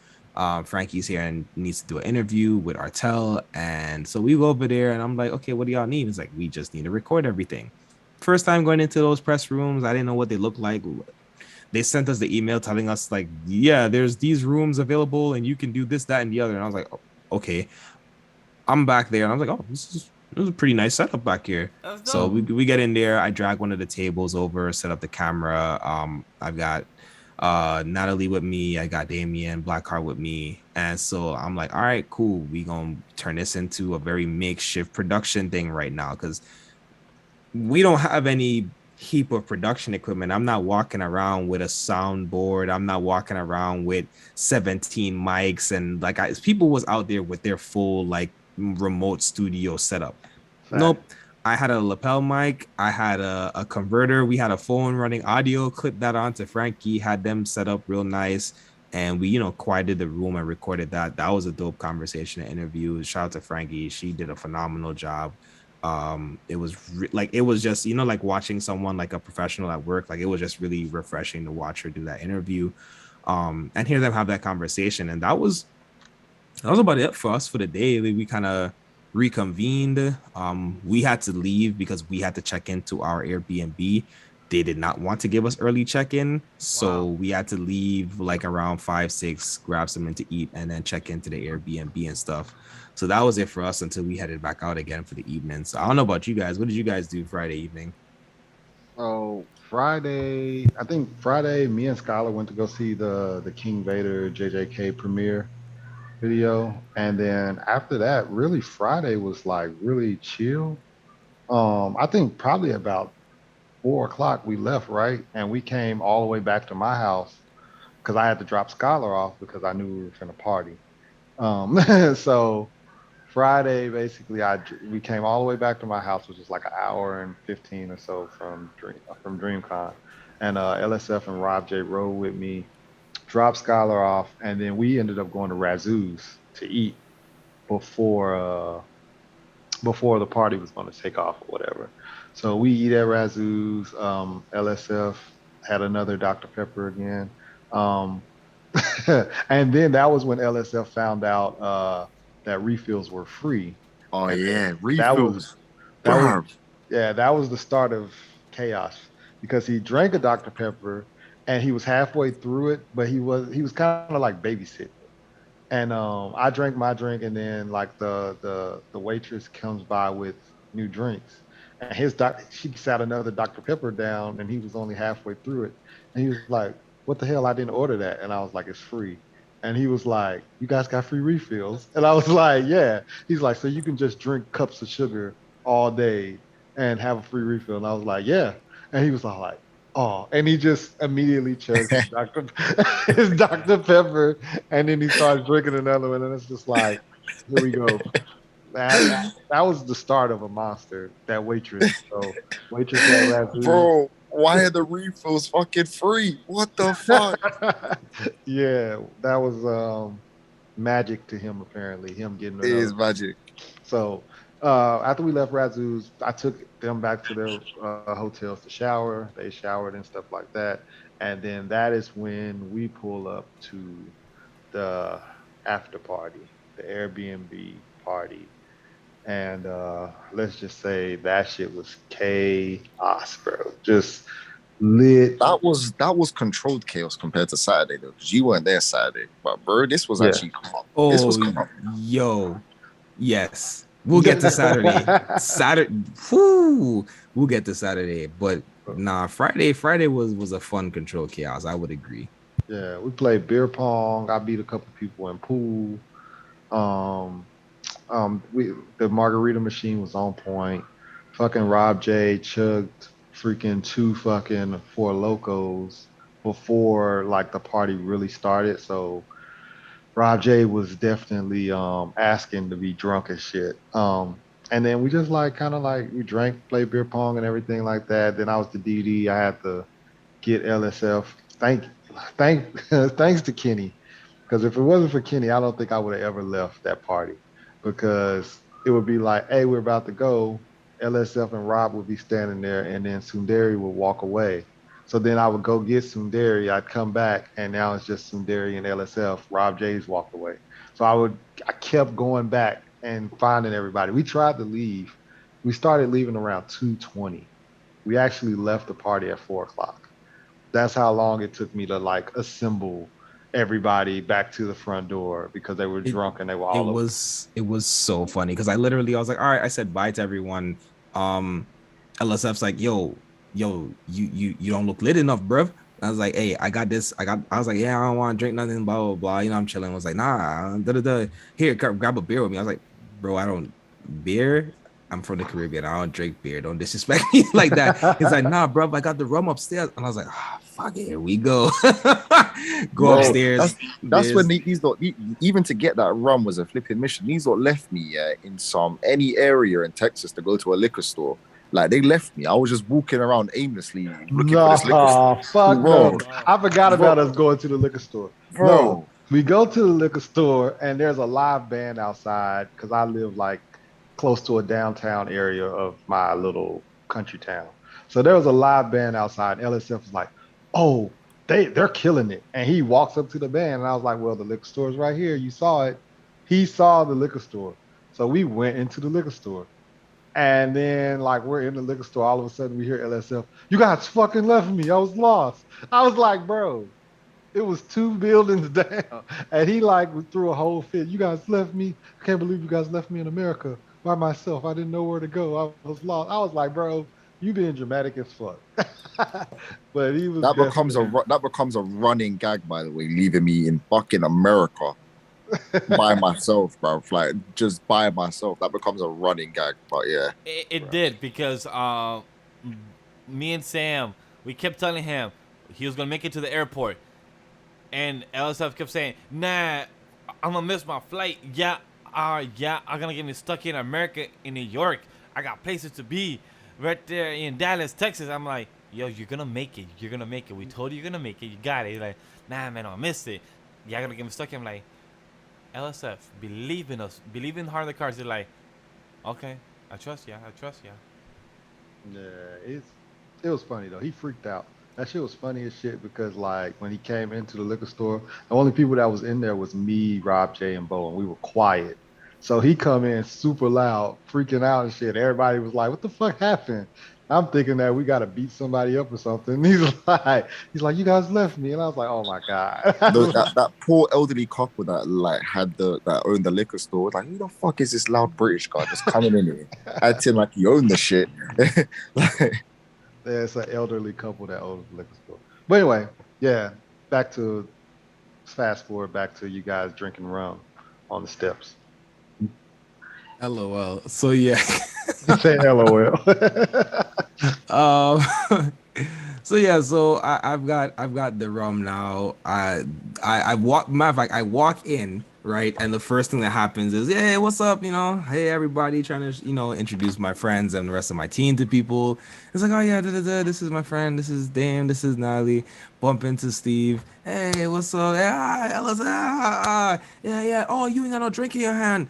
Frankie's here and needs to do an interview with Artel. And so we go over there and I'm like, okay, what do y'all need? It's like, we just need to record everything. First time going into those press rooms, I didn't know what they looked like. They sent us the email telling us like, yeah, there's these rooms available and you can do this, that, and the other. And I was like, oh, okay. I'm back there and I was like, oh, this is a pretty nice setup back here. So we get in there. I drag one of the tables over, set up the camera. I've got Natalie with me. I got Damien Blackheart with me, and so I'm like, all right, cool. We gonna turn this into a very makeshift production thing right now because we don't have any heap of production equipment. I'm not walking around with a soundboard. I'm not walking around with 17 mics and like people was out there with their full like remote studio setup. Nope. I had a lapel mic. I had a converter. We had a phone running audio, clipped that onto Frankie, had them set up real nice. And we, quieted the room and recorded that. That was a dope conversation and interview. Shout out to Frankie. She did a phenomenal job. It was it was just, like watching someone like a professional at work. Like it was just really refreshing to watch her do that interview. And hear them have that conversation. And that was about it for us for the day. We kind of reconvened. We had to leave because we had to check into our Airbnb. They did not want to give us early check-in, so we had to leave like around 5-6, grab something to eat, and then check into the Airbnb and stuff. So that was it for us until we headed back out again for the evening. So I don't know about you guys. What did you guys do Friday evening? So Friday, me and Skylar went to go see the King Vader JJK premiere video, and then after that, really Friday was like really chill. I think probably about 4 o'clock we left, right? And we came all the way back to my house because I had to drop Skylar off because I knew we were finna party. So Friday, basically, we came all the way back to my house, which is like an hour and 15 or so from Dreamcon, and LSF and Rob J rode with me, dropped Skylar off, and then we ended up going to Razoo's to eat before the party was going to take off or whatever. So we eat at Razoo's. LSF had another Dr. Pepper again. And then that was when LSF found out that refills were free. Oh, and yeah, refills. That was the start of chaos because he drank a Dr. Pepper and he was halfway through it, but he was kind of like babysitting. And I drank my drink, and then like the waitress comes by with new drinks, and she sat another Dr. Pepper down, and he was only halfway through it, and he was like, "What the hell? I didn't order that." And I was like, "It's free." And he was like, "You guys got free refills?" And I was like, "Yeah." He's like, "So you can just drink cups of sugar all day and have a free refill?" And I was like, "Yeah." And he was all like, "Oh," and he just immediately chugged his Dr. Pepper, and then he started drinking another one, and it's just like, here we go. That was the start of a monster, that waitress. So waitress at Razoo. Bro, why are the refills fucking free? What the fuck? Yeah, that was magic to him, apparently, him getting It is magic. So after we left Razoo's, I took them back to their hotels to shower. They showered and stuff like that. And then that is when we pull up to the after party, the Airbnb party. And let's just say that shit was chaos, bro. Just lit. That was controlled chaos compared to Saturday though, because you weren't there Saturday. But bro, this was actually calm. This was calm. Yo, yes. We'll get to Saturday. We'll get to Saturday. But nah, Friday was a fun controlled chaos. I would agree. Yeah, we played beer pong. I beat a couple people in pool. The margarita machine was on point. Fucking Rob J chugged freaking 2 fucking Four Locos before like the party really started. So Rob J was definitely asking to be drunk as shit. And then we just we drank, played beer pong and everything like that. Then I was the DD. I had to get LSF. Thanks to Kenny, because if it wasn't for Kenny, I don't think I would have ever left that party, because it would be like, hey, we're about to go. LSF and Rob would be standing there, and then Sundari would walk away. So then I would go get Sundari. I'd come back, and now it's just Sundari and LSF. Rob J's walked away. So I kept going back and finding everybody. We tried to leave. We started leaving around 2:20. We actually left the party at 4 o'clock. That's how long it took me to like assemble everybody back to the front door, because they were drunk and they were all over. It was so funny because I was like, all right, I said bye to everyone. LSF's like, yo, you don't look lit enough, bruv. I was like, hey, I got this. I was like, yeah, I don't want to drink nothing, blah, blah, blah. You know, I'm chilling. I was like, nah, da, da, da. Here, grab a beer with me. I was like, bro, I don't beer. I'm from the Caribbean. I don't drink beer. Don't disrespect me like that. He's like, nah, bro, I got the rum upstairs. And I was like, fuck it, here we go. Go Bro, upstairs. that's when these lot, even to get that rum was a flipping mission. These lot left me in any area in Texas to go to a liquor store. Like they left me. I was just walking around aimlessly looking for this liquor store. Fuck Bro, no. I forgot about us going to the liquor store. Bro. No, we go to the liquor store and there's a live band outside because I live like close to a downtown area of my little country town. So there was a live band outside. LSF was like, oh, they're killing it. And he walks up to the band and I was like, well, the liquor store is right here. You saw it. He saw the liquor store. So we went into the liquor store. And then, like, we're in the liquor store. All of a sudden, we hear LSF. You guys fucking left me. I was lost. I was like, bro, it was 2 buildings down. And he, like, threw a whole fit. You guys left me. I can't believe you guys left me in America by myself. I didn't know where to go. I was lost. I was like, bro, you being dramatic as fuck. But he was. That becomes a running gag, by the way, leaving me in fucking America. By myself, bro. Like just by myself. That becomes a running gag. But yeah. It did because me and Sam, we kept telling him he was gonna make it to the airport. And LSF kept saying, nah, I'm gonna miss my flight. Yeah, I'm gonna get me stuck in America in New York. I got places to be right there in Dallas, Texas. I'm like, yo, you're gonna make it. You're gonna make it. We told you you're gonna make it. You got it. He's like, nah, man, I missed it. Yeah, I'm gonna get me stuck. I'm like, LSF, believe in us. Believe in hard the cards. They're like, okay, I trust ya. Yeah, it was funny though. He freaked out. That shit was funny as shit because like when he came into the liquor store, the only people that was in there was me, Rob, Jay, and Bo, and we were quiet. So he come in super loud, freaking out and shit. Everybody was like, "What the fuck happened?" I'm thinking that we gotta beat somebody up or something. He's like, "You guys left me," and I was like, "Oh my god." that poor elderly couple that like had that owned the liquor store. Like, who the fuck is this loud British guy just coming in here, acting like he owned the shit? Like, Yeah, it's an elderly couple that owns the liquor store. But anyway, yeah, fast forward back to you guys drinking rum on the steps. LOL. So yeah. Say LOL. So yeah, so I've got the rum now. I walk. Matter of fact, I walk in right, and the first thing that happens is, hey, what's up? You know, hey everybody, trying to introduce my friends and the rest of my team to people. It's like, oh yeah, this is my friend, this is Dame, this is Nally. Bump into Steve. Hey, what's up? Yeah. Oh, you ain't got no drink in your hand.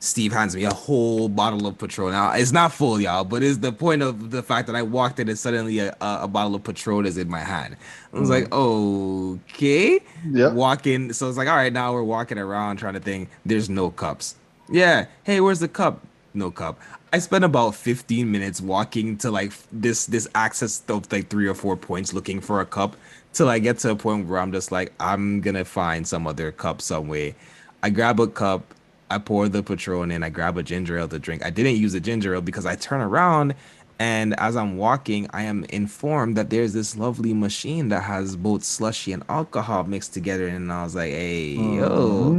Steve hands me a whole bottle of Patron. Now it's not full, y'all, but it's the point of the fact that I walked in and suddenly a bottle of Patron is in my hand. I was like, okay. Yep. Walking. So it's like, all right, now we're walking around trying to think. There's no cups. Yeah. Hey, where's the cup? No cup. I spent about 15 minutes walking to like this access of like 3 or 4 points looking for a cup till I get to a point where I'm just like, I'm gonna find some other cup some way. I grab a cup. I pour the Patron in. I grab a ginger ale to drink. I didn't use the ginger ale because I turn around and as I'm walking, I am informed that there's this lovely machine that has both slushy and alcohol mixed together. And I was like, hey, yo.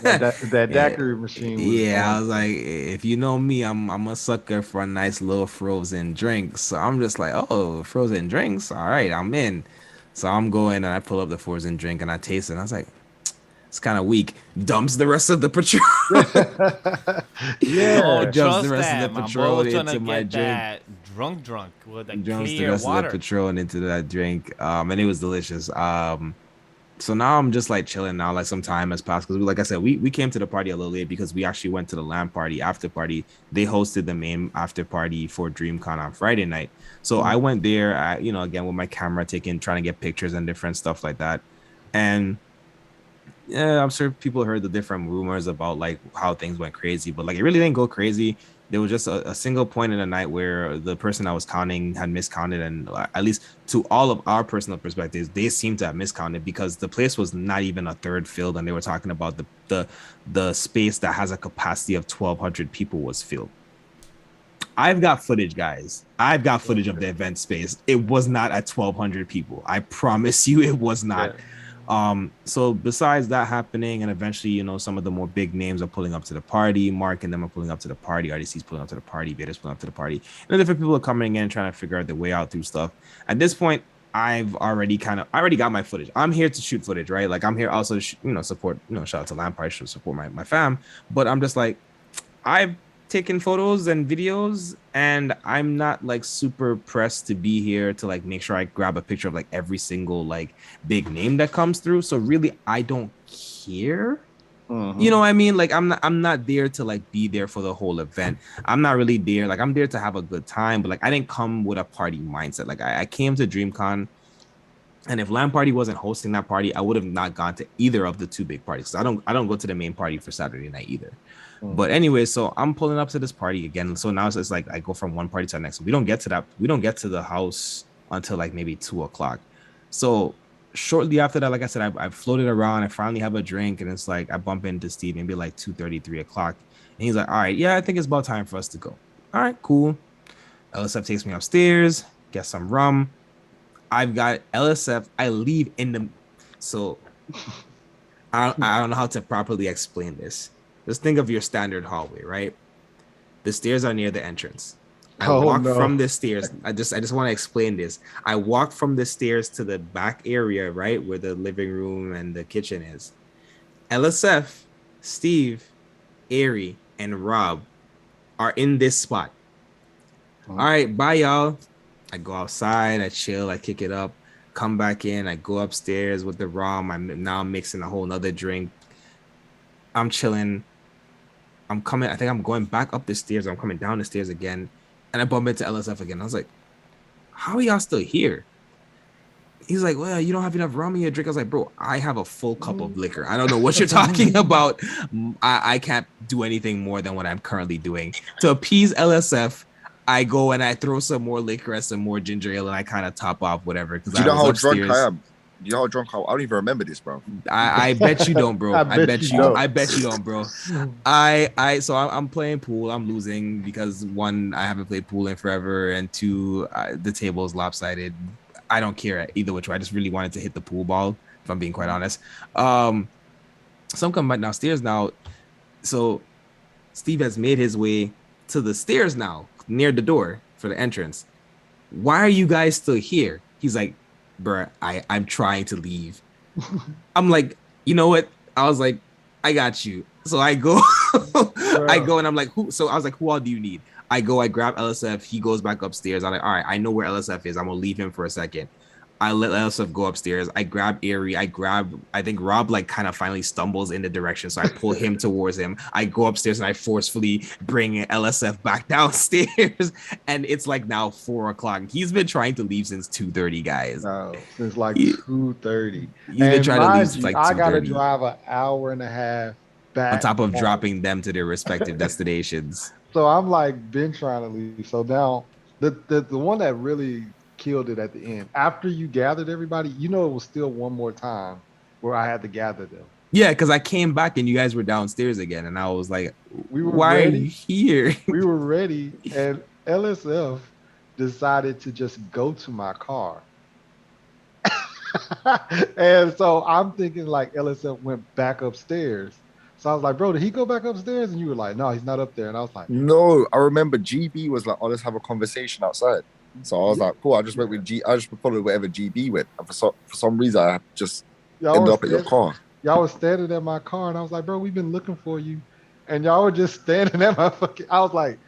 that daiquiri machine. I was like, if you know me, I'm a sucker for a nice little frozen drink. So I'm just like, oh, frozen drinks. All right, I'm in. So I'm going and I pull up the frozen drink and I taste it. And I was like, it's kind of weak. Dumps the rest of the Patron. Dumps the rest of the Patron into my drink. Drunk with a Dumps the clear rest water. of the Patron into that drink. And it was delicious. So now I'm just like chilling now. Like some time has passed because, like I said, we came to the party a little late because we actually went to the LAN party after party. They hosted the main after party for Dreamcon on Friday night. So I went there, again with my camera trying to get pictures and different stuff like that. And yeah, I'm sure people heard the different rumors about like how things went crazy, but like it really didn't go crazy. There was just a single point in the night where the person I was counting had miscounted, and at least to all of our personal perspectives, they seemed to have miscounted because the place was not even a third filled, and they were talking about the space that has a capacity of 1,200 people was filled. I've got footage, guys. I've got footage of the event space. It was not at 1,200 people. I promise you, it was not. So besides that happening, and eventually, you know, some of the more big names are pulling up to the party. Mark and them are pulling up to the party. RDC's pulling up to the party. Beta's pulling up to the party. And different people are coming in trying to figure out their way out through stuff. At this point, I already got my footage. I'm here to shoot footage, right? Like I'm here also to, you know, support, you know, shout out to Lampard, should support my fam. But I'm just like, I've taken photos and videos, and I'm not like super pressed to be here to like make sure I grab a picture of like every single like big name that comes through. So really, I don't care. You know what I mean? Like I'm not there to like be there for the whole event. I'm not really there. Like I'm there to have a good time, but like I didn't come with a party mindset. Like I came to Dreamcon, and if LAN Party wasn't hosting that party, I would have not gone to either of the two big parties. I don't go to the main party for Saturday night either. But anyway, so I'm pulling up to this party again. So now it's like I go from one party to the next. We don't get to that. We don't get to the house until like maybe 2:00. So shortly after that, like I said, I floated around. I finally have a drink, and it's like I bump into Steve maybe like 2:30, 3:00, and he's like, "All right, yeah, I think it's about time for us to go." All right, cool. LSF takes me upstairs, get some rum. I've got LSF. I leave in the so I don't know how to properly explain this. Just think of your standard hallway, right? The stairs are near the entrance. I walk from the stairs. I just want to explain this. I walk from the stairs to the back area, right, where the living room and the kitchen is. LSF, Steve, Ari, and Rob are in this spot. All right, bye y'all. I go outside, I chill, I kick it up, come back in, I go upstairs with the rum. I'm now mixing a whole nother drink. I'm chilling. I'm coming, I think I'm going back up the stairs. I'm coming down the stairs again, and I bump into LSF again. I was like, how are y'all still here? He's like, well, you don't have enough rum in your drink. I was like, bro, I have a full cup of liquor. I don't know what you're talking about. I can't do anything more than what I'm currently doing. To appease LSF, I go and I throw some more liquor and some more ginger ale, and I kind of top off whatever. Do you know how drunk I am? Do you know how drunk I don't even remember this, bro. I bet you don't, bro. I bet you don't, bro. So I'm playing pool. I'm losing because one, I haven't played pool in forever, and two, the table is lopsided. I don't care either which way. I just really wanted to hit the pool ball, if I'm being quite honest. So I'm coming back downstairs now. So Steve has made his way to the stairs now, near the door for the entrance. Why are you guys still here? He's like, bruh, I'm trying to leave. I'm like, you know what? I was like, I got you. So I go, I go and I'm like, who? So I was like, who all do you need? I go, I grab LSF. He goes back upstairs. I'm like, all right, I know where LSF is. I'm gonna leave him for a second. I let LSF go upstairs. I grab Ari. I think Rob like kind of finally stumbles in the direction. So I pull him towards him. I go upstairs and I forcefully bring LSF back downstairs. And it's like now 4:00. He's been trying to leave since 2:30, guys. No, since like 2:30. He's been trying to leave since like 2:30. I gotta drive an hour and a half back. On top of dropping them to their respective destinations. So I'm like been trying to leave. So now the one that really killed it at the end, after you gathered everybody, you know, it was still one more time where I had to gather them. Yeah, because I came back and you guys were downstairs again, and I was like, why are you here? We were ready, and LSF decided to just go to my car. And so I'm thinking like LSF went back upstairs. So I was like, bro, did he go back upstairs? And you were like, no, he's not up there. And I was like, no, I remember GB was like, oh, let's have a conversation outside. So I was like, cool, I just went with I just followed wherever GB went. And for some reason, I just ended up at your car. Y'all was standing at my car, and I was like, bro, we've been looking for you. And y'all were just standing at my fucking, I was like,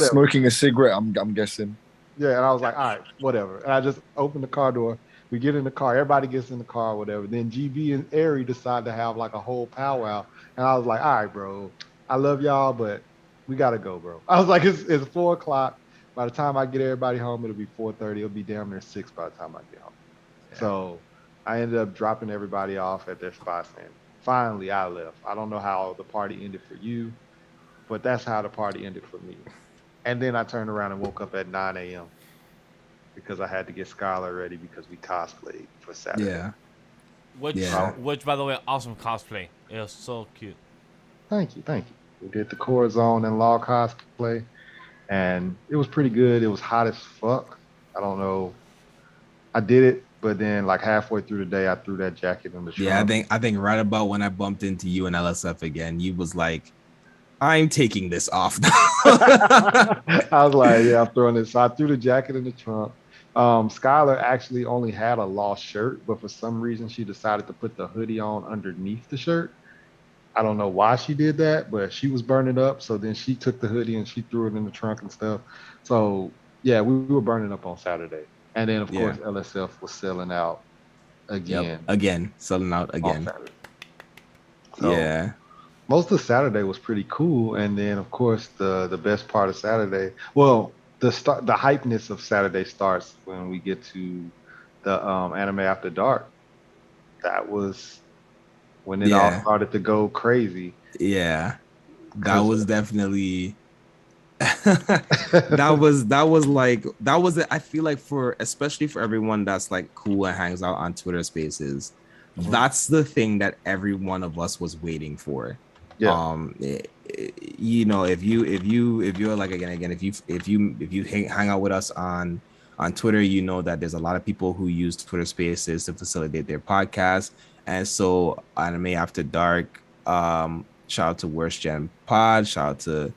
smoking a cigarette, I'm guessing. Yeah, and I was like, all right, whatever. And I just opened the car door. We get in the car. Everybody gets in the car, whatever. Then GB and Ari decide to have like a whole powwow. And I was like, all right, bro, I love y'all, but we got to go, bro. I was like, it's 4:00. By the time I get everybody home, it'll be 4:30. It'll be damn near 6 by the time I get home. Yeah. So I ended up dropping everybody off at their spots, and finally I left. I don't know how the party ended for you, but that's how the party ended for me. And then I turned around and woke up at 9 a.m. because I had to get Skylar ready because we cosplayed for Saturday. Yeah. Which, by the way, awesome cosplay. It was so cute. Thank you. We did the Core Zone and Law cosplay. and it was pretty good. It was hot as fuck. I don't know. I did it, but then like halfway through the day, I threw that jacket in the Yeah, trunk. I think right about when I bumped into you and LSF again, you was like, I'm taking this off now. I was like, yeah, I'm throwing this. So I threw the jacket in the trunk. Skylar actually only had a lost shirt, but for some reason she decided to put the hoodie on underneath the shirt. I don't know why she did that, but she was burning up. So then she took the hoodie and she threw it in the trunk and stuff. So yeah, we were burning up on Saturday. And then of Yeah. course LSF was selling out Yep. again Again, selling out on again. Saturday. So Yeah. most of Saturday was pretty cool. And then of course the best part of Saturday, well, the hypeness of Saturday starts when we get to the anime after dark. That was when it all Yeah. started to go crazy. Yeah. That Cause was definitely that was I feel like for especially for everyone that's like cool and hangs out on Twitter Spaces, Mhm. that's the thing that every one of us was waiting for. Yeah. You know, if you're like again if you hang out with us on Twitter, you know that there's a lot of people who use Twitter Spaces to facilitate their podcast. And so Anime After Dark, shout out to Worst Gen Pod, shout out to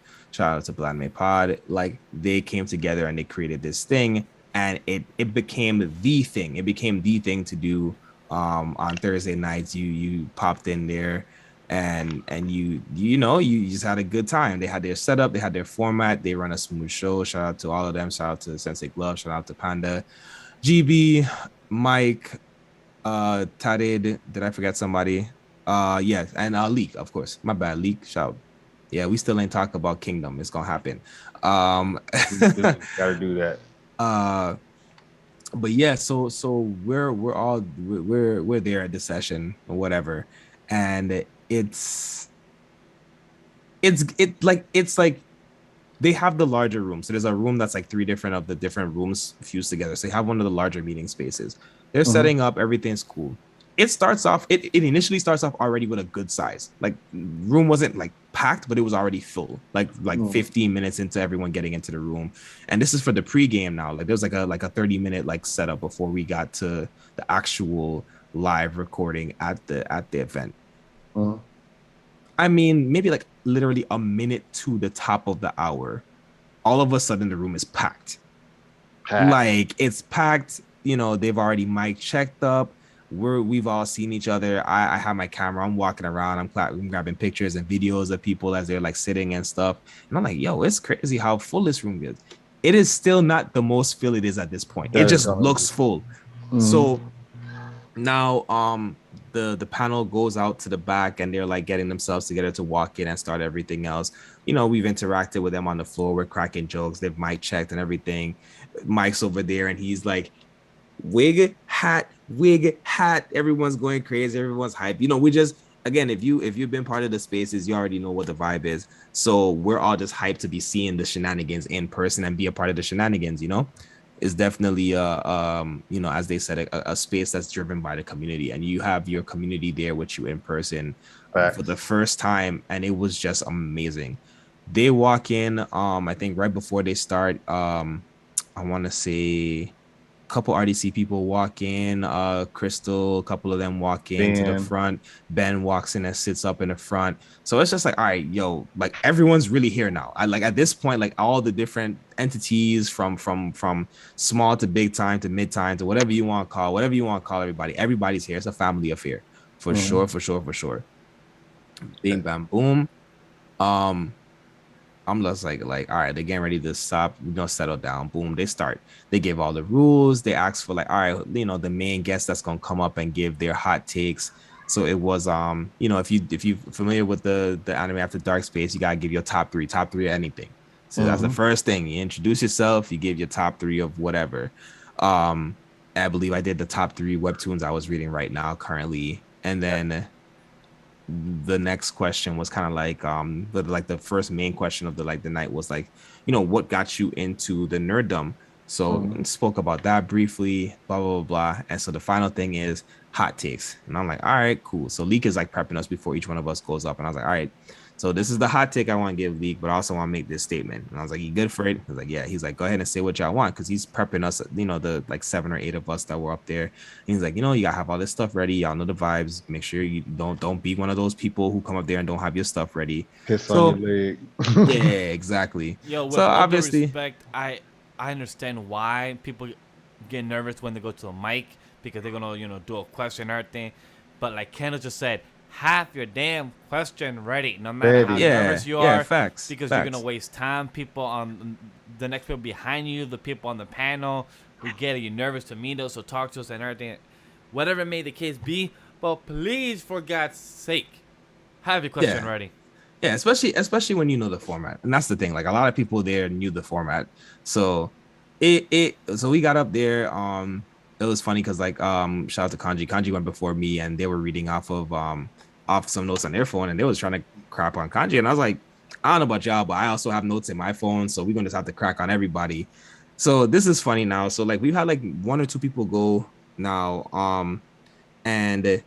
Blandme Pod. Like they came together and they created this thing, and it became the thing. It became the thing to do. On Thursday nights, you popped in there, and you just had a good time. They had their setup, they had their format, they run a smooth show. Shout out to all of them. Shout out to Sensei Glove. Shout out to Panda, GB, Mike, Tate. Did I forget somebody? Yes, and Leak, of course. My bad, Leak. Shout. Yeah, we still ain't talk about Kingdom. It's gonna happen. Gotta do that. uh, but yeah, so we're there at the session or whatever, and it's like they have the larger room. So there's a room that's like three different of the different rooms fused together. So they have one of the larger meeting spaces. They're Mhm. setting up, everything's cool. It initially starts off already with a good size. Like room wasn't like packed, but it was already full. Like Mhm. 15 minutes into everyone getting into the room. And this is for the pregame now. Like there's like a 30-minute like setup before we got to the actual live recording at the event. Mhm. I mean, maybe like literally a minute to the top of the hour, all of a sudden the room is packed. Packed. Like it's packed. You know, they've already mic checked up. We've all seen each other. I have my camera. I'm walking around. I'm grabbing pictures and videos of people as they're like sitting and stuff. And I'm like, yo, it's crazy how full this room is. It is still not the most full it is at this point. It That is just gonna be. looks full. Mhm. So now the panel goes out to the back and they're like getting themselves together to walk in and start everything else. You know, we've interacted with them on the floor. We're cracking jokes. They've mic checked and everything. Mike's over there and he's like, wig hat. Everyone's going crazy. Everyone's hype. You know, we just again, if you've been part of the spaces, you already know what the vibe is. So we're all just hyped to be seeing the shenanigans in person and be a part of the shenanigans. You know, is definitely you know, as they said, a space that's driven by the community, and you have your community there with you in person for the Facts. first time, and it was just amazing. They walk in, I think right before they start, I want to say couple RDC people walk in, Crystal, a couple of them walk in to the Ben. front. Ben walks in and sits up in the front. So it's just like, all right, yo, like everyone's really here now. I like at this point, like all the different entities from small to big time to mid time to whatever you want to call, whatever you want to call everybody. Everybody's here. It's a family affair. For Mhm. sure, for sure, for sure. Bing bam boom. Um, I'm just like, all right, they're getting ready to stop, settle down. Boom, they start. They give all the rules. They ask for like, all right, the main guest that's gonna come up and give their hot takes. So it was, if you familiar with the anime after dark space, you gotta give your top three anything. So that's the Mhm. first thing. You introduce yourself, you give your top three of whatever. Um, I believe I did the top three webtoons I was reading right now currently, and then the next question was kind of like the first main question of the night was like, what got you into the nerddom. So Mhm. spoke about that briefly, blah blah blah blah. And so the final thing is hot takes, and I'm like, all right, cool. So Leak is like prepping us before each one of us goes up, and I was like, all right, So this is the hot take I want to give Leak, but I also want to make this statement. And I was like, you good for it? He was like, yeah. He's like, go ahead and say what y'all want, because he's prepping us, the like 7 or 8 of us that were up there. And he's like, you gotta have all this stuff ready. Y'all know the vibes. Make sure you don't be one of those people who come up there and don't have your stuff ready. Piss on your leg. Yeah, exactly. Yo, with so all due obviously, respect, I understand why people get nervous when they go to a mic, because they're gonna do a question or everything. But like Kendall just said, have your damn question ready, no matter how nervous you are. Facts. Because you're gonna waste time. People on the next people behind you, the people on the panel, we get it. You're nervous to meet us or talk to us and everything, whatever may the case be. But please, for God's sake, have your question ready. Yeah, especially when you know the format, and that's the thing. Like a lot of people there knew the format, so so we got up there. It was funny because like shout out to Kanji. Kanji went before me, and they were reading off some notes on their phone, and they was trying to crap on Kanji, and I was like, I don't know about y'all, but I also have notes in my phone, so we're gonna just have to crack on everybody. So this is funny now. So like we've had like 1 or 2 people go now, and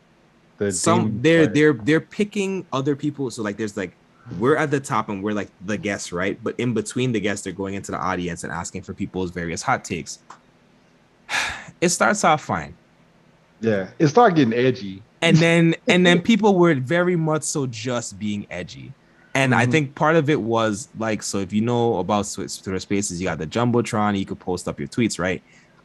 they're picking other people. So like there's like we're at the top and we're like the guests, right? But in between the guests, they're going into the audience and asking for people's various hot takes. It starts off fine. Yeah, it started getting edgy. And then people were very much so just being edgy. And I think part of it was like, so if you know about Twitter Spaces, you got the Jumbotron, you could post up your tweets, right?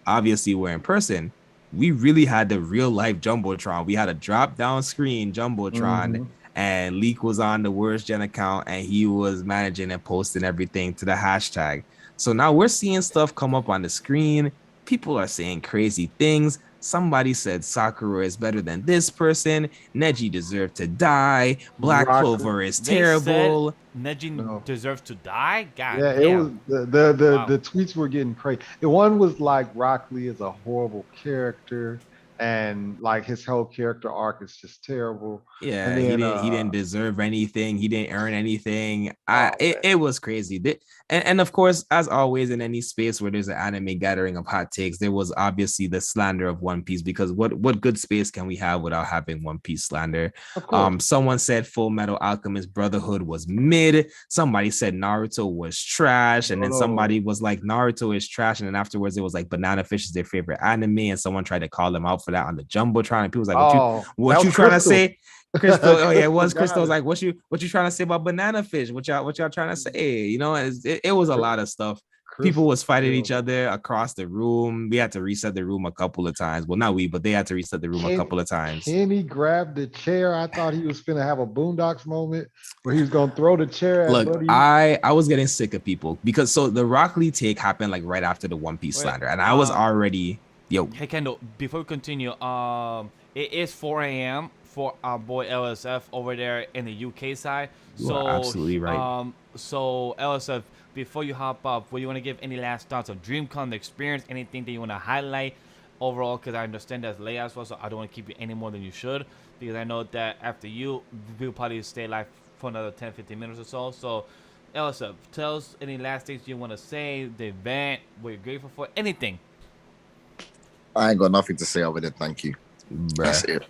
Obviously, we're in person. We really had the real life Jumbotron. We had a drop down screen Jumbotron, and Leak was on the Worst Gen account, and he was managing and posting everything to the hashtag. So now we're seeing stuff come up on the screen. People are saying crazy things. Somebody said Sakura is better than this person. Neji deserved to die. Black Clover is terrible. Neji deserves to die? God yeah, it was the tweets were getting crazy. The one was like Rock Lee is a horrible character, and like his whole character arc is just terrible. Yeah, and then, he didn't deserve anything. He didn't earn anything. It was crazy. And of course, as always in any space where there's an anime gathering of hot takes, there was obviously the slander of One Piece, because what good space can we have without having One Piece slander? Someone said Full Metal Alchemist Brotherhood was mid. Somebody said Naruto was trash, and then somebody was like Naruto is trash, and then afterwards it was like Banana Fish is their favorite anime, and someone tried to call them out for that on the Jumbotron, and people was like, what you trying to say? Crystal, it was Crystal. Was like, what you trying to say about Banana Fish? What y'all trying to say? It was a lot of stuff. People was fighting each other across the room. We had to reset the room a couple of times. Well, not we, but they had to reset the room a couple of times. Kenny grabbed the chair. I thought he was gonna have a Boondocks moment where he was gonna throw the chair at Buddy. I was getting sick of people, because so the Rock Lee take happened like right after the One Piece slander, and I was already Hey Kendall, before we continue, it is 4 a.m. for our boy LSF over there in the UK side. You are absolutely right. So LSF, before you hop up, would you want to give any last thoughts of Dreamcon, the experience, anything that you want to highlight overall? Because I understand that's late as well, so I don't want to keep you any more than you should, because I know that after you, we'll probably stay live for another 10-15 minutes or so. So LSF, tell us any last things you want to say, the event, what you're grateful for, anything. I ain't got nothing to say other than thank you. That's it.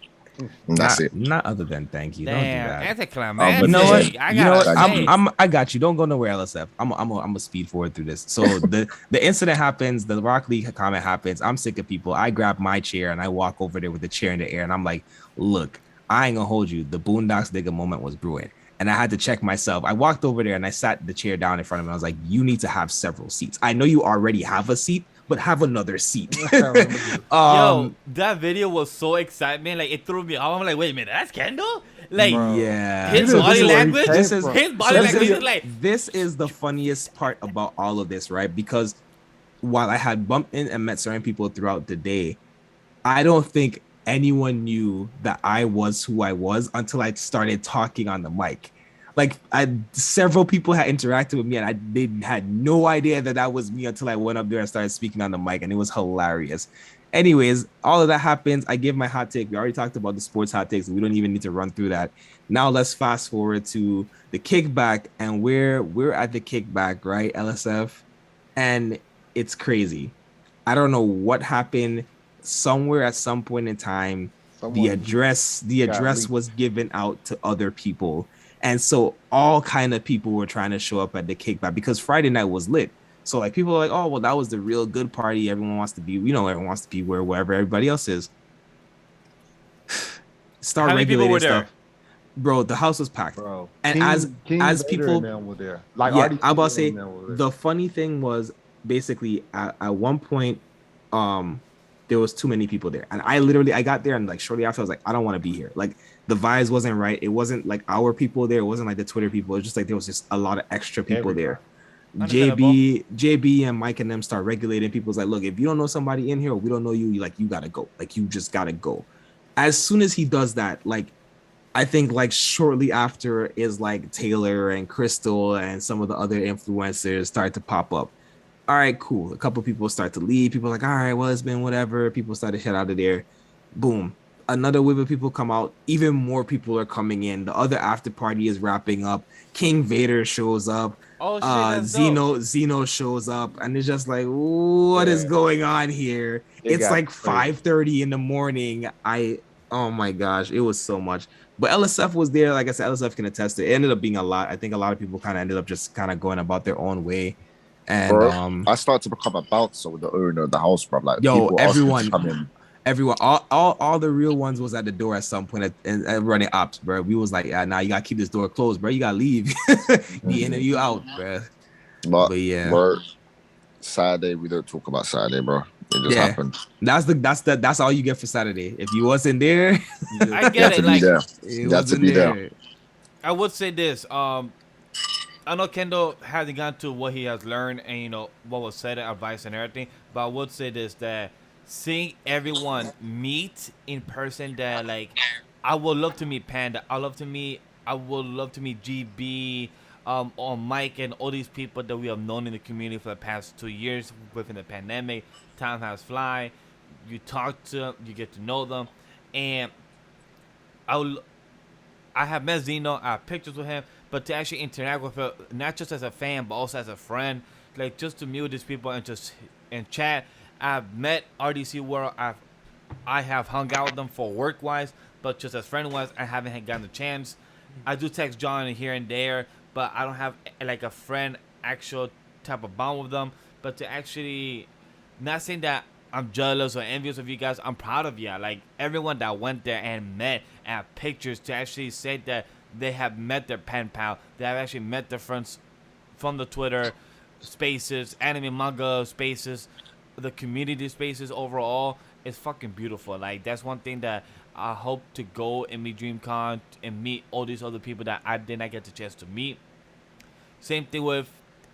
That's it. Not other than thank you. Damn, don't do that. Anticlimactic. You know what? I got you. Don't go nowhere, LSF. I'm a speed forward through this. So the incident happens. The Rock Lee comment happens. I'm sick of people. I grab my chair and I walk over there with the chair in the air, and I'm like, look, I ain't gonna hold you. The Boondocks nigga moment was brewing, and I had to check myself. I walked over there and I sat the chair down in front of him. I was like, you need to have several seats. I know you already have a seat, but have another seat. Yo, that video was so exciting. Like, it threw me off. I'm like, wait a minute, that's Kendall? Like, yeah. His body language. His body language is like. This is the funniest part about all of this, right? Because while I had bumped in and met certain people throughout the day, I don't think anyone knew that I was who I was until I started talking on the mic. Like, several people had interacted with me, and they had no idea that was me until I went up there and started speaking on the mic, and it was hilarious. Anyways, all of that happens. I give my hot take. We already talked about the sports hot takes. We don't even need to run through that. Now let's fast forward to the kickback, and we're at the kickback, right, LSF? And it's crazy. I don't know what happened. Somewhere at some point in time, the address was given out to other people. And so all kind of people were trying to show up at the kickback because Friday night was lit. So like people are like, oh well, that was the real good party. Everyone wants to be, everyone wants to be wherever everybody else is. Start How many people were regulating there? stuff. Bro, the house was packed. Bro, And King as Vader people, and them were there. Like yeah, RDC I'm about to say and them were there. the funny thing was basically at one point, there was too many people there, and I got there and like shortly after I was like, I don't want to be here. Like the vibes wasn't right. It wasn't like our people there. It wasn't like the Twitter people. It was just like there was just a lot of extra people there. JB and Mike and them start regulating. People's like, look, if you don't know somebody in here, or we don't know you, you gotta go. Like you just gotta go. As soon as he does that, like I think like shortly after is like Taylor and Crystal and some of the other influencers start to pop up. All right, cool. A couple people start to leave. People are like, all right, well, it's been whatever. People start to head out of there. Boom. Another wave of people come out. Even more people are coming in. The other after party is wrapping up. King Vader shows up. Oh shit, that's dope. Zeno shows up, and it's just like, what is going on here? It's like 5:30 in the morning. Oh my gosh, it was so much. But LSF was there. Like I said, LSF can attest to it. It ended up being a lot. I think a lot of people kind of ended up just kind of going about their own way. And bro, I started to become a bouncer with the owner of the house, bro. Like, everyone, all the real ones was at the door at some point and running ops, bro. We was like, yeah, nah, you gotta keep this door closed, bro. You gotta leave. The in and you out, bro. But yeah, bro, Saturday we don't talk about Saturday, bro. It just happened. That's all you get for Saturday. If you wasn't there, I get it. Like, you got to be there. I would say this. I know Kendall hasn't gone to what he has learned and what was said, advice and everything. But I would say this, that seeing everyone meet in person, that like I would love to meet Panda. I would love to meet GB, or Mike and all these people that we have known in the community for the past 2 years within the pandemic. Time has fly. You talk to them, you get to know them, and I have met Zeno. I have pictures with him. But to actually interact with her, not just as a fan, but also as a friend, like just to meet with these people and chat. I've met RDC World. I have hung out with them for work wise, but just as friend wise, I haven't gotten the chance. I do text John here and there, but I don't have like a friend actual type of bond with them. But to actually, not saying that I'm jealous or envious of you guys, I'm proud of you. Like everyone that went there and met and have pictures to actually say that they have met their pen pal. They have actually met their friends from the Twitter spaces, anime manga spaces, the community spaces overall. It's fucking beautiful. Like that's one thing that I hope to go and meet Dreamcon and meet all these other people that I did not get the chance to meet. Same thing with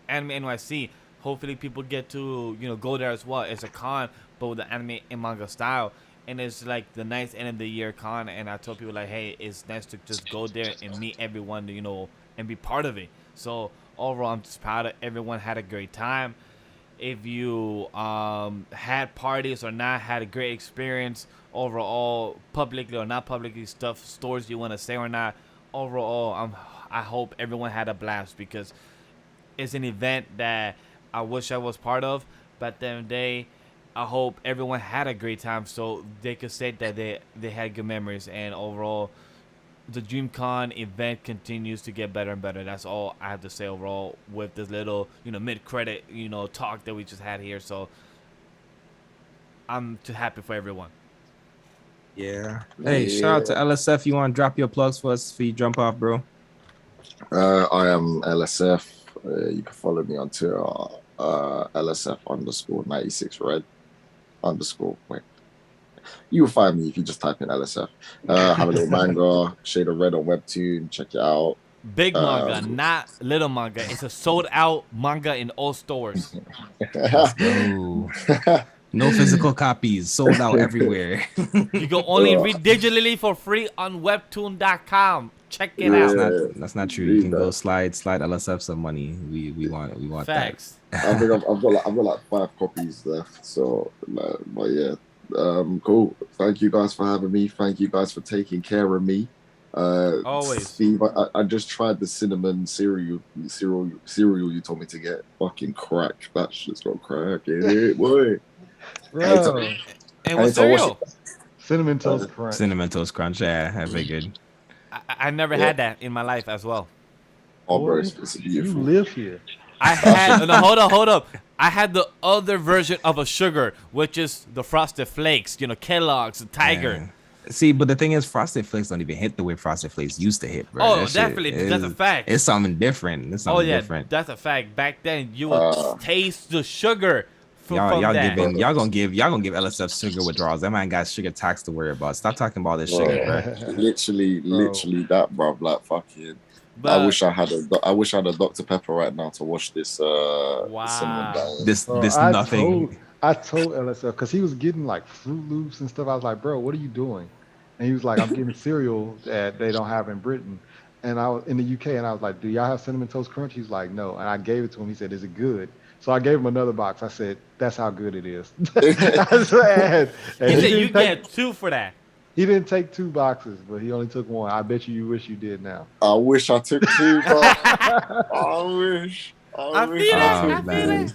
Anime NYC. Hopefully people get to go there as well. It's a con, but with the anime and manga style. And it's like the nice end of the year con, and I told people like, hey, it's nice to just go there and meet everyone, and be part of it. So overall, I'm just proud of everyone had a great time. If you had parties or not, had a great experience overall, publicly or not publicly, stores you want to say or not. Overall, I hope everyone had a blast because it's an event that I wish I was part of, but at the end of the day, I hope everyone had a great time so they could say that they had good memories. And overall, the Dreamcon event continues to get better and better. That's all I have to say overall with this little, mid-credit, talk that we just had here. So I'm too happy for everyone. Yeah. Hey, shout out to LSF. You want to drop your plugs for us before you jump off, bro? I am LSF. You can follow me on Twitter, LSF_96 red _ wait. You will find me if you just type in LSF. Have a little manga, Shade of Red on Webtoon. Check it out. Big manga, not little manga. It's a sold out manga in all stores. No physical copies, sold out everywhere. You can only read digitally for free on webtoon.com. Check it out. That's not true. You can go slide LSF some money. We want facts. That. I've got like 5 copies left. So, but yeah, cool. Thank you guys for having me. Thank you guys for taking care of me. Always. Steve, I just tried the cinnamon cereal you told me to get. Fucking crack. That shit's got crack in it, boy. And what cereal? Cinnamon Toast Crunch. Cinnamon Toast Crunch. Yeah, I figured. I never had that in my life as well. Oh, bro, Boy, it's you beautiful. live here. I had no, hold up. I had the other version of a sugar, which is the Frosted Flakes. You know, Kellogg's, the Tiger. Man. See, but the thing is, Frosted Flakes don't even hit the way Frosted Flakes used to hit, bro. Oh, That shit definitely, that's a fact. It's something different. It's Oh something yeah, different. that's a fact. Back then, you would taste the sugar from Y'all that. y'all gonna give LSF sugar withdrawals. That man got sugar tax to worry about. Stop talking about this sugar, bro. Literally that, bro. Like fucking. But I wish I had a Dr Pepper right now to wash this cinnamon down. This Bro, nothing. I told LSF because he was getting like Fruit Loops and stuff. I was like, bro, what are you doing? And he was like, I'm getting cereal that they don't have in Britain. And I was in the UK, and I was like, do y'all have Cinnamon Toast Crunch? He's like, no. And I gave it to him. He said, is it good? So I gave him another box. I said, that's how good it is. I said, and he said didn't you take- get 2 for that. He didn't take 2 boxes, but he only took 1. I bet you wish you did now. I wish I took 2, bro. I wish. I wish feel it. I I took feel man. it.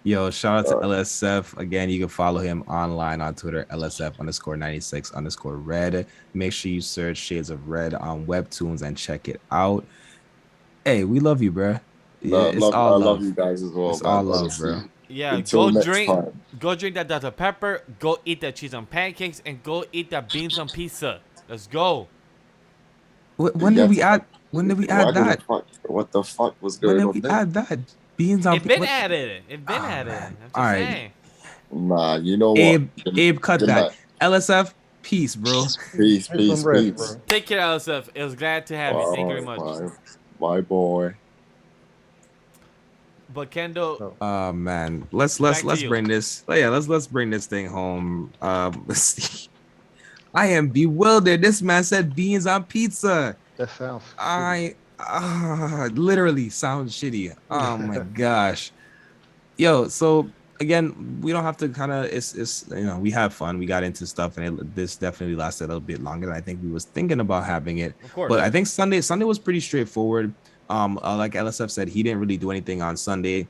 Yo, shout out to LSF. Again, you can follow him online on Twitter, LSF_96_red. Make sure you search Shades of Red on Webtoons and check it out. Hey, we love you, bro. Yeah, it's all I love. love you guys as well. It's man, all love, honestly. bro. Yeah, Until go next drink. time. Go drink that Dr Pepper. Go eat that cheese on pancakes, and go eat that beans on pizza. Let's go. When did we add? When did we add that? What the fuck was When going did on we there? add that? Beans on. It been what- added. It been Oh, added. man. I'm just All right. saying. Nah, you know what? Abe, cut Good that. night. LSF, peace, bro. Peace, Take peace, some rest, peace. bro. Take care, LSF. It was glad to have you. Thank you very much. Bye, boy. But Kendall, Oh man, let's Back to you. bring this. Oh, yeah, let's bring this thing home. I am bewildered. This man said beans on pizza. That sounds. I literally sounds shitty. Oh my gosh. Yo, so again, we don't have to kind of it's we have fun. We got into stuff, and this definitely lasted a little bit longer than I think we was thinking about having it. of course. But I think Sunday was pretty straightforward. Like LSF said, he didn't really do anything on Sunday.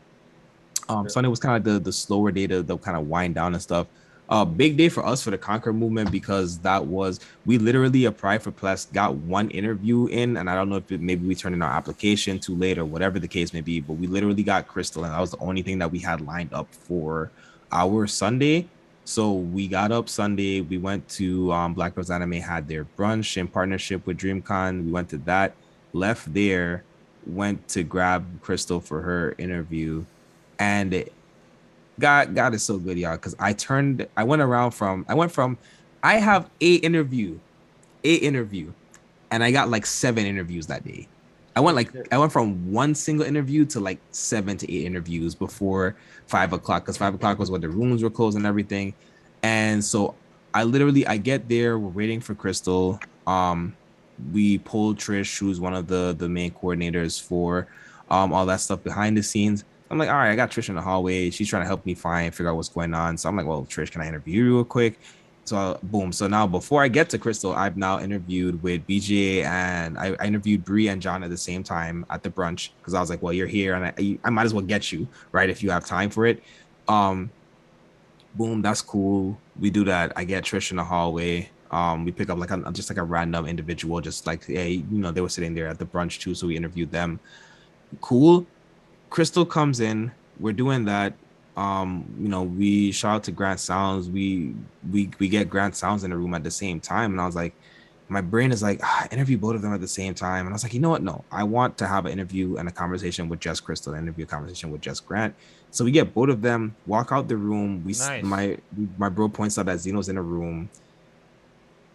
Sunday was kind of the slower day to kind of wind down and stuff. Big day for us for the Conquer movement, because we literally applied for Plus, got 1 interview in, and I don't know if maybe we turned in our application too late or whatever the case may be, but we literally got Crystal, and that was the only thing that we had lined up for our Sunday. So we got up Sunday, we went to Black Girls Anime had their brunch in partnership with Dreamcon. We went to that, left there, went to grab Crystal for her interview, and God is so good, y'all. Because I went from I have a interview, and I got like 7 interviews that day. I went from 1 single interview to like 7 to 8 interviews before 5 o'clock, because 5 o'clock was when the rooms were closed and everything. And so I get there, we're waiting for Crystal. We pulled Trish, who's one of the main coordinators for all that stuff behind the scenes. I'm like, all right, I got Trish in the hallway. She's trying to help me figure out what's going on. So I'm like, well, Trish, can I interview you real quick? So boom. So now before I get to Crystal, I've now interviewed with BJ, and I interviewed Bree and John at the same time at the brunch, because I was like, well, you're here, and I might as well get you, right, if you have time for it. Boom, that's cool. We do that. I get Trish in the hallway. We pick up just a random individual, just like, hey, they were sitting there at the brunch too, so we interviewed them. Cool. Crystal comes in, we're doing that. We shout out to Grant Sounds. We get Grant Sounds in the room at the same time, and I was like, my brain is like, interview both of them at the same time. And I was like, you know what? No, I want to have an interview and a conversation with just Crystal, and interview conversation with just Grant. So we get both of them, walk out the room. Nice. My bro points out that Zeno's in the room.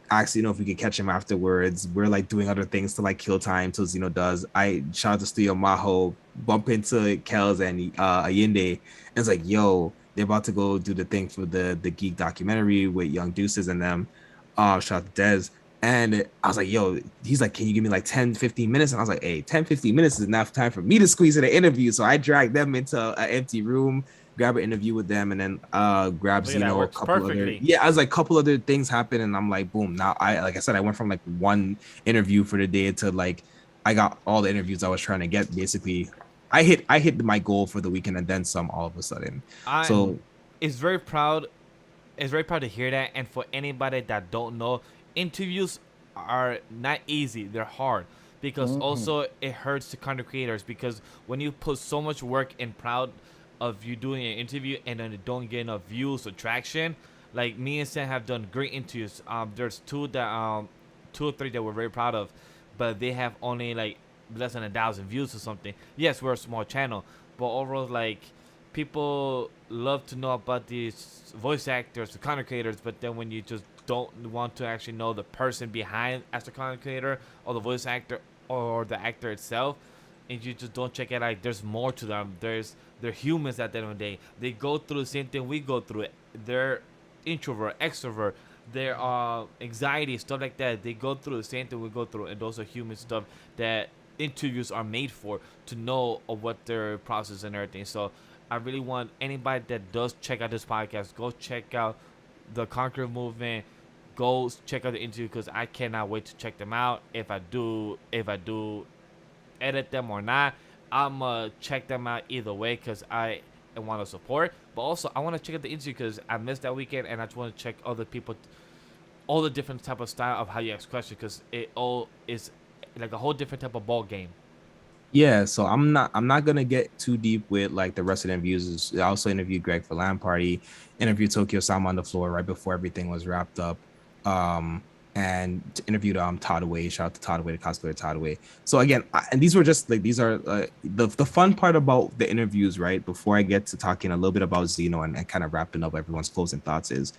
Asked if we could catch him afterwards. We're like doing other things to like kill time till Zeno does. I shout out to Studio Maho, bump into Kels and Allende, and it's like, yo, they're about to go do the thing for the geek documentary with Young Deuces and them. Shout out to Dez. And I was like, yo, he's like, can you give me like 10-15 minutes? And I was like, hey, 10-15 minutes is enough time for me to squeeze in an interview. So I dragged them into an empty room, grab an interview with them, and then grab Zeno, a couple other. Yeah, I was like, couple other things happen, and I'm like, boom. Now like I said, I went from like 1 interview for the day to like I got all the interviews I was trying to get. Basically, I hit my goal for the weekend and then some all of a sudden. It's very proud to hear that. And for anybody that don't know, interviews are not easy. They're hard because Hmm. also it hurts the content creators because when you put so much work and proud of you doing an interview and then you don't get enough views or traction, like me and Sam have done great interviews. There's two or three that we're very proud of, but they have only like less than 1,000 views or something. Yes, we're a small channel, but overall, like people love to know about these voice actors, the content creators, but then when you just don't want to actually know the person behind as the content creator or the voice actor or the actor itself, and you just don't check it out, there's more to them. They're humans at the end of the day. They go through the same thing we go through. They're introvert, extrovert, their anxiety, stuff like that. They go through the same thing we go through, and those are human stuff that interviews are made for, to know of what their process and everything. So I really want anybody that does check out this podcast, go check out the Conquer Movement. Go check out the interview because I cannot wait to check them out. If I do edit them or not, I'ma check them out either way because I want to support. But also I want to check out the interview because I missed that weekend and I just want to check other people, all the different type of style of how you ask questions because it all is like a whole different type of ball game. Yeah, so I'm not gonna get too deep with like the rest of the interviews. I also interviewed Greg for Land Party, interviewed Tokyo Sama on the floor right before everything was wrapped up. And interviewed Todd Away. Shout out to Todd Away, the cosplayer Todd Away. So again, and these were just like these are the fun part about the interviews, right? Before I get to talking a little bit about Xeno and kind of wrapping up everyone's closing thoughts is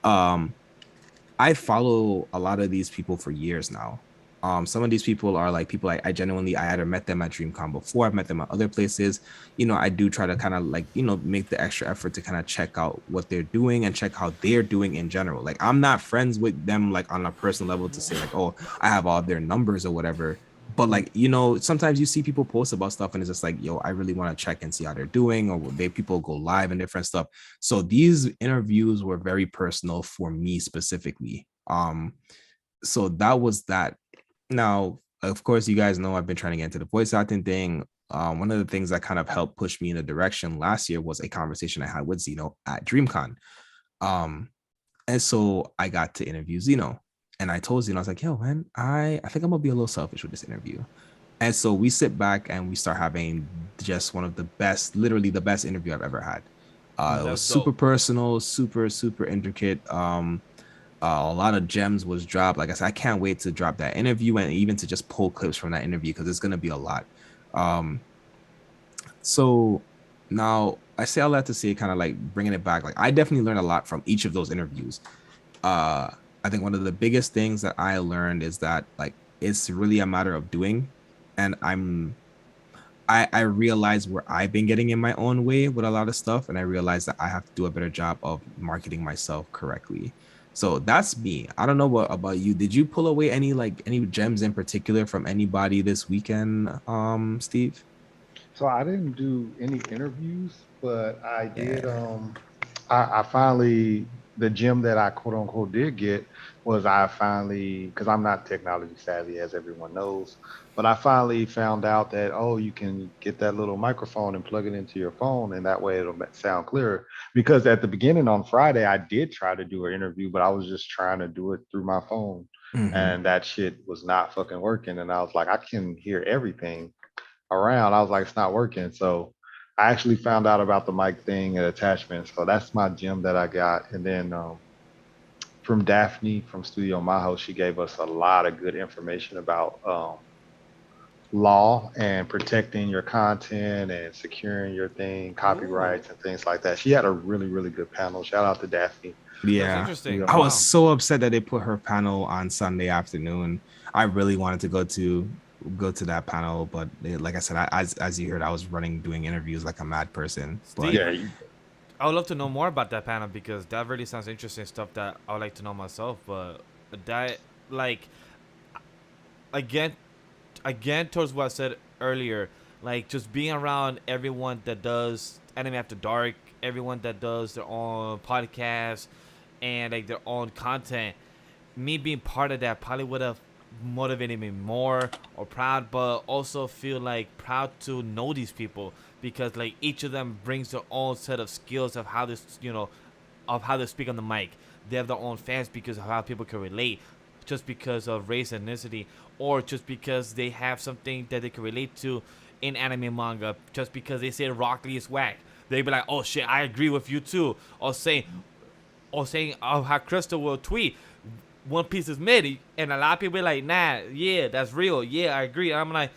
um I follow a lot of these people for years now. Some of these people are like people I genuinely I either met them at Dreamcon before, I've met them at other places. I do try to kind of like, make the extra effort to kind of check out what they're doing and check how they're doing in general. Like I'm not friends with them like on a personal level to say like, oh, I have all their numbers or whatever. But like, sometimes you see people post about stuff and it's just like, yo, I really want to check and see how they're doing, or they people go live and different stuff. So these interviews were very personal for me specifically. So that was that. Now, of course, you guys know I've been trying to get into the voice acting thing. One of the things that kind of helped push me in a direction last year was a conversation I had with Zeno at DreamCon. Um, and so I got to interview Zeno. And I told Zeno, I was like, yo, man, I think I'm gonna be a little selfish with this interview. And so we sit back and we start having just one of the best, literally the best interview I've ever had. It was That's super dope. personal, super, super intricate. A lot of gems was dropped. Like I said, I can't wait to drop that interview and even to just pull clips from that interview because it's gonna be a lot. Um, so now I say all that to say, kind of like bringing it back. Like I definitely learned a lot from each of those interviews. I think one of the biggest things that I learned is that like it's really a matter of doing, and I realize where I've been getting in my own way with a lot of stuff, and I realize that I have to do a better job of marketing myself correctly. So that's me. I don't know what about you. Did you pull away any gems in particular from anybody this weekend, Steve? So I didn't do any interviews, but I did. Yeah. I finally, the gym that I quote unquote did get was I finally, because I'm not technology savvy as everyone knows, but I finally found out that, oh, you can get that little microphone and plug it into your phone, and that way it'll sound clearer. Because at the beginning on Friday, I did try to do an interview, but I was just trying to do it through my phone, Mm-hmm. and that shit was not fucking working. And I was like, I can hear everything around. I was like, it's not working. So I actually found out about the mic thing and attachment. So that's my gym that I got. And then from Daphne from Studio Maho, she gave us a lot of good information about law and protecting your content and securing your thing, Ooh, copyrights and things like that. She had a really, really good panel. Shout out to Daphne. that's Yeah. interesting. Studio I was Maho. Wow. so upset that they put her panel on Sunday afternoon. I really wanted to go to that panel, but like I said, as you heard, I was running doing interviews like a mad person. But Steve, Yeah, I would love to know more about that panel because that really sounds interesting stuff that I would like to know myself. But that, like, again, again, towards what I said earlier, like just being around everyone that does anime after dark, everyone that does their own podcast and like their own content, me being part of that probably would have motivated me more or proud, but also feel like proud to know these people because like each of them brings their own set of skills of how this, of how they speak on the mic. They have their own fans because of how people can relate just because of race, ethnicity, or just because they have something that they can relate to in anime and manga. Just because they say Rock Lee is whack, they be like, oh shit, I agree with you too. Or saying how Crystal will tweet, One Piece is mid, and a lot of people be like, nah, yeah, that's real, yeah, I agree. I'm like,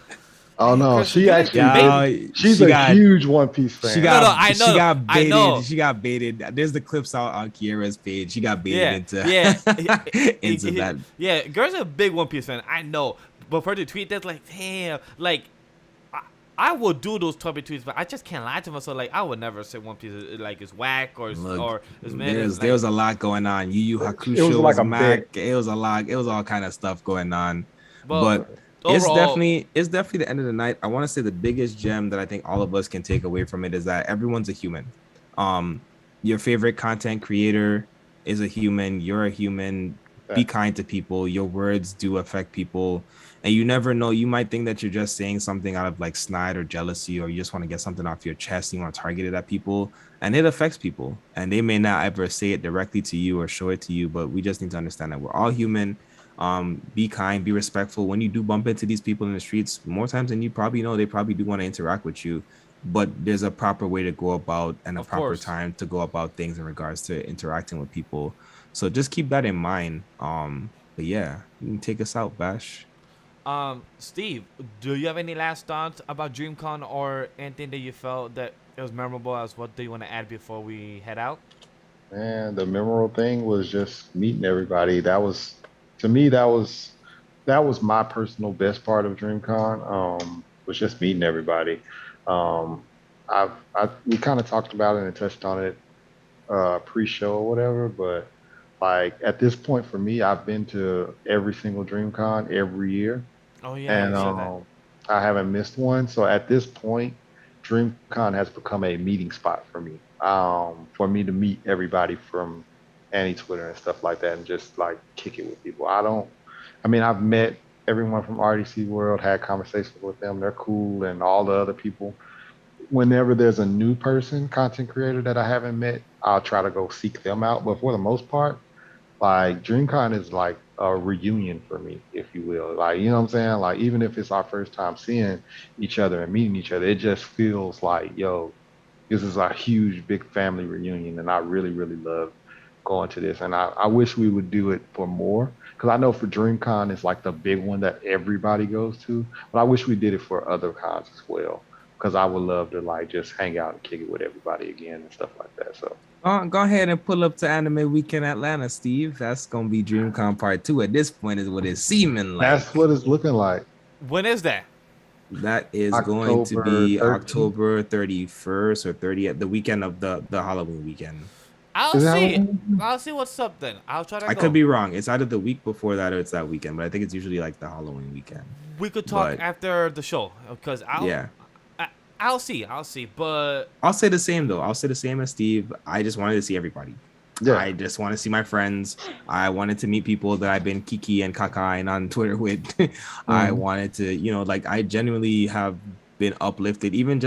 Oh damn, no, Crystal, she you didn't actually bait. she's she a got huge One Piece fan. No, no, I she know, got I baited. know. She got baited. There's the clips out on Kiera's page. She got baited Yeah, into yeah, into that. yeah. Girl's a big One Piece fan, I know. But for her to tweet that, like, damn, like, I will do those Tubby tweets, but I just can't lie to myself. Like, I would never say One Piece is whack or Look, is mid. there was a lot going on. Yu Yu It was Hakusho like was a Mac. bit. It was a lot. It was all kind of stuff going on. But But overall, it's definitely the end of the night. I want to say the biggest gem that I think all of us can take away from it is that everyone's a human. Um, your favorite content creator is a human. You're a human. Be kind to people. Your words do affect people. And you never know. You might think that you're just saying something out of like snide or jealousy, or you just want to get something off your chest. And you want to target it at people, and it affects people. And they may not ever say it directly to you or show it to you, but we just need to understand that we're all human. Be kind, be respectful. When you do bump into these people in the streets, more times than you probably know, they probably do want to interact with you. But there's a proper way to go about and a of proper course. time to go about things in regards to interacting with people. So just keep that in mind. But yeah, you can take us out, Bash. Steve, do you have any last thoughts about DreamCon or anything that you felt that it was memorable? As what do you want to add before we head out? And the memorable thing was just meeting everybody. That was, to me, that was my personal best part of DreamCon. Was just meeting everybody. Um, we kind of talked about it and touched on it pre-show or whatever, but like at this point for me, I've been to every single DreamCon every year, Oh yeah, and you said that. I haven't missed one. So at this point, DreamCon has become a meeting spot for me to meet everybody from Annie Twitter and stuff like that, and just like kick it with people. I mean, I've met everyone from RDC World, had conversations with them. They're cool, and all the other people. Whenever there's a new person, content creator that I haven't met, I'll try to go seek them out. But for the most part, like DreamCon is like a reunion for me, if you will. Like, you know what I'm saying? Like, even if it's our first time seeing each other and meeting each other, it just feels like, yo, this is a huge, big family reunion. And I really, really love going to this. And I wish we would do it for more. Because I know for DreamCon, it's like the big one that everybody goes to. But I wish we did it for other cons as well. Because I would love to like just hang out and kick it with everybody again and stuff like that. So Go ahead and pull up to Anime Weekend Atlanta, Steve. That's gonna be DreamCon Part 2. At this point, is what it's seeming like. that's what it's looking like. When is that? That is going to October be 13th. October 31st or 30th, the weekend of the Halloween weekend. I'll Is that see. Halloween? I'll see what's up then. I'll try to I go. could be wrong. It's either the week before that or it's that weekend, but I think it's usually like the Halloween weekend. We could talk But after the show because yeah, I'll see. But I'll say the same though. I'll say the same as Steve. I just wanted to see everybody. Yeah. I just want to see my friends. I wanted to meet people that I've been Kiki and Kaka and on Twitter with. I wanted to, like I genuinely have been uplifted, even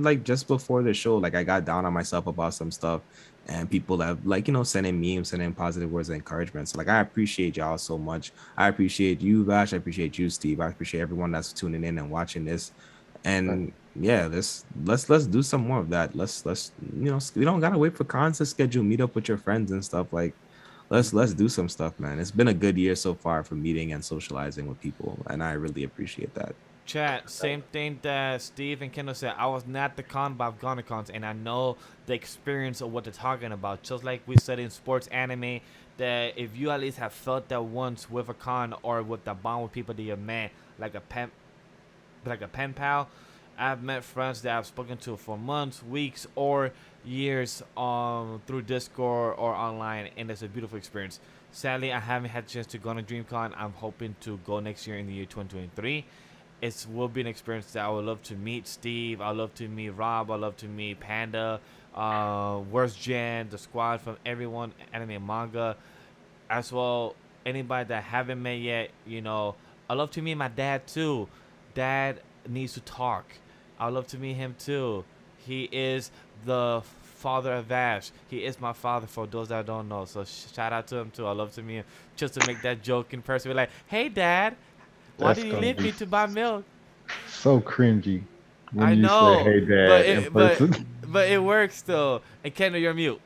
like just before the show. Like I got down on myself about some stuff, and people have like sending memes, sending positive words of encouragement. So like I appreciate y'all so much. I appreciate you, Vash. I appreciate you, Steve. I appreciate everyone that's tuning in and watching this. And yeah, let's do some more of that. Let's we don't gotta wait for cons to schedule. Meet up with your friends and stuff. Like let's do some stuff, man. It's been a good year so far for meeting and socializing with people, and I really appreciate that. chat, same thing that Steve and Kendall said. I was not the con, but I've gone to cons, and I know the experience of what they're talking about. Just like we said in sports anime, that if you at least have felt that once with a con or with the bond with people that you met, like a pen pal. I've met friends that I've spoken to for months, weeks, or years through Discord or online, and it's a beautiful experience. Sadly, I haven't had a chance to go on a DreamCon. I'm hoping to go next year in the year 2023. It will be an experience that I would love to meet Steve. I would love to meet Rob. I would love to meet Panda, Worst Gen, the squad from everyone, anime and manga, as well. Anybody that I haven't met yet, I love to meet my dad too. Dad needs to talk. I'd love to meet him too. He is the father of Ash. He is my father for those that don't know. So shout out to him too. I love to meet him. Just to make that joke in person. Be like, hey dad, why That's did you gonna leave be me to buy milk? so cringy when I you say, know, "Hey, but Dad," in it, but person. but it works though. And Kendall, you're mute.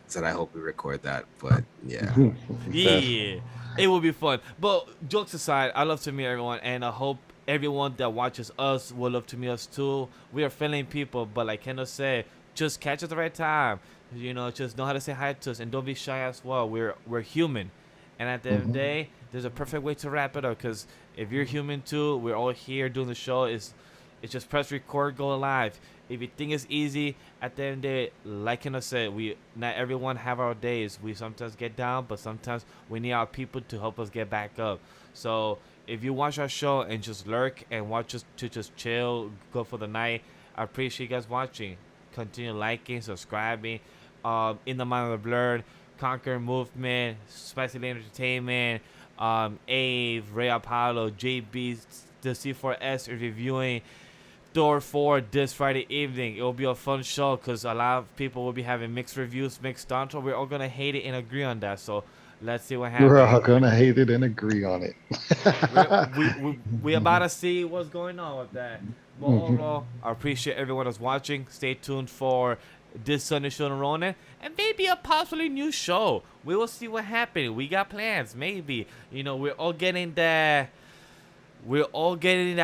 Said I hope we record that, but yeah. That's Yeah, it will be fun. But jokes aside, I love to meet everyone, and I hope everyone that watches us will love to meet us too. We are friendly people, but like Kendall said, just catch at the right time. You know, just know how to say hi to us, and don't be shy as well. We're human, and at the end of the Mhm. day, there's a perfect way to wrap it up. Cause if you're human too, we're all here doing the show. It's just press record, go live. If you think it's easy, at the end of the day, like Kendall said, we not everyone have our days. We sometimes get down, but sometimes we need our people to help us get back up. So if you watch our show and just lurk and watch us to just chill, go for the night, I appreciate you guys watching. Continue liking, subscribing. In the mind of the Blerd, Conquer Movement, Spicy Lane Entertainment, Ave, Ray Apollo, JB, the C4S is reviewing Thor 4 this Friday evening. It will be a fun show because a lot of people will be having mixed reviews, mixed on. So we're all gonna hate it and agree on that. So let's see what We're happens. all gonna hate it and agree on it. We about to see what's going on with that. But Mhm. overall, I appreciate everyone that's watching. Stay tuned for this Sunday show on Ronin and maybe a possibly new show. We will see what happens. We got plans, maybe. You know, we're all getting that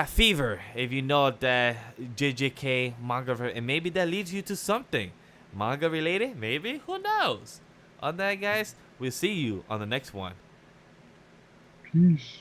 fever, if you know that JJK manga, and maybe that leads you to something manga related. Maybe, who knows? On that, guys, we'll see you on the next one. Peace.